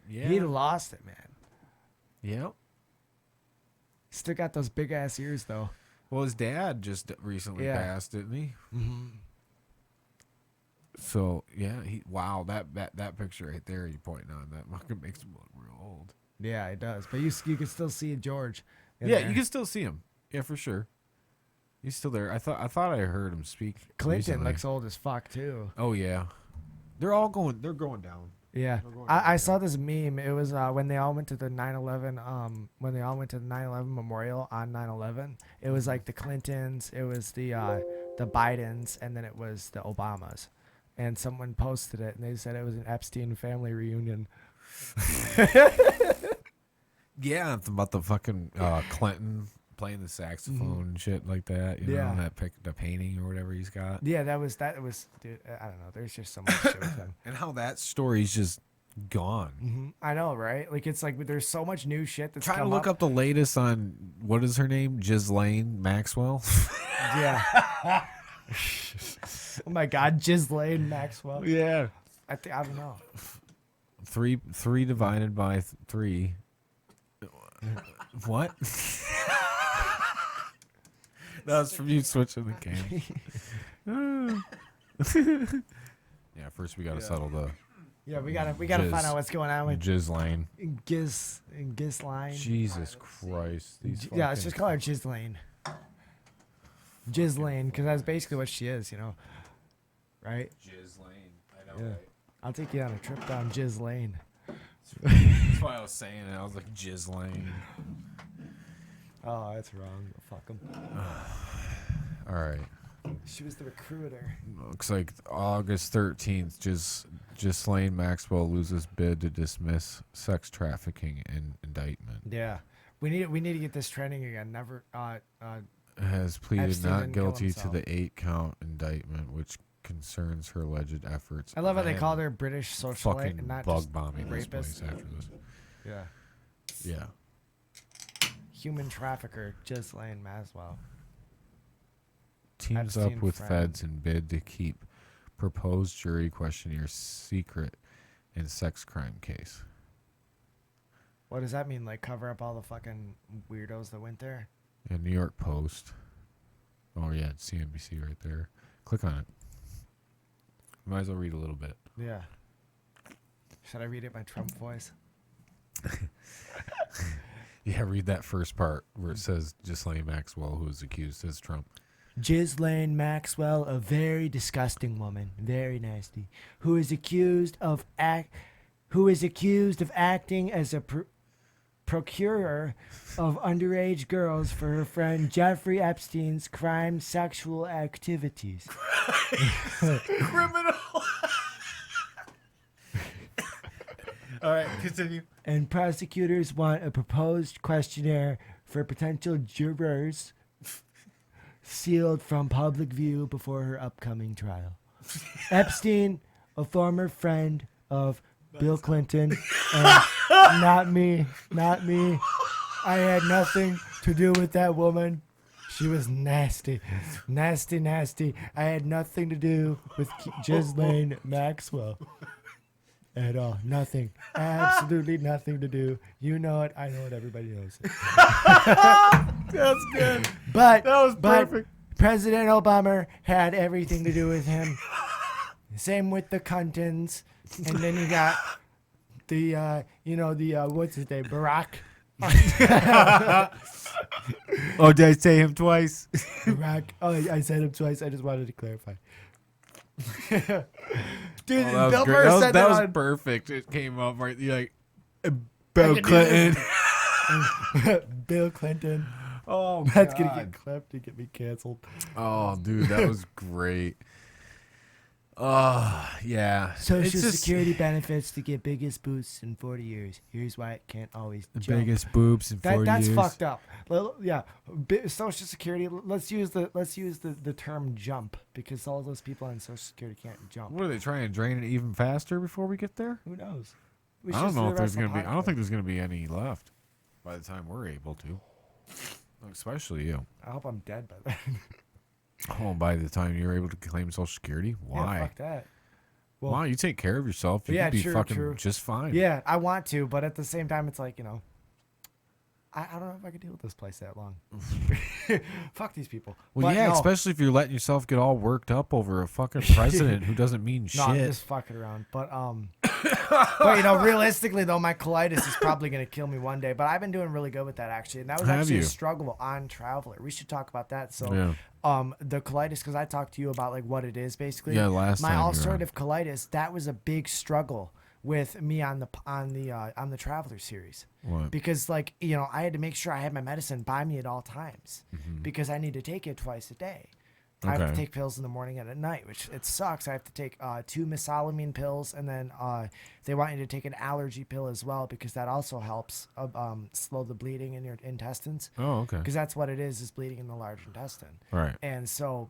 Yeah. He lost it, man. Yep. Still got those big ass ears, though. Well, his dad just recently Yeah. passed, didn't he? So yeah, wow, that picture right there you pointing on that fucking makes him look real old. Yeah, it does. But you can still see George. in Yeah, there. you can still see him. Yeah, for sure. He's still there. I thought I heard him speak. Clinton recently. looks old as fuck, too. Oh yeah, they're going down. Yeah, I saw this meme. It was when they all went to the 9/11. When they all went to the 9/11 memorial on 9/11. It was like the Clintons, it was the Bidens, and then it was the Obamas. And someone posted it, and they said it was an Epstein family reunion. Yeah, it's about the fucking Clinton playing the saxophone and shit like that. You Yeah. know, the painting or whatever he's got. Yeah, that was dude. I don't know. There's just so much shit with him. And how that story's just gone. I know, right? Like it's like there's so much new shit that's Trying to come look up the latest on what is her name, Ghislaine Maxwell. Yeah. Oh my God, Ghislaine Maxwell. Yeah. I don't know. Three divided by 3. What? That was from you switching the game. Yeah, first we gotta settle the Yeah, we gotta Jizz. find out what's going on with Ghislaine. Ghislaine. Jesus Christ. These Yeah, let's fucking- just call her Ghislaine. Ghislaine, because that's basically what she is, you know. Right? Ghislaine. I know. Yeah. Right? I'll take you on a trip down Ghislaine. That's why I was saying it. I was like Ghislaine. Oh, that's wrong. Fuck him. All right. She was the recruiter. Looks like August 13th, Ghislaine Maxwell loses bid to dismiss sex trafficking in indictment. Yeah. We need to get this trending again. Never Has pleaded Epstein not didn't kill guilty to himself. the 8-count indictment, which concerns her alleged efforts. I love how they Man, called her British socialite fucking and not bug just bombing this rapist. place after this. Yeah. Yeah. Human trafficker Ghislaine Maxwell. Teams Epstein up with friend. feds in bid to keep proposed jury questionnaire secret in sex crime case. What does that mean? Like cover up all the fucking weirdos that went there? And New York Post. Oh yeah, it's CNBC right there. Click on it. Might as well read a little bit. Yeah. Should I read it in my Trump voice? Yeah, read that first part where it says Ghislaine Maxwell, who is accused as Trump. Ghislaine Maxwell, a very disgusting woman, very nasty, who is accused of acting as a procurer of underage girls for her friend Jeffrey Epstein's crime sexual activities. Criminal. All right, continue. And prosecutors want a proposed questionnaire for potential jurors sealed from public view before her upcoming trial. Epstein, a former friend of Bill Clinton, and not me. I had nothing to do with that woman. She was nasty. I had nothing to do with Ghislaine Maxwell at all. Nothing. Absolutely nothing to do. You know it. I know it. Everybody knows it. That's good. But That was perfect. President Obama had everything to do with him. Same with the Cuntons. And then you got the, what's his name? Barack. Oh, did I say him twice? Barack. Oh, I said him twice. I just wanted to clarify. Dude, Oh, Bill Burr said that was on perfect. It came up right. You're like, Bill Clinton. Bill Clinton. Oh, That's going to get clipped and get me canceled. Oh, dude, that was great. Oh, yeah. Social Security benefits to get biggest boosts in 40 years. Here's why it can't always The jump. biggest boobs in 40 That's years. fucked up. Yeah, Social Security. Let's use the term jump because all those people on Social Security can't jump. What are they trying to drain it even faster before we get there? Who knows? I don't know if there's gonna be. I don't think there's gonna be any left by the time we're able to. Especially you. I hope I'm dead by then. Oh, by the time you're able to claim Social Security, why? Yeah, fuck that. Well, Why? You take care of yourself. You yeah, can be true, fucking true. just fine. Yeah, I want to, but at the same time, it's like, I don't know if I could deal with this place that long. Fuck these people. Well, But yeah, no, especially if you're letting yourself get all worked up over a fucking president who doesn't mean No, I'm shit. just fucking around. But realistically though, my colitis is probably gonna kill me one day. But I've been doing really good with that actually, and that was Have actually you? a struggle on Traveler. We should talk about that. So, Yeah. The colitis, because I talked to you about like what it is basically. Yeah, last my time you were on. ulcerative colitis. That was a big struggle with me on the Traveler series. What? Because I had to make sure I had my medicine by me at all times because I need to take it twice a day. I have to Okay. take pills in the morning and at night, which it sucks. I have to take 2 mesalamine pills, and then they want you to take an allergy pill as well because that also helps slow the bleeding in your intestines. Oh, okay. Because that's what it is bleeding in the large intestine. Right. And so,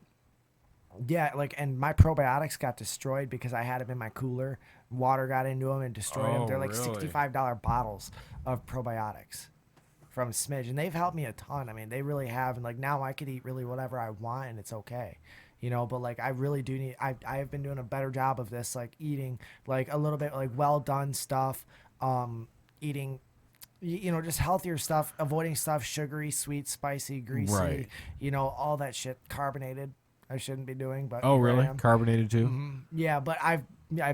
yeah, and my probiotics got destroyed because I had them in my cooler. Water got into them and destroyed them. Oh, They're like really? $65 bottles of probiotics from Smidge, and they've helped me a ton. I mean, they really have, and now I could eat really whatever I want, and it's okay, But I really do need. I have been doing a better job of this, eating a little bit well done stuff, eating, just healthier stuff, avoiding stuff sugary, sweet, spicy, greasy, Right. All that shit, carbonated. I shouldn't be doing, but Oh, here I really? am. Carbonated too? Yeah, but I've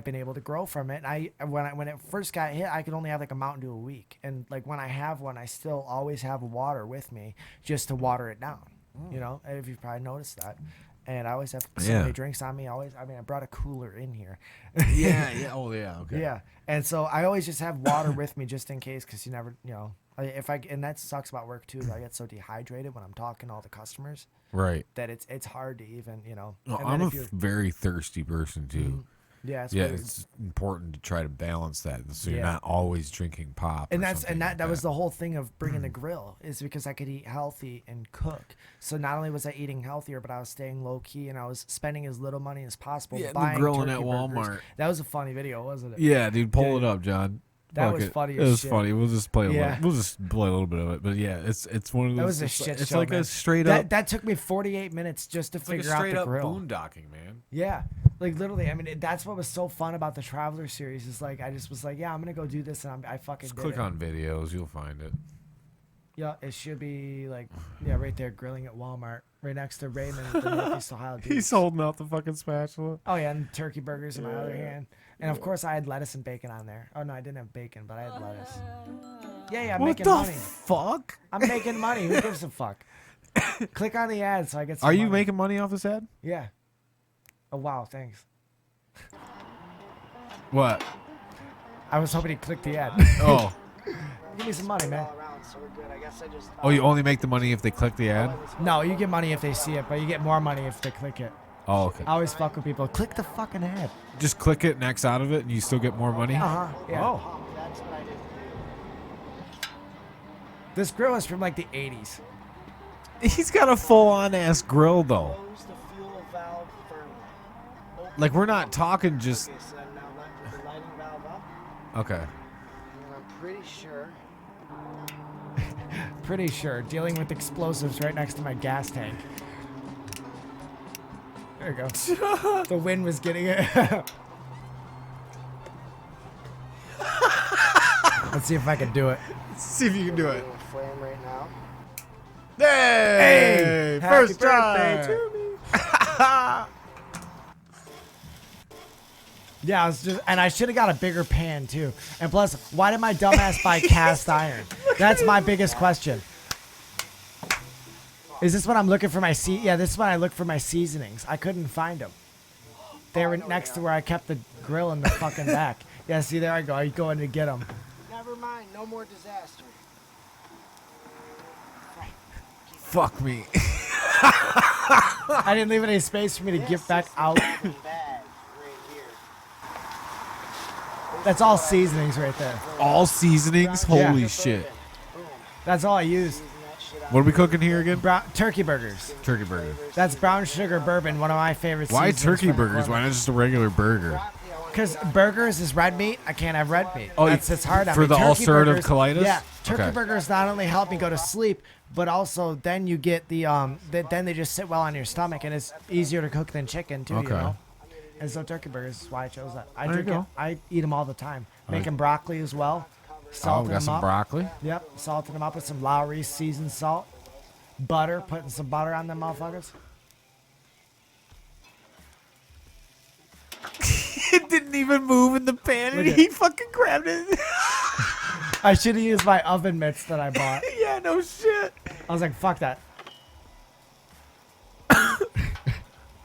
been able to grow from it. And when it first got hit, I could only have a Mountain Dew a week, and when I have one, I still always have water with me just to water it down. If you've probably noticed that. And I always have so Yeah. many drinks on me. I brought a cooler in here. Yeah. Oh, yeah. Okay. Yeah, and so I always just have water with me just in case, because you never, and that sucks about work too. I get so dehydrated when I'm talking to all the customers Right. that it's hard to even, Well, and I'm then a if you're- very thirsty person too. yeah, it's Yeah, weird. it's important to try to balance that, so you're Yeah. not always drinking pop. And or that's something like that was the whole thing of bringing the grill, is because I could eat healthy and cook. So not only was I eating healthier, but I was staying low key and I was spending as little money as possible. Yeah, the buying grilling turkey at burgers. Walmart. That was a funny video, wasn't it? Yeah, dude, pull Dude, it up, John. that Fuck was it. funny It as was shit. funny. We'll just play a Yeah. little. We'll just play a little bit of it. But yeah, it's one of those. That was a it's, shit it's show, like man. a straight up. That took me 48 minutes just to It's like a figure out straight the up grill. boondocking, man. Yeah, literally. I mean, that's what was so fun about the Traveler series. Is I just was yeah, I'm gonna go do this, and I fucking Just did click it. on videos, you'll find it. Yeah, it should be right there, grilling at Walmart, right next to Raymond at the Northeast Ohio Dukes. He's holding out the fucking spatula. Oh yeah, and turkey burgers in my other hand, and of course I had lettuce and bacon on there. Oh no, I didn't have bacon, but I had lettuce. Yeah, I'm What making the money. fuck? I'm making money. Who gives a fuck? Click on the ad so I get some Are you money. making money off this ad? Yeah. Oh wow, thanks. What? I was hoping he'd click the ad. Oh. Give me some money, man. All around, so we're good. I guess I just Oh, you only make the money if they click the ad? No, you get money if they see it, but you get more money if they click it. Oh, okay. I always fuck with people. Click the fucking ad. Just click it and X out of it, and you still get more money. Yeah. Oh. That's what I did. This grill is from the 80s. He's got a full-on ass grill though. Close the fuel valve firmly. Open Like we're not talking just. Okay, so now let the lighting valve up. Okay. And I'm pretty sure. Pretty sure. Dealing with explosives right next to my gas tank. There you go. The wind was getting it. Let's see if I can do it. See if you can do it. Getting a flame right now. Hey! Happy First birthday try. to me. Yeah, I was just, and I should have got a bigger pan too. And plus, why did my dumbass buy cast iron? That's my biggest question. Is this when I'm looking for my Yeah, this is when I look for my seasonings. I couldn't find them. They were next to where I kept the grill in the fucking back. Yeah, see, there I go. I go in to get them. Never mind, no more disaster. Fuck me. I didn't leave any space for me to get back out. Bag right here. That's all seasonings right there. All seasonings? Yeah. Holy shit. Boom. That's all I use. Using that shit out. What are we cooking here again? Turkey burgers. Turkey burger. That's brown sugar bourbon, one of my favorite Why seasonings turkey from burgers? Why not just a regular burger? Broccoli, I want Because burgers is red meat. I can't have red meat. Oh, It's hard on for me. the Turkey ulcerative burgers- colitis? Yeah, turkey Okay. burgers not only help me go to sleep, but also then you get the then they just sit well on your stomach, and it's easier to cook than chicken too. Okay. You know. And so turkey burgers is why I chose that. I There you drink it. go. I eat them all the time. Alright. Making broccoli as well. Oh, Salting we got them some up. broccoli. Yep, salting them up with some Lowry's seasoned salt, butter, putting some butter on them motherfuckers. It didn't even move in the pan, Look and at- he fucking grabbed it. I should have used my oven mitts that I bought. Yeah, no shit. I was like, fuck that.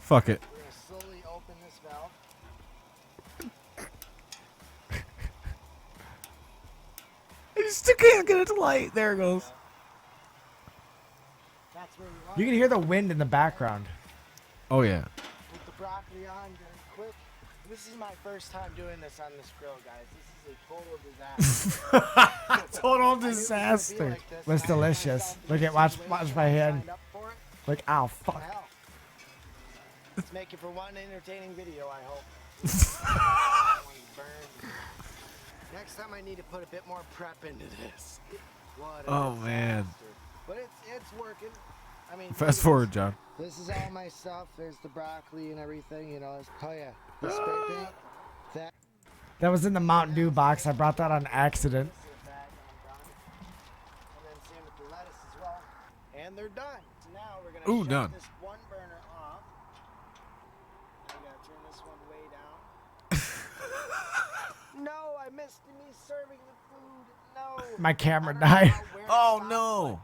Fuck it. We're gonna slowly open this valve. I still can't get it to light. There it goes. That's where we want You can hear the wind in the background. Oh, yeah. Put the broccoli on very quick. This is my first time doing this on this grill, guys. This is a total disaster. Total I knew it was gonna be disaster. like this. Was delicious. Look at watch my hand. Signed up for it. Like, ow, What fuck. the hell? Let's make it for one entertaining video, I hope. One's burned. Next time I need to put a bit more prep into this. What a Oh, man. disaster. But it's working. I mean, Fast forward, John. this is all my stuff. There's the broccoli and everything, you know. Oh yeah, the spray paint. That That was in the Mountain Dew box. I brought that on accident. is the bag when I'm done. And then same with the lettuce as well. And they're done. So now we're gonna Ooh, shut done. this one burner off. I gotta turn this one way down. No, I missed me serving the food. No. My camera I don't know died. where to Oh, stop. no.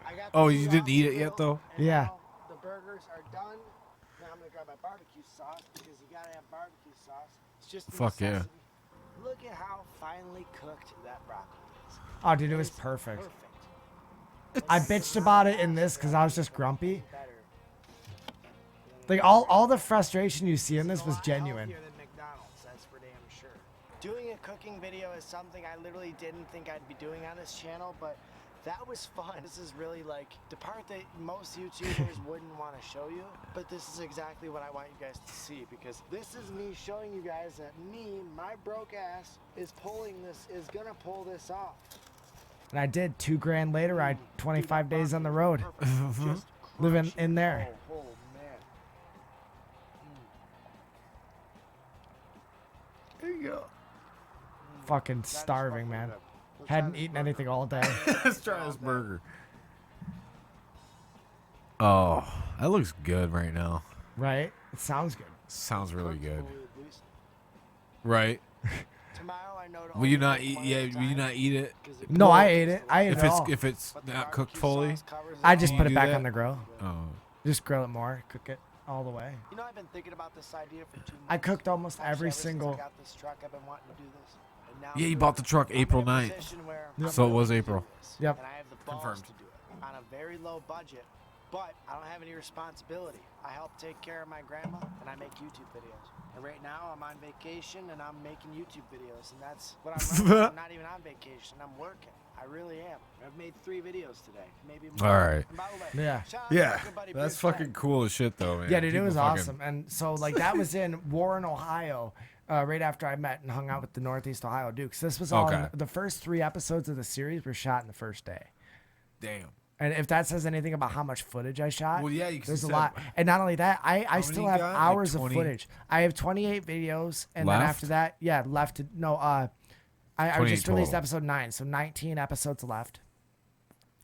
I got Oh, the you sauce didn't eat it still, yet, though? and Yeah. now the burgers are done. Now I'm gonna grab my barbecue sauce because you gotta have barbecue sauce. It's just a Fuck yeah. necessity. Look at how finely cooked that broccoli is. Oh, dude, it was perfect. I bitched about it in this because I was just grumpy. Better. Like, all the frustration you see in this A was lot genuine. healthier than McDonald's, that's for damn sure. Doing a cooking video is something I literally didn't think I'd be doing on this channel, but that was fun. This is really like the part that most YouTubers wouldn't want to show you, but this is exactly what I want you guys to see, because this is me showing you guys that my broke ass is gonna pull this off. And I did. $2,000 later, I had 25 days on the road. Just Living crush in it. there. Oh man. There you go. Fucking starving, man. Hadn't eaten anything all day. Let's try this burger. Oh, that looks good right now. Right? It sounds good. Sounds really good. Fully at least. Right? Tomorrow I know to Will you only not make eat? one Yeah, at a will you time, not eat it 'cause it No, cooks I the ate it. I ate if it it's all. if it's But the not cooked barbecue fully? sauce covers it I all. just Can put you it do back that? on the grill. Oh, Just grill it more. Cook it all the way. You know, I've been thinking about this idea for 2 months. I cooked almost Actually, every ever since single... I got this truck, I've been wanting to do this. And now yeah. I'm You doing bought the it. truck I'm in April a 9th, position where Yep. so it was I'm willing to April. do this, Yep. And I have the balls Confirmed. to do it on a very low budget, but I don't have any responsibility. I help take care of my grandma, and I make YouTube videos. And right now, I'm on vacation, and I'm making YouTube videos, and that's what I'm running. I'm not even on vacation. I'm working. I really am. I've made 3 videos today, maybe more. All right. And by the way, Yeah. shout out to Yeah, my good buddy that's Bruce fucking Wayne. cool as shit, though, man. Yeah, dude, it People was fucking- awesome. And so, like, that was in Warren, Ohio, right after I met and hung out with the Northeast Ohio Dukes. This was all Okay. the first 3 episodes of the series were shot in the first day. Damn. And if that says anything about how much footage I shot, Well, yeah, you there's a said- lot. And not only that, I many still you have got? Like hours 20? of footage. I have 28 videos, and then Left? after that, yeah, left. I 28 just released total. episode 9, so 19 episodes left.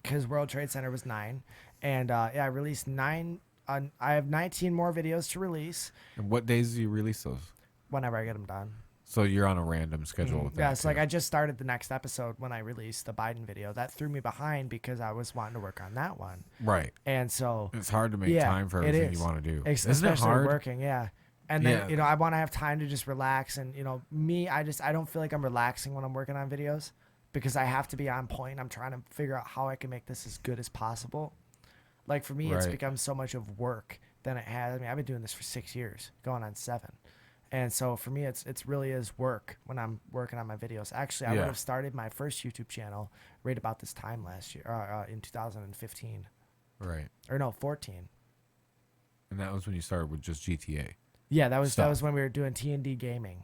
Because World Trade Center was 9, and yeah, I released 9. I have 19 more videos to release And what days do you release those? whenever I get them done. So you're on a random schedule with that. Yeah, so like too. I just started the next episode when I released the Biden video. That threw me behind because I was wanting to work on that one, Right. and so It's hard to make yeah, time for it everything is. you want to do. Ex- Isn't it especially hard? working, yeah. And then Yeah. I want to have time to just relax, and me, I don't feel like I'm relaxing when I'm working on videos because I have to be on point. I'm trying to figure out how I can make this as good as possible. Like for me, it's Right. become so much of work than it has. I mean, I've been doing this for 6 years, going on 7. And so for me, it's really is work when I'm working on my videos. Actually, I Yeah. would have started my first YouTube channel right about this time last year, in 2015, Right. or no, 14. And that was when you started with just GTA. Yeah, that was Stuff. when we were doing T&D gaming.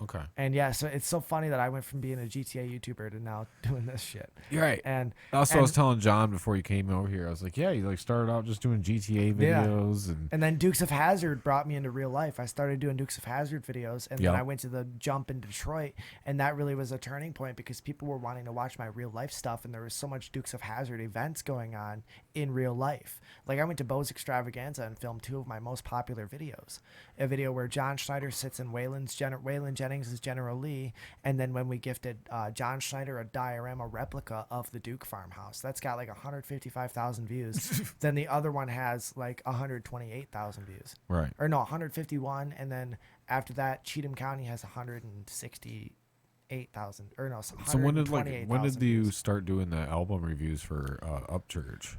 Okay. And yeah, so it's so funny that I went from being a GTA YouTuber to now doing this shit. You're right. And That's what I was and- telling John before you came over here. I was like, yeah, you like started out just doing GTA Yeah. videos and then Dukes of Hazzard brought me into real life. I started doing Dukes of Hazzard videos, and Yep. then I went to the Jump in Detroit, and that really was a turning point because people were wanting to watch my real life stuff, and there was so much Dukes of Hazzard events going on in real life. Like I went to Bo's Extravaganza and filmed 2 of my most popular videos. A video where John Schneider sits in Waylon Jennings' General Lee, and then when we gifted John Schneider a diorama replica of the Duke farmhouse, that's got like 155,000 views. Then the other one has like 128,000 views. right. Or no, 151, and then after that, Cheatham County has 168,000. Or no, So when did you views. start doing the album reviews for Upchurch?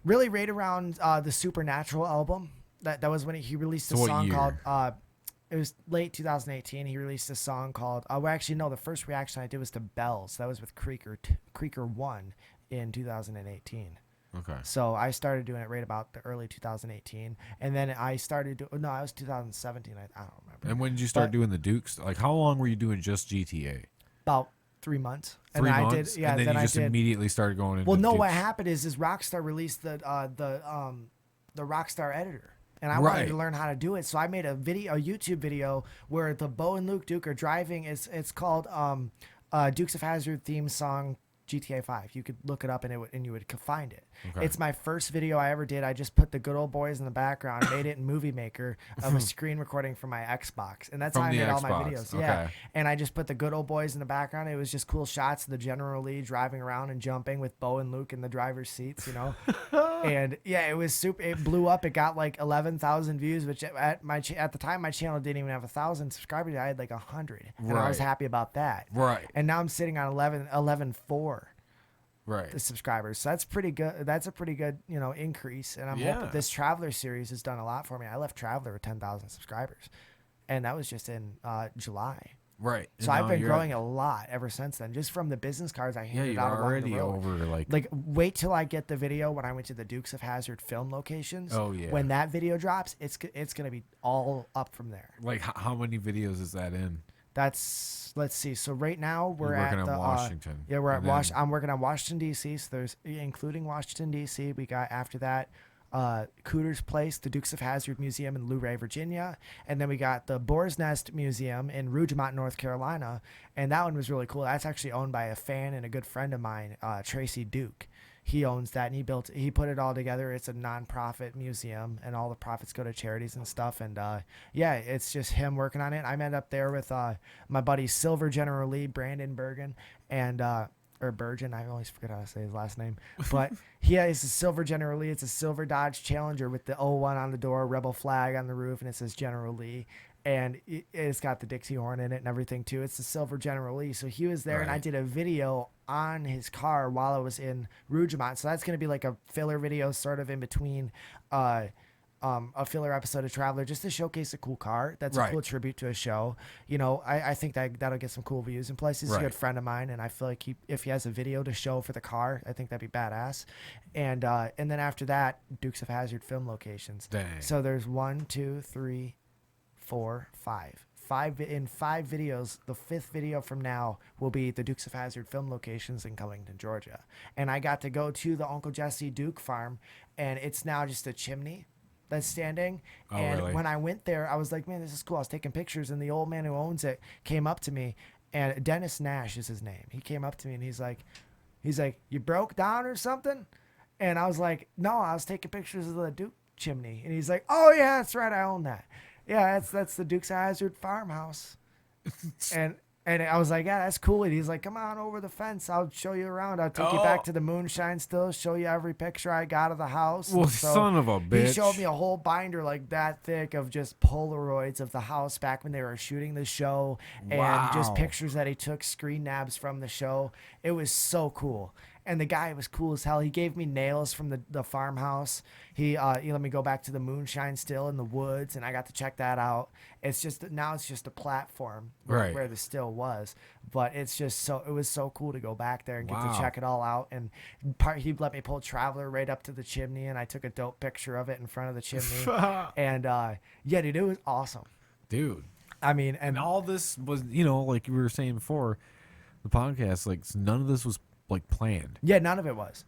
Really right around the Supernatural album. That was when he released a So what song year? called it was late 2018. He released a song called well, actually no, the first reaction I did was to Bells. That was with Creaker 1 in 2018. Okay. So I started doing it right about the early 2018, and then I started no, it was 2017. I don't remember. And when did you start But- doing the Dukes? Like, how long were you doing just GTA? About 3 months. 3 then months? I did, yeah. And then you I just did. immediately started going into Well, no, what Dukes? happened is Rockstar released the Rockstar editor. And I wanted to Right. learn how to do it, so I made a YouTube video where the Bo and Luke Duke are driving. It's called Dukes of Hazzard theme song GTA 5. You could look it up and you would find it. Okay. It's my first video I ever did. I just put the good old boys in the background, made it in Movie Maker of a screen recording from my Xbox, and that's From how I the made all my Xbox, videos. Yeah, okay. and I just put the good old boys in the background. It was just cool shots of the General Lee driving around and jumping with Bo and Luke in the driver's seats, and yeah, it was super. It blew up. It got like 11,000 views, which at the time my channel didn't even have 1,000 subscribers. I had like 100, and I was Right. happy about that. Right. And now I'm sitting on 11.4 Right. the subscribers. So that's pretty good. That's a pretty good, increase. And I'm Yeah. hoping this Traveler series has done a lot for me. I left Traveler with 10,000 subscribers, and that was just in July. Right. So And I've now been you're growing a lot ever since then, just from the business cards I Yeah, handed you're out along already the road. over like Like, wait till I get the video when I went to the Dukes of Hazzard film locations. Oh, yeah. When that video drops, it's gonna be all up from there. how many videos is that in? Let's see. So right now we're You're working at on the Washington. yeah, we're at And Washington. then- I'm working on Washington D.C. So there's including Washington D.C. We got after that Cooter's Place, the Dukes of Hazzard Museum in Luray, Virginia, and then we got the Boar's Nest Museum in Rougemont, North Carolina, and that one was really cool. That's actually owned by a fan and a good friend of mine, Tracy Duke. He owns that, and he put it all together. It's a nonprofit museum, and all the profits go to charities and stuff. And yeah, it's just him working on it. I met up there with my buddy Silver General Lee, Brandon Bergen, and or Bergen. I always forget how to say his last name, but he has a Silver General Lee. It's a silver Dodge Challenger with the 01 on the door, Rebel flag on the roof, and it says General Lee. And it's got the Dixie horn in it and everything too. It's the Silver General Lee. So he was there, and I Right. did a video on his car while I was in Rougemont. So that's going to be like a filler video, sort of in between a filler episode of Traveler just to showcase a cool car. That's a Right. cool tribute to a show. You know, I think that'll get some cool views. And plus, he's a Right. good friend of mine, and I feel like if he has a video to show for the car, I think that'd be badass. And then after that, Dukes of Hazzard film locations. Dang. So there's 1, 2, 3, 4, 5. In 5 videos, the 5th video from now will be the Dukes of Hazzard film locations in Covington, Georgia. And I got to go to the Uncle Jesse Duke farm, and it's now just a chimney that's standing. Oh, and really? when I went there, I was like, man, this is cool. I was taking pictures, and the old man who owns it came up to me, and Dennis Nash is his name. He came up to me, and he's like, you broke down or something? And I was like, no, I was taking pictures of the Duke chimney. And he's like, oh, yeah, that's right. I own that. Yeah, that's the Dukes of Hazzard farmhouse. and I was like, yeah, that's cool. And he's like, come on over the fence. I'll show you around. I'll take you back to the moonshine still, show you every picture I got of the house. Well, And so son of a bitch. He showed me a whole binder like that thick of just Polaroids of the house back when they were shooting the show, and just Wow. pictures that he took, screen nabs from the show. It was so cool. And the guy was cool as hell. He gave me nails from the farmhouse. He let me go back to the moonshine still in the woods, and I got to check that out. It's just now it's just a platform Right. where the still was, but it was so cool to go back there and get Wow. to check it all out. And he let me pull Traveler right up to the chimney, and I took a dope picture of it in front of the chimney. And yeah, dude, it was awesome. Dude. I mean, and And all this was, you know, like you were saying before, the podcast, like none of this was like planned. yeah, none of it was.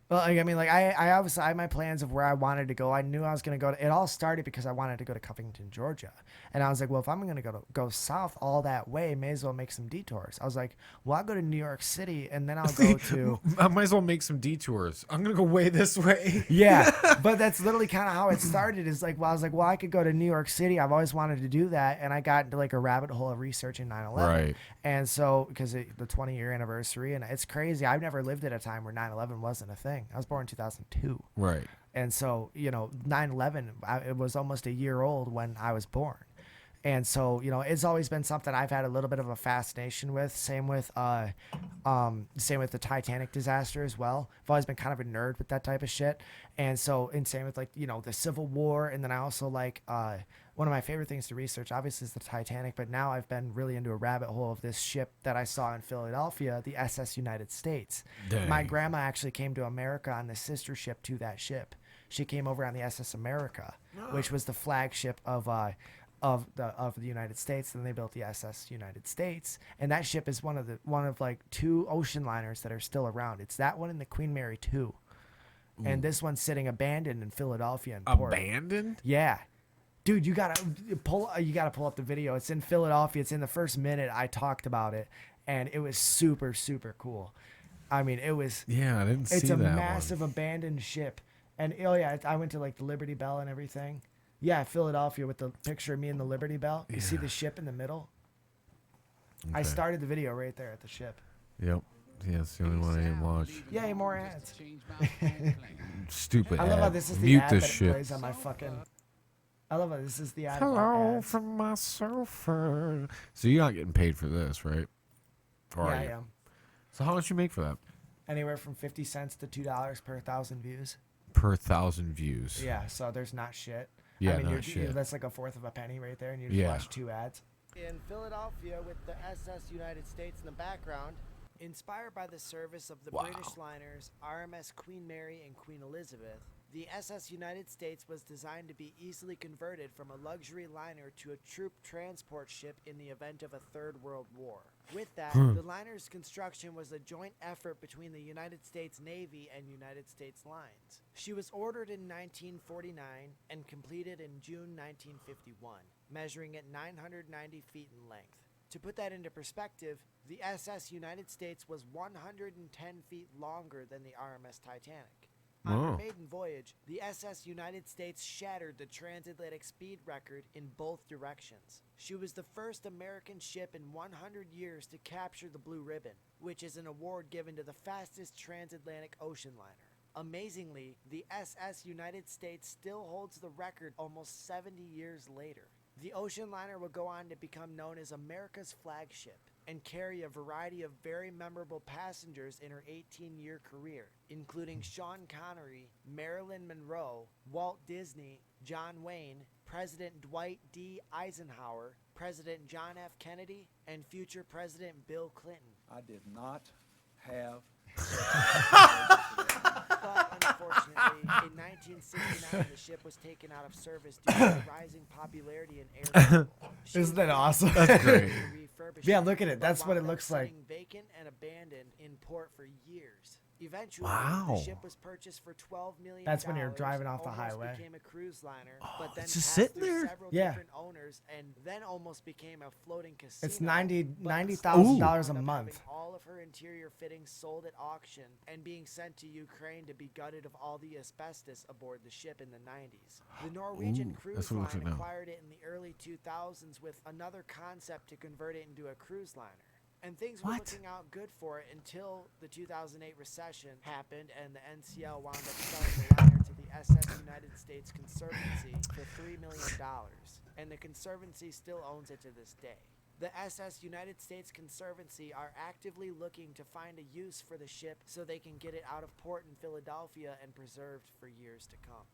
Well, I mean, like I obviously I had my plans of where I wanted to go. I knew I was going to go to. It all started because I wanted to go to Covington, Georgia, and I was like, well, if I'm going to go south all that way, may as well make some detours. I was like, well, I'll go to New York City, and then I'll go to. I might as well make some detours. I'm gonna go way this way. Yeah, but that's literally kind of how it started. Is like, well, I was like, well, I could go to New York City. I've always wanted to do that, and I got into like a rabbit hole of researching 9/11. Right. And so, because the 20-year anniversary, and it's crazy. I've never lived at a time where 9/11 wasn't a thing. I was born in 2002. Right. And so, 9/11, it was almost a year old when I was born. And so, it's always been something I've had a little bit of a fascination with. Same with the Titanic disaster as well. I've always been kind of a nerd with that type of shit. And so, and same with the Civil War. And then I also like, one of my favorite things to research, obviously, is the Titanic. But now I've been really into a rabbit hole of this ship that I saw in Philadelphia, the SS United States. Dang. My grandma actually came to America on the sister ship to that ship. She came over on the SS America, which was the flagship of the United States. Then they built the SS United States, and that ship is one of like 2 ocean liners that are still around. It's that one and the Queen Mary 2, and this one's sitting abandoned in Philadelphia. Abandoned? Yeah. Dude, you gotta pull up the video. It's in Philadelphia. It's in the first minute I talked about it, and it was super, super cool. I mean, it was. Yeah, I didn't see that. It's a one. massive abandoned ship, and I went to like the Liberty Bell and everything. Yeah, Philadelphia with the picture of me in the Liberty Bell. You see the ship in the middle. I Okay. started the video right there at the ship. Yep. Yeah, it's the only one I didn't watch. Yay, more ads. Stupid I love how ad. this is the Mute ad this that it shit. plays on my fucking. I love how this is the ad. Hello ads. from my sofa. So you're not getting paid for this, right? Or Yeah, are I you? am. So how much you make for that? Anywhere from 50 cents to $2 per 1,000 views. Per 1,000 views. Yeah, so there's not shit. Yeah, I mean, not shit. that's like a fourth of a penny right there, and you just Yeah. watch 2 ads. In Philadelphia with the SS United States in the background. Inspired by the service of the Wow. British liners RMS Queen Mary and Queen Elizabeth, the SS United States was designed to be easily converted from a luxury liner to a troop transport ship in the event of a Third World War. With that, the liner's construction was a joint effort between the United States Navy and United States Lines. She was ordered in 1949 and completed in June 1951, measuring at 990 feet in length. To put that into perspective, the SS United States was 110 feet longer than the RMS Titanic. On her Wow. maiden voyage, the SS United States shattered the transatlantic speed record in both directions. She was the first American ship in 100 years to capture the Blue Ribbon, which is an award given to the fastest transatlantic ocean liner. Amazingly, the SS United States still holds the record almost 70 years later. The ocean liner will go on to become known as America's flagship. and carry a variety of very memorable passengers in her 18-year career, including Sean Connery, Marilyn Monroe, Walt Disney, John Wayne, President Dwight D. Eisenhower, President John F. Kennedy, and future President Bill Clinton. I did not have. But unfortunately, in 1969, the ship was taken out of service due to the rising popularity in air travel. She Isn't was that awesome? That's great. refurbished, Yeah, look at it. but That's what it wound up looks like. sitting vacant and abandoned in port for years. Eventually, Wow. the ship was purchased for $12 million. That's when you're driving off the almost highway. Became a cruise liner, but then it's just passed sitting through there? several Yeah. different owners, and then almost became a floating casino. It's but $90,000 a wound up month. having all of her interior fittings sold at auction and being sent to Ukraine to be gutted of all the asbestos aboard the ship in the 90s. The Norwegian Ooh, cruise that's what it line looks like now. acquired it in the early 2000s with another concept to convert it into a cruise liner. And things were What? looking out good for it until the 2008 recession happened and the NCL wound up selling the liner to the SS United States Conservancy for $3 million. And the Conservancy still owns it to this day. The SS United States Conservancy are actively looking to find a use for the ship so they can get it out of port in Philadelphia and preserved for years to come.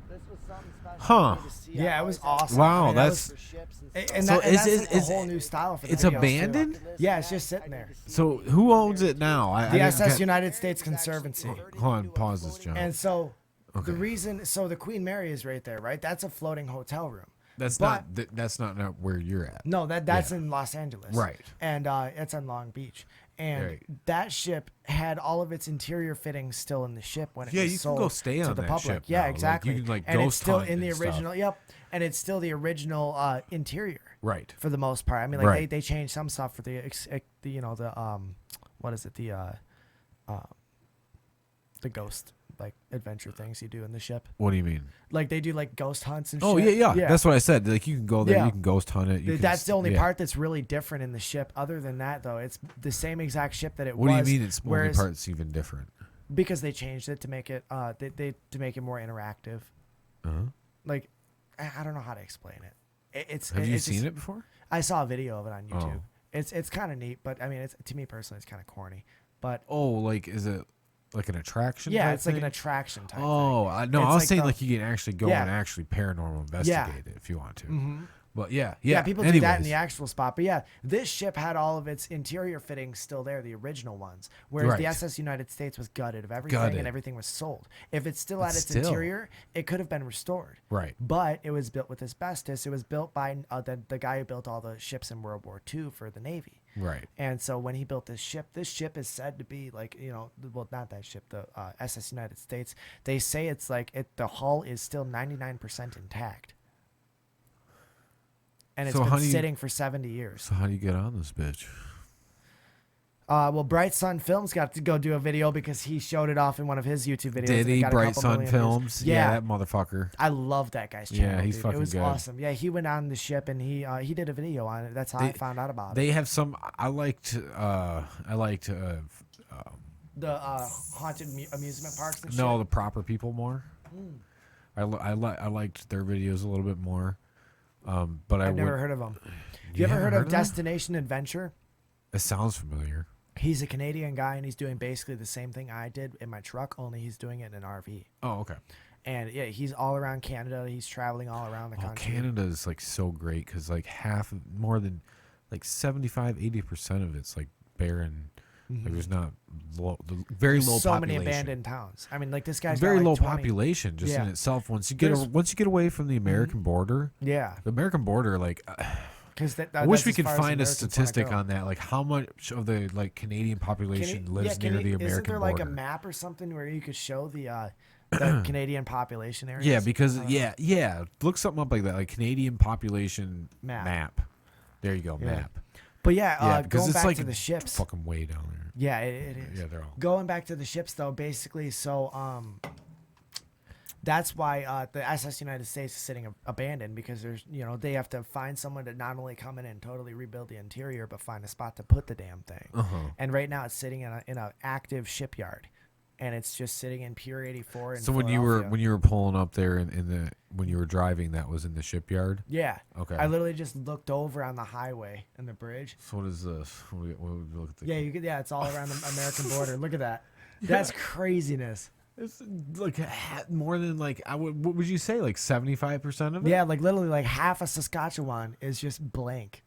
This was something special Huh. to see. Yeah, I it was always awesome. Wow, I mean, that that's- was- for ships and And, stuff. and So that, and is- that's is- like a is- whole new style for the it's videos, too. abandoned? Yeah, it's just sitting there. So who owns it now? I The didn't SS get- United States Conservancy. Hold on, pause this, John. And so Okay. the reason, so the Queen Mary is right there, right? That's a floating hotel room. That's but- that's not where you're at. No, that's Yeah. in Los Angeles. Right. And it's on Long Beach. And Right. that ship had all of its interior fittings still in the ship when it Yeah, was you can sold go stay to on the that public. ship Yeah, now. Like, you exactly. can, like, and it's ghost still hunt in the and stuff. original. Yep. And it's still the original interior. Right. For the most part. I mean, like Right. they changed some stuff for the what is it, the ghost like adventure things you do in the ship. What do you mean? Like they do like ghost hunts and Oh shit. yeah. That's what I said. Like you can go there, Yeah. you can ghost hunt it. You can That's the only yeah. part that's really different in the ship. Other than that, though, it's the same exact ship that it What was. do you mean? It's the only whereas- part that's even different. Because they changed it to make it to make it more interactive. Uh-huh. Like I don't know how to explain it. Have you it's seen just- it before? I saw a video of it on YouTube. Oh. It's kind of neat, but I mean, it's to me personally, it's kind of corny. But Oh, like is it like an attraction? yeah, type it's like an thing? attraction type. Oh, thing. I It's no, I was like saying the- like you can actually go Yeah. and actually paranormal investigate it if you want to. Mhm. But yeah. Yeah, people do that in anyways. the actual spot. But yeah, this ship had all of its interior fittings still there, the original ones. Whereas the Right. SS United States was gutted of everything Gutted. and everything was sold. If it's still But at its still. interior, it could have been restored. Right. But it was built with asbestos. It was built by the guy who built all the ships in World War II for the Navy. Right. And so when he built this ship is said to be like, well, not that ship, the SS United States. They say it's like the hull is still 99% intact. And it's So how been do you- sitting for 70 years. So how do you get on this bitch? Well, Bright Sun Films got to go do a video because he showed it off in one of his YouTube videos. Did and it he? got a Bright couple Sun million views. Films? Yeah. That motherfucker. I love that guy's Yeah, channel. he's dude. fucking It was good. awesome. Yeah, he went on the ship and he did a video on it. That's how I found out about it. They have some. I liked. The haunted amusement parks and No, shit. the proper people more. I liked their videos a little bit more. But I've never would- heard of him. You You ever haven't heard of of them? Destination Adventure? It sounds familiar. He's a Canadian guy and he's doing basically the same thing I did in my truck, only he's doing it in an RV. Oh, okay. And yeah, he's all around Canada. He's traveling all around the Oh, country. Canada is like so great because like more than like 75-80% of it's like barren. Like, there's not very There's low so population. many abandoned towns. I mean, like this guy's Very got, like, low 20. population just in Yeah. itself. Once you There's- get away from the American border, Yeah, the American border, like because I wish we could find a statistic on that, like how much of the like Canadian population lives near the American Isn't there like border. a map or something where you could show the Canadian population areas? Yeah, because I don't know. yeah, look something up like that, like Canadian population Map. map. There you go, Yeah. map. But yeah, because going it's back like to the ships. fucking way down there. Yeah, it is. Yeah, they're all. Going back to the ships though, basically, so that's why the SS United States is sitting abandoned because there's they have to find someone to not only come in and totally rebuild the interior, but find a spot to put the damn thing. Uh-huh. And right now it's sitting in a active shipyard, and it's just sitting in Pier 84 in So when you were pulling up there when you were driving, that was in the shipyard. Yeah. Okay. I literally just looked over on the highway and the bridge. So what is this? What would we look at the Yeah, it's all around the American border. Look at that. That's craziness. It's like more than like what would you say, like 75% of it? Yeah, like literally like half of Saskatchewan is just blank.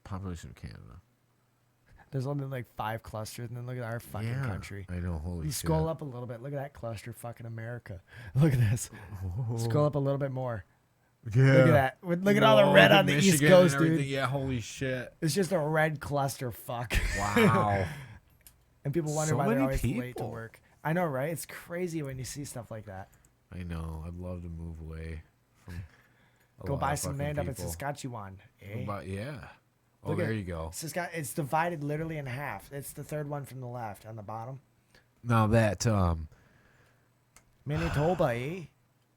Population of Canada. There's only like 5 clusters, and then look at our fucking country. I know, holy You shit. scroll up a little bit. Look at that cluster, fucking America. Look at this. Scroll up a little bit more. Yeah. Look at that. Look at all the red on the East Michigan Coast, and dude. everything. Yeah, holy shit. It's just a red cluster. Fuck. Wow. And people wonder So why they're many always late to people. work. I know, right? It's crazy when you see stuff like that. I know. I'd love to move away from a Go lot buy of some fucking land up in people. Saskatchewan. Eh? But yeah. Oh, Look there at- you go. It's divided literally in half. It's the third one from the left on the bottom. Now that Manitoba, eh?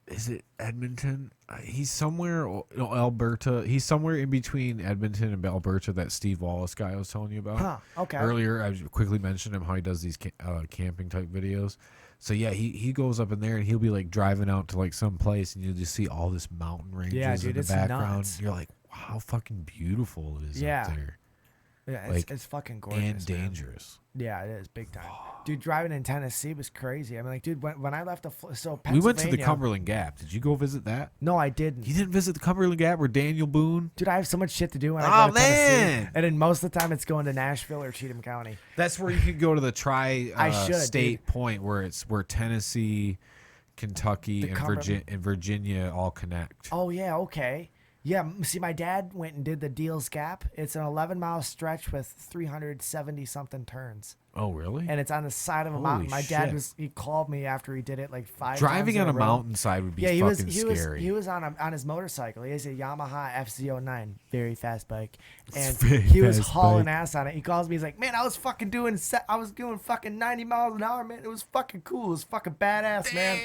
is it Edmonton? He's somewhere, Alberta. He's somewhere in between Edmonton and Alberta. That Steve Wallace guy I was telling you about. Huh. Okay. Earlier, I quickly mentioned him how he does these camping type videos. So yeah, he goes up in there and he'll be like driving out to like some place and you'll just see all this mountain ranges Yeah, dude, in the it's background. nuts. You're like, wow, how fucking beautiful it is Yeah. up there. Yeah, like, it's fucking gorgeous. And man. dangerous. Yeah, it is big time. Dude, driving in Tennessee was crazy. I mean, like, dude, when I left so We went to the Pennsylvania- Cumberland Gap. Did you go visit that? No, I didn't. You didn't visit the Cumberland Gap where Daniel Boone? Dude, I have so much shit to do when I Oh, go to Tennessee. man. And then most of the time it's going to Nashville or Cheatham County. That's where you could go to the I should, state dude. point where Tennessee, Kentucky, The and Cumberland- Virginia all connect. Oh, yeah, okay. Yeah, see, my dad went and did the Deals Gap. It's an 11-mile stretch with 370-something turns. Oh, really? And it's on the side of a Holy mountain. My dad shit. he called me after he did it like 5 Driving times on in a row. mountainside would be Yeah, fucking he scary. was on his motorcycle. He has a Yamaha FZ09, very fast bike, and very he was fast hauling bike. ass on it. He calls me, he's like, "Man, I was doing fucking 90 miles an hour, man. It was fucking cool. It was fucking badass, man.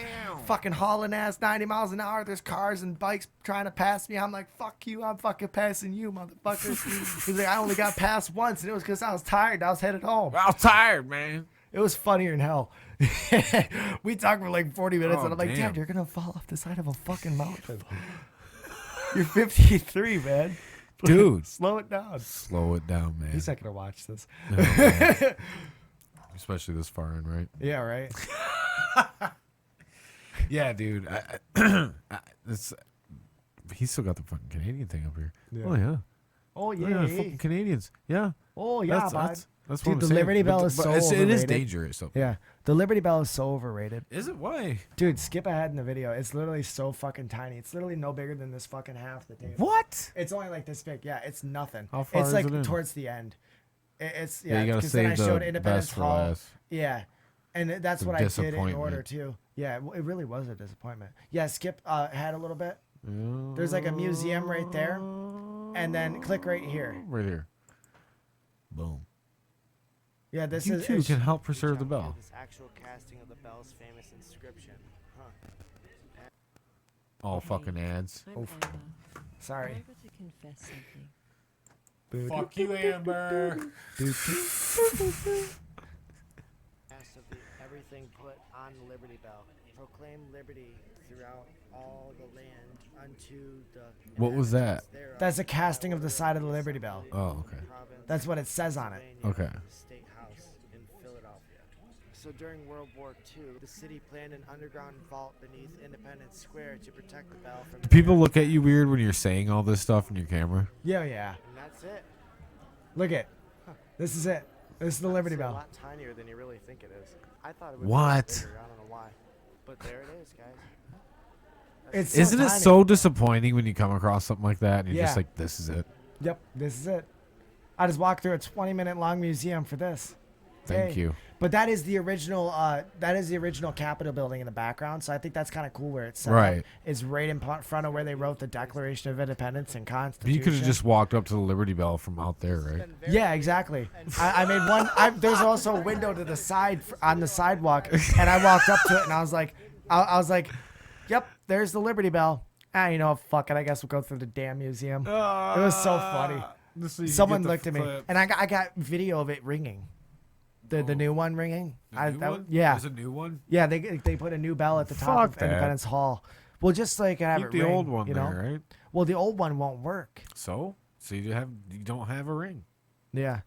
Fucking hauling ass 90 miles an hour. There's cars and bikes trying to pass me. I'm like, fuck you. I'm fucking passing you, motherfucker." He's like, "I only got passed once, and it was because I was tired. I was headed home." I was tired, man. It was funnier than hell. We talked for like 40 minutes, Oh, and I'm like, damn. "Dad, you're gonna fall off the side of a fucking mountain. You're 53, man. Dude. Slow it down." Slow it down, man. He's not gonna watch this. No, man. Especially this far in, right? Yeah, right. Yeah, dude. He's still got the fucking Canadian thing up here. Yeah. Oh, yeah. Oh Yeah, yeah, fucking Canadians. Yeah. oh yeah, That's Dude, what I'm the saying. Liberty Bell But is so it is overrated. dangerous. Up Yeah, the Liberty Bell is so overrated. Is it? Why? Dude, skip ahead in the video. It's literally so fucking tiny. It's literally no bigger than this fucking half the table. What? It's only like this big. Yeah, it's nothing. How far it's is like it in? towards the end. It's Yeah, you gotta 'cause then I save showed the Independence best for Hall. last. Yeah, and that's The what I did in disappointment. order too. Yeah, it really was a disappointment. Yeah, skip ahead a little bit. There's like a museum right there, and then click right here. Right here. Boom. Yeah, this You is. too it's- can help preserve the bell. This actual casting of the bell's famous inscription. All fucking ads. I'm Oof. Amber. Sorry. I'm able to confess something. Fuck you, Amber. Cast of everything put on the Liberty Bell. Proclaim liberty throughout all the land unto the. What was that? thereof, That's a casting of the side of the Liberty Bell. Oh, okay. province That's what it says on it. Okay. State House in Philadelphia. So during World War II, the city planned an underground vault beneath Independence Square to protect the bell from. Do people look at you weird when you're saying all this stuff in your camera? Yeah, yeah. And that's it. Look it. This is it. This is the Liberty It's a Bell. lot tinier than you really think it is. I thought it would What? be bigger. I don't know why, but there it is, guys. It's so Isn't it tiny. so disappointing when you come across something like that and you're Yeah. just like, this is it? Yep, this is it. I just walked through a 20-minute long museum for this. Thank Yay. you. But that is the original. That is the original Capitol building in the background. So I think that's kind of cool where it's set Right. up. It's right in front of where they wrote the Declaration of Independence and But Constitution. you could have just walked up to the Liberty Bell from out there, right? Yeah, exactly. I made one. There's also a window to the side on the sidewalk, and I walked up to it, and I was like, "Yep, there's the Liberty Bell." You know, fuck it. I guess we'll go through the damn museum. It was so funny. Someone looked at me, and I got video of it ringing. The new one ringing. The new one? Yeah. There's a new one? Yeah, they put a new bell at the top Fuck of that. Independence Hall. Well, just so they can have Keep it the ring, old one you there, know? right? Well, the old one won't work. So you don't have a ring. Yeah.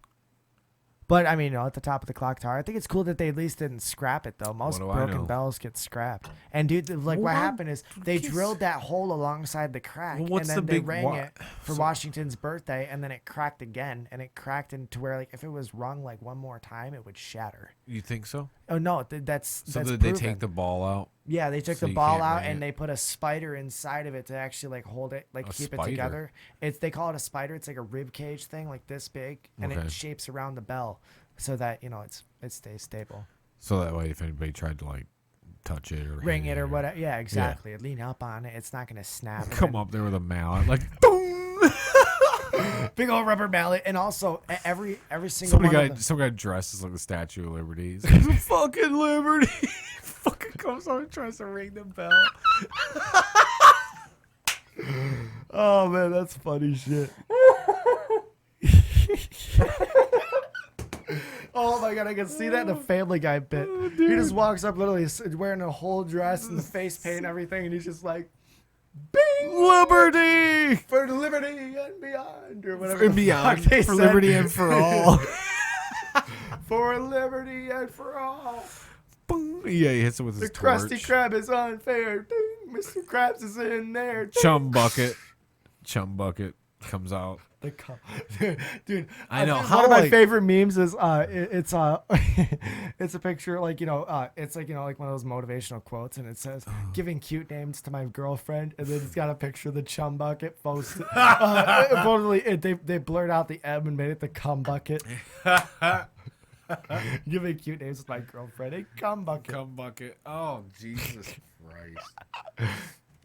But I mean, at the top of the clock tower, I think it's cool that they at least didn't scrap it though. Most What do I broken know? bells get scrapped. And dude, like Well, what why- happened is they drilled that hole alongside the crack, Well, what's and then the they big rang wa- it for Washington's birthday, and then it cracked again, and it cracked into where like if it was rung like one more time, it would shatter. You think so? Oh no, that's So that's did they proven. take the ball out? Yeah, they took So the you ball can't out ring and it? they put a spider inside of it to actually like hold it, like A keep spider? it together. They call it a spider. It's like a rib cage thing, like this big, and Okay. it shapes around the bell so that it stays stable. So that way, if anybody tried to like touch it or Ring hit it or whatever. Yeah, exactly. Lean up on it. It's not gonna snap. and come then- up there with a mallet, like big old rubber mallet, and also every single one. Of them, some guy dresses like the Statue of Liberty. He's like, fucking Liberty. Fucking comes on and tries to ring the bell. oh man, that's funny shit. Oh my god, I can see that in a Family Guy bit. He just walks up literally wearing a whole dress and the face paint and everything, and he's just like, "Bing, Liberty for liberty and beyond," or whatever. and the fuck beyond, they for said. liberty and for all. For liberty and for all. Boom. Yeah, he hits it with his The Krusty torch. Krab is unfair. Ding, Mr. Krabs is in there. Ding. Chum bucket comes out. The dude, I know, think how, one of my like- favorite memes is it's it's a picture like it's like like one of those motivational quotes, and it says giving cute names to my girlfriend, and then it's got a picture of the chum bucket posted. They blurred out the M and made it the cum bucket. Giving cute names to my girlfriend, a cum bucket. Cum bucket. Oh, Jesus Christ.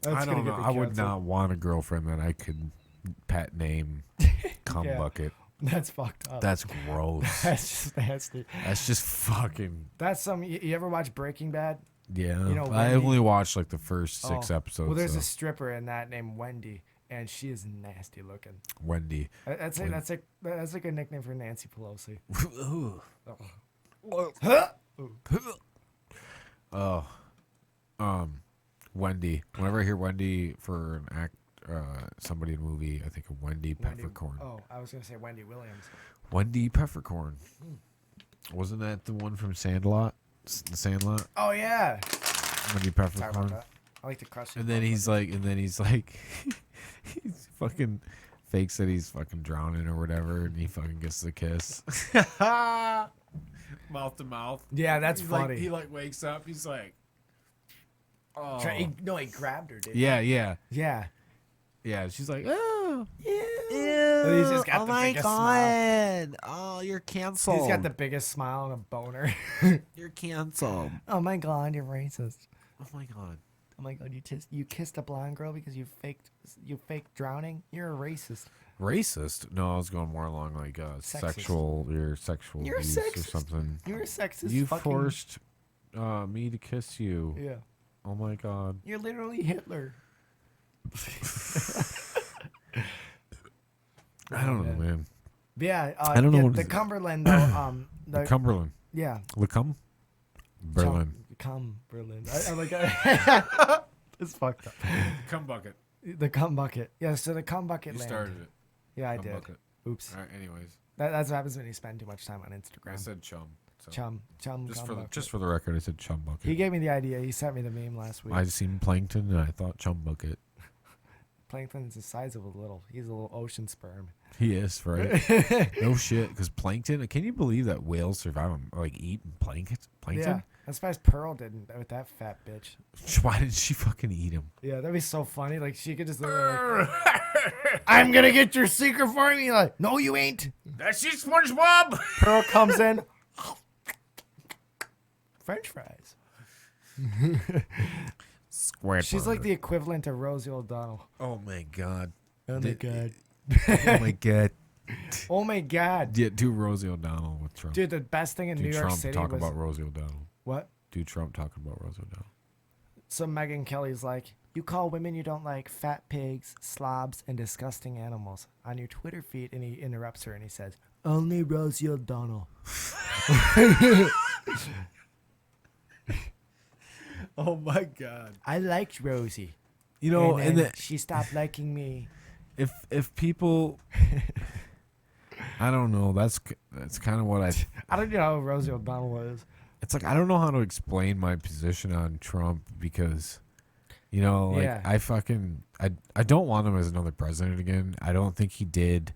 That's I gonna don't know. get me I would canceled. not want a girlfriend that I could pet name cum Yeah. bucket. That's fucked up. That's gross. That's just nasty. That's just fucking That's some. You ever watch Breaking Bad? yeah. You know, I Wendy- only watched like the first 6 Oh. episodes. Well, there's so. a stripper in that named Wendy, and she is nasty looking. Wendy. That's like a nickname for Nancy Pelosi. Oh, Wendy. Whenever I hear Wendy for an act, somebody in a movie, I think of Wendy Peppercorn. Oh, I was gonna say Wendy Williams. Wendy Peppercorn. Wasn't that the one from Sandlot? The Sandlot. Oh yeah. Wendy Sorry about Peppercorn. that. I like to crush. And then he's like, he's fucking fakes that he's fucking drowning or whatever, and he fucking gets the kiss. Mouth to mouth. Yeah, that's He's funny. He wakes up. He's like, oh. He grabbed her, dude. Yeah. Yeah. She's like, oh. And he's just got the biggest smile. Oh, you're canceled. He's got the biggest smile and a boner. You're canceled. Oh my god, you're racist. Oh my god. Oh my god, you kissed a blonde girl because you faked drowning. You're a racist. Racist? No, I was going more along like Sexist. sexual You're a abuse or sexist. something. You're a sexist. You fucking, forced me to kiss you. Yeah. Oh my god. You're literally Hitler. I don't know, man. Yeah. I don't know what the is it. Cumberland though. The Cumberland. yeah. Lecum? Berlin. Cumberland. I like it's fucked up. Cum bucket. The cum bucket. Yeah. So the cum bucket. You land. started it. Yeah, I Cum did. bucket. Oops. All right. Anyways, That's what happens when you spend too much time on I Instagram. said chum. So Chum. just cum for the bucket. just for the record, I said chum bucket. He gave me the idea. He sent me the meme last week. I seen plankton and I thought chum bucket. Plankton's the size of a little. He's a little ocean sperm. He is right. No shit, because plankton. Can you believe that whales survive on like eating plankton? Yeah. I'm surprised Pearl didn't with that fat bitch. Why didn't she fucking eat him? Yeah, that'd be so funny. Like she could just literally like, I'm gonna get your secret for me. Like, no, you ain't. That's she, SpongeBob. Pearl comes in. French fries. Square. She's like the equivalent of Rosie O'Donnell. Oh my god. Oh my Did- god. Oh my god. Oh my god. Yeah, do Rosie O'Donnell with Trump. Dude, the best thing in Do New York Trump City talk was about Rosie O'Donnell. what? Do Trump talking about Rosie O'Donnell. So Megyn Kelly's like, you call women you don't like fat pigs, slobs, and disgusting animals on your Twitter feed, and he interrupts her and he says, Only Rosie O'Donnell. Oh my God. I liked Rosie. You know, and then she stopped liking me. if people, I don't know. That's kind of what I don't know who Rosie O'Donnell is. It's like I don't know how to explain my position on Trump because, you know, like Yeah. I don't want him as another president again. I don't think he did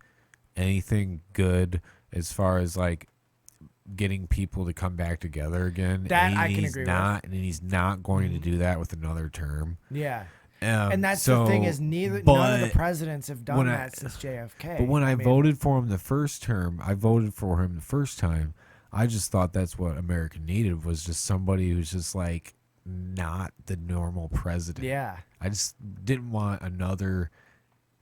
anything good as far as like getting people to come back together again. That I can he's agree not, with. And he's not going to do that with another term. Yeah. And that's the thing is none of the presidents have done that since JFK. But when I voted for him the first term, I voted for him the first time. I just thought that's what America needed was just somebody who's just like not the normal president. Yeah. I just didn't want another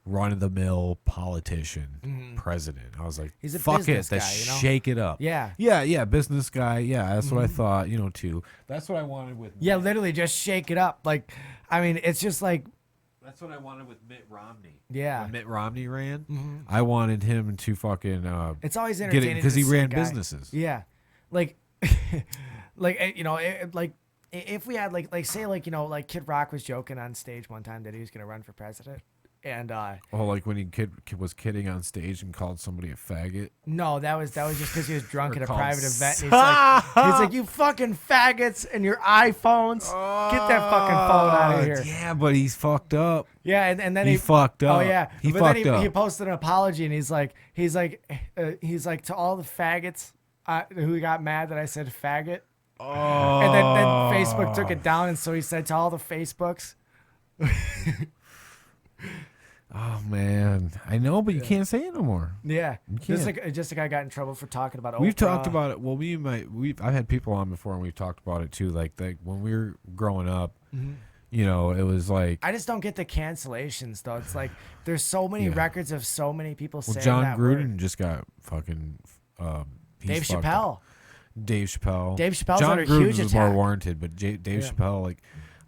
run-of-the-mill politician president. I was like, He's a fuck it, business let's guy, you know? shake it up. Yeah. Yeah, business guy. Yeah, that's what I thought, you know, too. That's what I wanted with Yeah, literally just shake it up. Like, I mean, it's just like. That's what I wanted with Mitt Romney. Yeah. When Mitt Romney ran, I wanted him to fucking It's always entertaining because he to see a ran guy- businesses. Yeah, like, like you know, like if we had like say like you know like Kid Rock was joking on stage one time that he was gonna run for president, and Oh, like when he was kidding on stage and called somebody a faggot. no, that was just because he was drunk Or at a called private event. And he's like, you fucking faggots and your iPhones, get that fucking phone out of here. Yeah, but he's fucked up. Yeah, and then He fucked up. Oh yeah, He but then fucked up. He posted an apology, and he's like to all the faggots who got mad that I said faggot. Oh. And then Facebook took it down, and so he said to all the Facebooks. Oh man, I know, but you can't say it no more. Yeah, can't. just like I got in trouble for talking about. We've Oprah. talked about it. Well, I've had people on before, and we've talked about it too. Like when we were growing up, you know, it was like. I just don't get the cancellations though. It's like there's so many records of so many people Well, saying John that Gruden word. just got fucking. Dave fucked up. Chappelle. Dave Chappelle. Dave Chappelle's John under a Gruden huge was more attack. warranted, but Dave Yeah. Chappelle, like,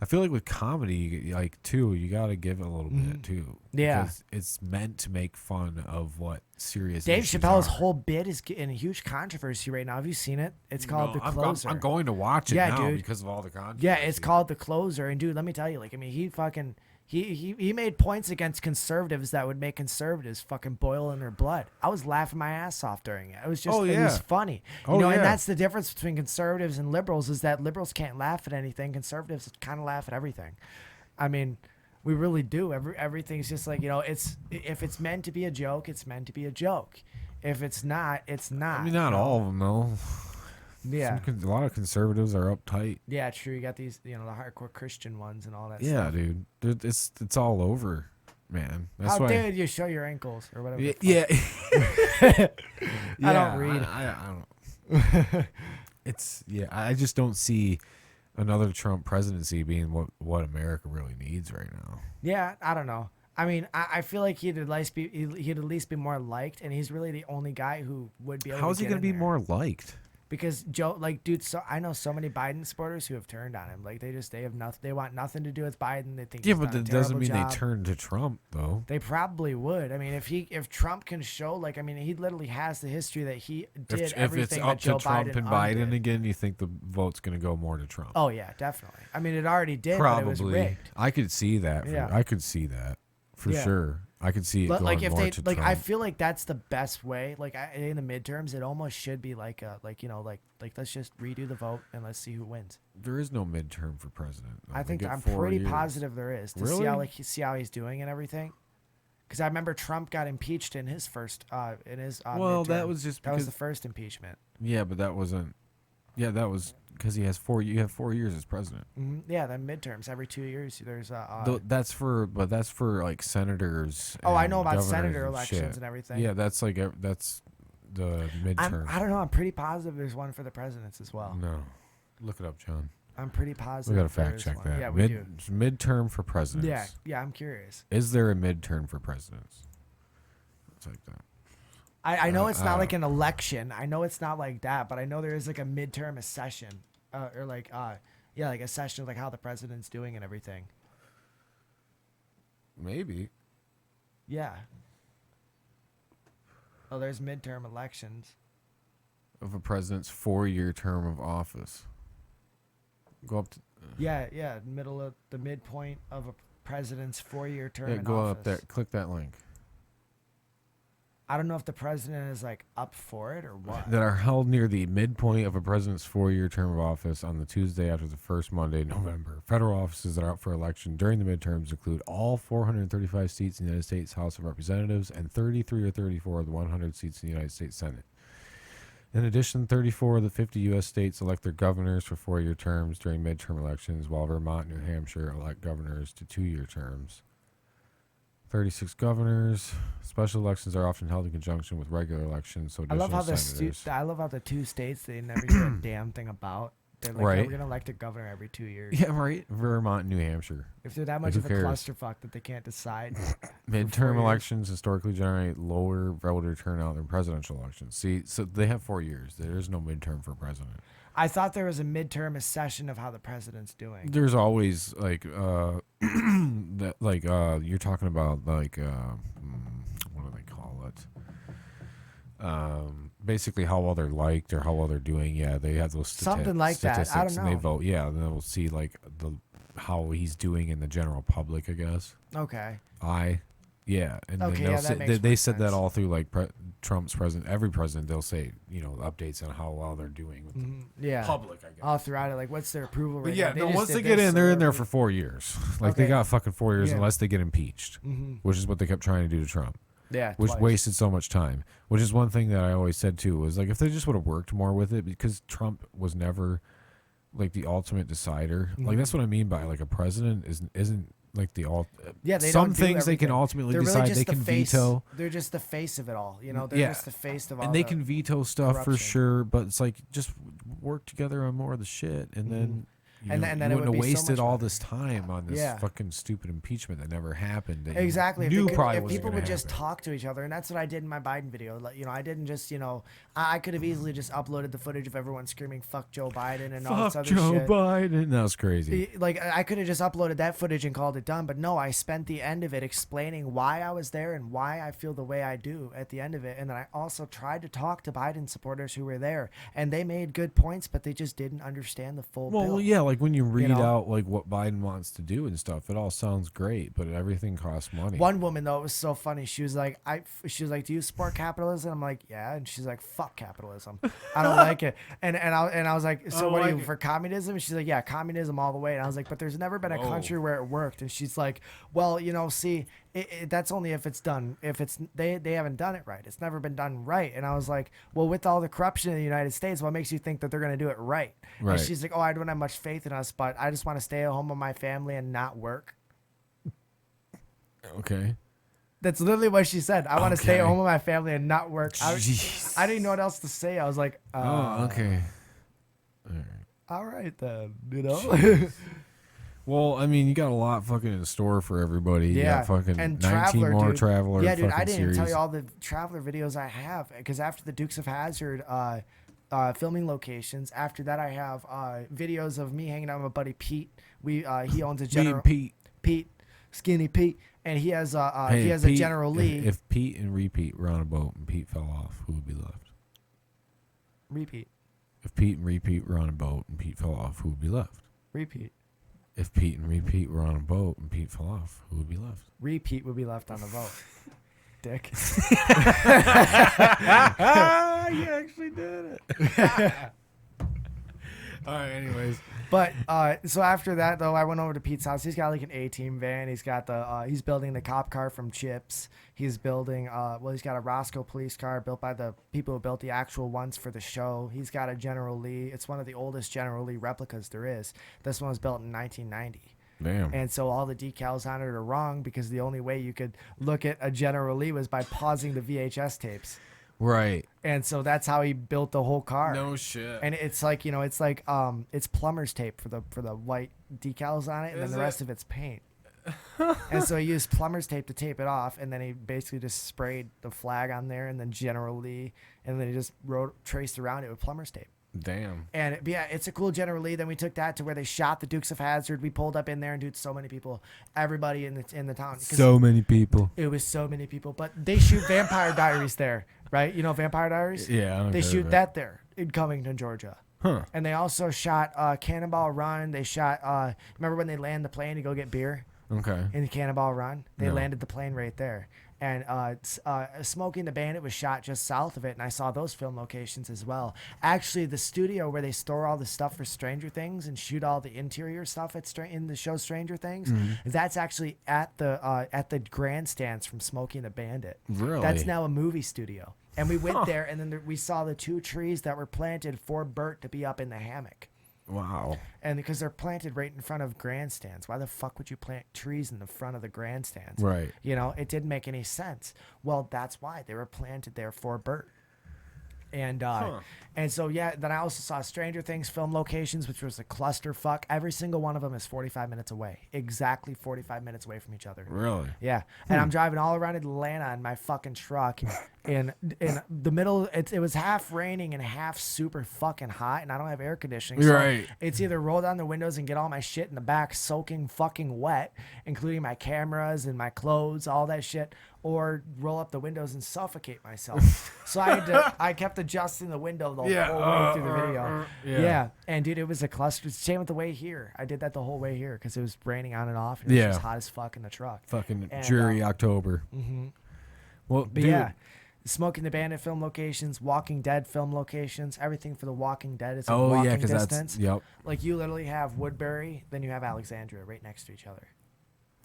I feel like with comedy, like too, you got to give it a little bit too. Yeah. because it's meant to make fun of what serious. Dave issues Chappelle's are. whole bit is in a huge controversy right now. Have you seen it? It's called The Closer. I'm going to watch it Yeah, now dude. because of all the content. Yeah, it's called The Closer. And dude, let me tell you, like, I mean, he fucking he made points against conservatives that would make conservatives fucking boil in their blood. I was laughing my ass off during it. It was just Oh, it was yeah. funny. Oh, You know, yeah. and that's the difference between conservatives and liberals is that liberals can't laugh at anything. Conservatives kind of laugh at everything. I mean, we really do. Everything's just like, you know, if it's meant to be a joke, it's meant to be a joke. If it's not, it's not. I mean, not all of them though. Yeah. A lot of conservatives are uptight. Yeah, true. You got these, you know, the hardcore Christian ones and all that Yeah, stuff. dude. It's all over, man. That's How why. dare you show your ankles or whatever. the Yeah. fuck. I don't read. I don't. I just don't see another Trump presidency being what America really needs right now. Yeah, I don't know. I mean, I feel like he'd at least be more liked, and he's really the only guy who would be able. How is he going to be more liked? Because Joe, like, dude, so I know so many Biden supporters who have turned on him. Like, they have nothing. They want nothing to do with Biden. They think Yeah, he's but done a that doesn't terrible mean job. they turn to Trump though. They probably would. I mean, if Trump can show, like, I mean, he literally has the history that he did If it's everything up that Joe to Trump Biden and Biden undid. again, you think the vote's going to go more to Trump? Oh yeah, definitely. I mean, it already did, but it was Probably. rigged. I could see that. Yeah. I could see that for Yeah. sure. I could see it But going like if more they to like, Trump. I feel like that's the best way. Like in the midterms, it almost should be like you know like let's just redo the vote and let's see who wins. There is no midterm for president. though. I They think get I'm 4 pretty years. positive there is to see Really? how see how he's doing and everything. Because I remember Trump got impeached in his first Well, midterm. that was just that was because- the first impeachment. Yeah, but that wasn't. Yeah, that was because he has 4. You have 4 years as president. Yeah, then midterms every 2 years. There's That's for like senators. Oh, I and know about governors senator and elections shit. and everything. Yeah, that's like that's the midterm. I don't know. I'm pretty positive there's one for the presidents as well. No, look it up, John. I'm pretty We positive. gotta there fact is check one. that. Yeah, we do. Midterm for presidents. Yeah, I'm curious. Is there a midterm for presidents? It's like that. I know it's not like an election. I know it's not like that, but I know there is like a midterm a session, or like like a session of like how the president's doing and everything. Maybe. Yeah. Oh, there's midterm elections. of a president's 4-year term of office. Go up to Yeah, middle of the midpoint of a president's 4-year term in go office. up there. Click that link. I don't know if the president is like up for it or what. That are held near the midpoint of a president's 4-year term of office on the Tuesday after the first Monday in November. Federal offices that are up for election during the midterms include all 435 seats in the United States House of Representatives and 33 or 34 of the 100 seats in the United States Senate. In addition, 34 of the 50 U.S. states elect their governors for 4-year terms during midterm elections, while Vermont and New Hampshire elect governors to 2-year terms. 36 governors. Special elections are often held in conjunction with regular elections. So I love how senators. I love how the two states they never hear a damn thing about. They're like, Right. "Yeah, we're gonna elect a governor every 2 years. Yeah, right. Vermont and New Hampshire. If they're that Like, much who of a cares? clusterfuck that they can't decide. Midterm 4 years. elections historically generate lower voter turnout than presidential elections. See, so they have 4 years. There is no midterm for president. I thought there was a midterm assessment of how the president's doing. There's always like that, like you're talking about like what do they call it? Basically how well they're liked or how well they're doing. Yeah, they have those Something like that. I statistics, don't and they know. vote. Yeah, and they'll see like how he's doing in the general public, I guess. Okay. Yeah, and then Okay, they'll yeah, that say, makes they more said that sense. all through like Trump's president. Every president, they'll say updates on how well they're doing with Yeah. the public, I guess. All throughout it, like, what's their approval But rate? yeah, They no, just once did they get this in, they're in there early. for 4 years. Like they Okay. got fucking 4 years Yeah. unless they get impeached, which is what they kept trying to do to Trump, Yeah. which twice. wasted so much time. Which is one thing that I always said too was like if they just would have worked more with it, because Trump was never like the ultimate decider. Like that's what I mean by like a president isn't like the Yeah, they some don't do things they can everything. ultimately They're really decide. just They the can face. veto. They're just the face of it all. You know, they're Yeah. just the face of all. And they the- can veto stuff for corruption. sure, but it's like just work together on more of the shit, and then you, And know, then you it wouldn't would have be so wasted much all better. this time on this Yeah. fucking stupid impeachment that never happened. That you Exactly. knew probably if wasn't people gonna would just happen. talk to each other, and that's what I did in my Biden video. Like, I didn't just, I could have easily just uploaded the footage of everyone screaming "fuck Joe Biden" and all this Fuck other Joe shit. Biden. That was crazy. Like, I could have just uploaded that footage and called it done, but no, I spent the end of it explaining why I was there and why I feel the way I do at the end of it. And then I also tried to talk to Biden supporters who were there, and they made good points, but they just didn't understand the full Well, bill. yeah, like when you read know? out like what Biden wants to do and stuff, it all sounds great, but everything costs money. One woman though, it was so funny. She was like, she was like, "Do you support capitalism?" I'm like, "Yeah," and she's like, "Fuck capitalism. I don't like it." And I was like, "So don't what are like you it. for communism?" And she's like, "Yeah, communism all the way." And I was like, "But there's never been a country where it worked." And she's like, "Well, see, that's only if it's done. If it's they haven't done it right. It's never been done right." And I was like, "Well, with all the corruption in the United States, what makes you think that they're gonna do it right?" Right. And she's like, "Oh, I don't have much faith in us, but I just want to stay at home with my family and not work." Okay. That's literally what she said. I want to stay at Okay. home with my family and not work. Jeez. I didn't know what else to say. I was like, Oh, okay. all right then, Well, I mean, you got a lot fucking in store for everybody. You Yeah, got fucking and 19 Traveler, more dude. Traveler Yeah, dude, fucking I didn't series. tell you all the Traveler videos I have because after the Dukes of Hazzard filming locations, after that I have videos of me hanging out with my buddy Pete. He owns a Me General and Pete. Skinny Pete, and he has Hey, he has Pete, a General Lee. If Pete and Repeat were on a boat and Pete fell off, who would be left? Repeat. If Pete and Repeat were on a boat and Pete fell off, who would be left? Repeat. If Pete and Repeat were on a boat and Pete fell off, who would be left? Repeat would be left on the boat. Dick. You actually did it. All right, anyways. But so after that though, I went over to Pete's house. He's got like an A-team van. He's got he's building the cop car from chips. He's building he's got a Roscoe police car built by the people who built the actual ones for the show. He's got a General Lee. It's one of the oldest General Lee replicas there is. This one was built in 1990. Damn. And so all the decals on it are wrong because the only way you could look at a General Lee was by pausing the VHS tapes. Right. And so that's how he built the whole car. No shit. And it's like, it's plumber's tape for the white decals on it, and then the rest of it's paint. And so he used plumber's tape to tape it off, and then he basically just sprayed the flag on there, and then General Lee, and then he just traced around it with plumber's tape. Damn. And yeah, it's a cool General Lee. Then we took that to where they shot the Dukes of Hazzard. We pulled up in there, and dude, so many people, everybody in the town. 'Cause So many people. it was so many people, but they shoot Vampire Diaries there. right? You know Vampire Diaries? Yeah, They shoot that there in Covington, Georgia. Huh. And they also shot Cannonball Run. They shot, remember when they land the plane to go get beer Okay. in Cannonball Run? They No. landed the plane right there. And Smoking the Bandit was shot just south of it, and I saw those film locations as well. Actually, the studio where they store all the stuff for Stranger Things and shoot all the interior stuff in the show Stranger Things, that's actually at the grandstands from Smoking the Bandit. Really? That's now a movie studio. And we went there, and then we saw the 2 trees that were planted for Bert to be up in the hammock. Wow. And because they're planted right in front of grandstands. Why the fuck would you plant trees in the front of the grandstands? Right. You know, it didn't make any sense. Well, that's why they were planted there for Bert. And and so yeah, then I also saw Stranger Things film locations, which was a clusterfuck. Every single one of them is 45 minutes away, exactly 45 minutes away from each other. Really? Yeah, and I'm driving all around Atlanta in my fucking truck. In the middle, it was half raining and half super fucking hot, and I don't have air conditioning. So Right. it's either roll down the windows and get all my shit in the back soaking fucking wet, including my cameras and my clothes, all that shit, or roll up the windows and suffocate myself. So I kept adjusting the window the whole way through the video. Yeah. And dude, it was a cluster. Same with the way here. I did that the whole way here because it was raining on and off. And it was just hot as fuck in the truck. Fucking And, dreary October. Mm-hmm. Well, But dude, yeah, Smoking the Bandit film locations, Walking Dead film locations, everything for the Walking Dead is a walking distance. Yep. Like you literally have Woodbury, then you have Alexandria right next to each other.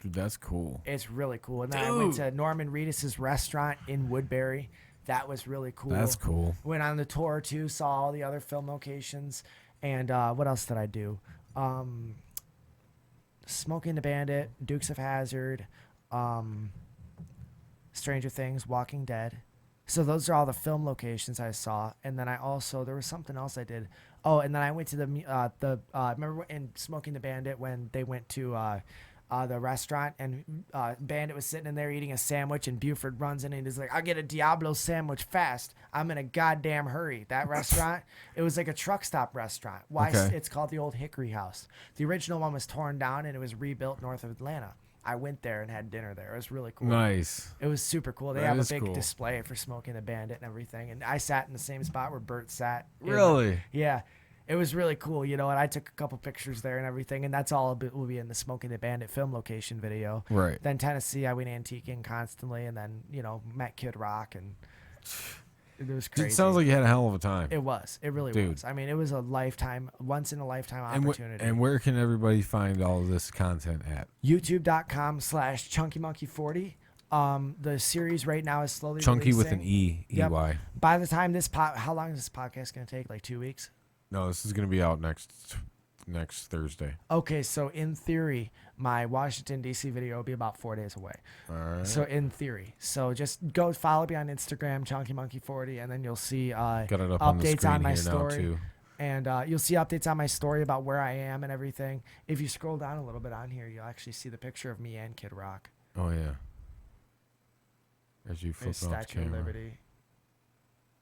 Dude, that's cool. It's really cool. And then I went to Norman Reedus' restaurant in Woodbury. That was really cool. That's cool. Went on the tour too, saw all the other film locations. And what else did I do? Smoking the Bandit, Dukes of Hazzard, Stranger Things, Walking Dead. So those are all the film locations I saw. And then I also, there was something else I did. Oh, and then I went to remember in Smoking the Bandit when they went to the restaurant and Bandit was sitting in there eating a sandwich and Buford runs in and he's like, I'll get a Diablo sandwich fast. I'm in a goddamn hurry. That restaurant, it was like a truck stop restaurant. Why? Okay. It's called the Old Hickory House. The original one was torn down and it was rebuilt north of Atlanta. I went there and had dinner there. It was really cool. Nice. It was super cool. They That have a is big cool. display for Smoking the Bandit and everything. And I sat in the same spot where Bert sat. Really? Yeah. It was really cool, you know, and I took a couple pictures there and everything, and that's all will be in the Smoking the Bandit film location video. Right. Then Tennessee, I went antiquing constantly, and then, you know, met Kid Rock, and it was crazy. It sounds like you had a hell of a time. It was. It really Dude. was. I mean, it was a once-in-a-lifetime And, opportunity. and where can everybody find all of this content at? YouTube.com/ChunkeyMonkey40. The series right now is slowly Chunky with releasing. an E, Yep. E-Y. By the time how long is this podcast going to take? Like 2 weeks? No, this is going to be out next Thursday. Okay, so in theory, my Washington, D.C. video will be about 4 days away. All right. So in theory. So just go follow me on Instagram, ChunkeyMonkey40, and then you'll see Got it up on the updates screen on my here story. now, too. And you'll see updates on my story about where I am and everything. If you scroll down a little bit on here, you'll actually see the picture of me and Kid Rock. Oh, yeah. As you There's flip off the Statue of camera. Liberty.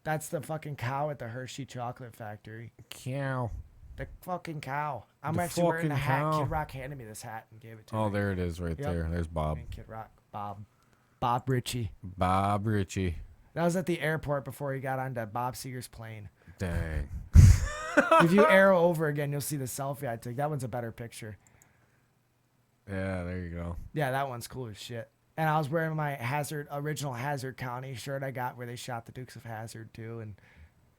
That's the fucking cow at the Hershey Chocolate Factory. Cow. The fucking cow. I'm The actually wearing the fucking hat. cow. Kid Rock handed me this hat and gave it to me. Oh, there it is right Yep. there. There's Bob. And Kid Rock. Bob Ritchie. Bob Ritchie. That was at the airport before he got onto Bob Seger's plane. Dang. If you arrow over again, you'll see the selfie I took. That one's a better picture. Yeah, there you go. Yeah, that one's cool as shit. And I was wearing my original Hazzard County shirt I got where they shot the Dukes of Hazzard too. And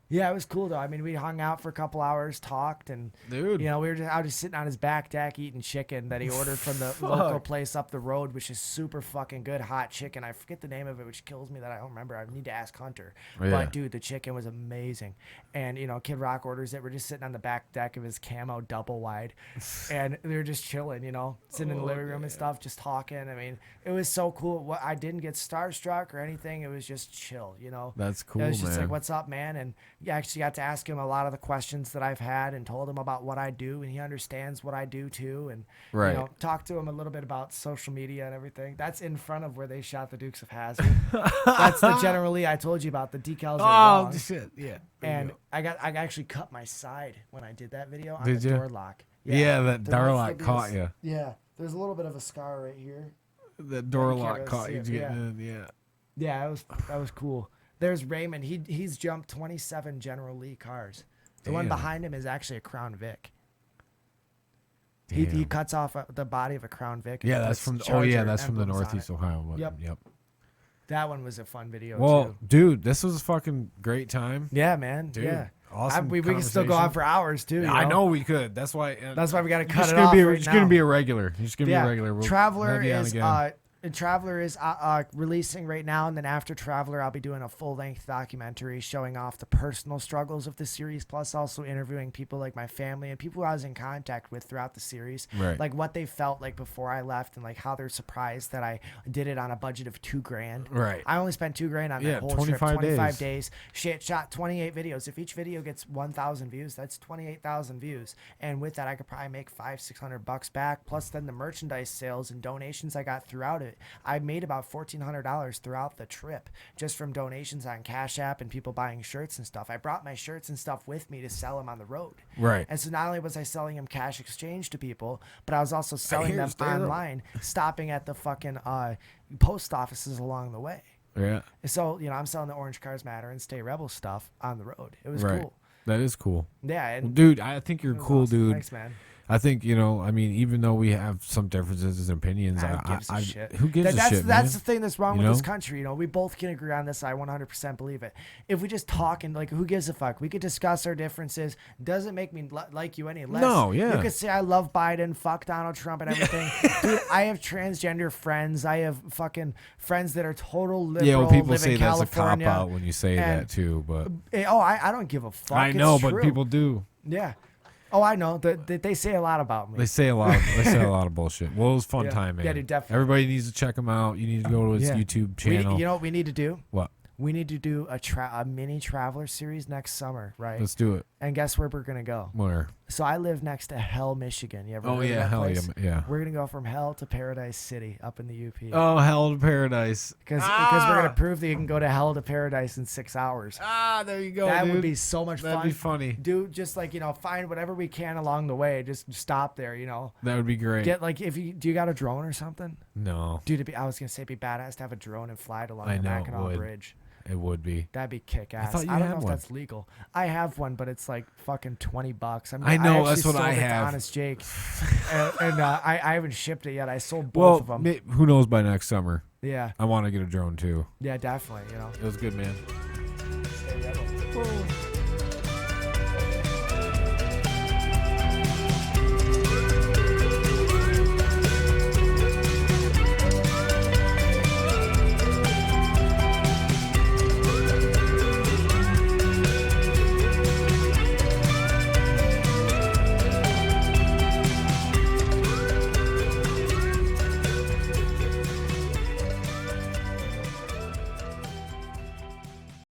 yeah, it was cool though. I mean, we hung out for a couple hours, talked, and Dude. you know, I was just sitting on his back deck eating chicken that he ordered from the local place up the road, which is super fucking good hot chicken. I forget the name of it, which kills me that I don't remember. I need to ask Hunter. Yeah. But dude, the chicken was amazing. And you know, Kid Rock orders it. We're just sitting on the back deck of his camo double wide, and we were just chilling, you know, sitting in the living room and stuff, just talking. I mean, it was so cool. What I didn't get starstruck or anything. It was just chill, you know. That's cool, It was just man. like, what's up, man? And you actually got to ask him a lot of the questions that I've had and told him about what I do, and he understands what I do too. And Right. you know, talked to him a little bit about social media and everything. That's in front of where they shot the Dukes of Hazzard. That's the General Lee I told you about. The decals are wrong. shit. Yeah. And I actually cut my side when I did that video on Did the ya? door lock. Yeah, that There door might lock still be caught you. Yeah, there's a little bit of a scar right here. That door you can't lock really caught see you it, getting yeah. in. Yeah. Yeah, that was cool. There's Raymond. He's jumped 27 General Lee cars. The one Damn. behind him is actually a Crown Vic. He Damn. cuts off the body of a Crown Vic. and Yeah, that's puts from. Charger That's from the emblems on Northeast it. Ohio one. Yep. Yep. That one was a fun video Well, too. dude, this was a fucking great time. Yeah, man. Dude, yeah. awesome We can still go on conversation. for hours too. you I know? know we could. That's why. That's why we got to You're cut just it gonna off be. right You're just gonna now. be a regular. You're just gonna be a regular. We'll Traveler have you on is again. Traveler is releasing right now, and then after Traveler, I'll be doing a full-length documentary showing off the personal struggles of the series, plus also interviewing people like my family and people I was in contact with throughout the series, Right. like what they felt like before I left, and like how they're surprised that I did it on a budget of $2,000. Right. I only spent $2,000 on Yeah, that whole 25 trip, 25 days. days. Shit, shot 28 videos. If each video gets 1,000 views, that's 28,000 views. And with that, I could probably make $500-600 back. Plus, then the merchandise sales and donations I got throughout it. I made about $1,400 throughout the trip just from donations on Cash App and people buying shirts and stuff. I brought my shirts and stuff with me to sell them on the road. Right. And so not only was I selling them cash exchange to people, but I was also selling them Here's their- online, stopping at the fucking post offices along the way. Yeah. So, I'm selling the Orange Cars Matter and Stay Rebel stuff on the road. It was Right. cool. That is cool. Yeah. And Well, dude, I think you're it was cool, awesome. dude. Thanks, man. I think even though we have some differences in opinions, Who gives a shit? who gives a that's, shit, That's man? the thing that's wrong You with this know? country. We both can agree on this. I 100% believe it. If we just talk and who gives a fuck? We could discuss our differences. Doesn't make me like you any less. No, yeah. You could say I love Biden, fuck Donald Trump, and everything. Dude, I have transgender friends. I have fucking friends that are total liberal. Yeah, well, people live say in that's a California. cop out when you say and- that too, but I don't give a fuck. I It's know, but true. people do. Yeah. Oh, I know. They say a lot about me. They say a lot. They say a lot of bullshit. Well, it was a fun Yeah. time, man. Yeah, dude, definitely. Everybody needs to check him out. You need to go to his Yeah. YouTube We, channel. you know what we need to do? What? We need to do a mini Traveler series next summer, right? Let's do it. And guess where we're gonna go? Where? So I live next to Hell, Michigan. You ever Oh heard of yeah, that hell place? yeah. We're gonna go from Hell to Paradise City up in the UP. Oh, hell to paradise. Because we're gonna prove that you can go to Hell to Paradise in 6 hours. Ah, there you go. That dude. would be so much That'd fun. be funny. Dude, just find whatever we can along the way. Just stop there. That would be great. Get do you got a drone or something? No, Dude, I was gonna say it'd be badass to have a drone and fly it along I the know it Mackinac would. Bridge. it would be. That'd be kick ass. thought you I don't had know if one. that's legal. I have one, but it's like fucking $20. I know, actually that's what sold I it to have. Honest Jake, and I haven't shipped it yet. I sold both Well, of them. who knows by next summer? Yeah, I want to get a drone too. yeah, definitely. It was good, man. Stay rebel.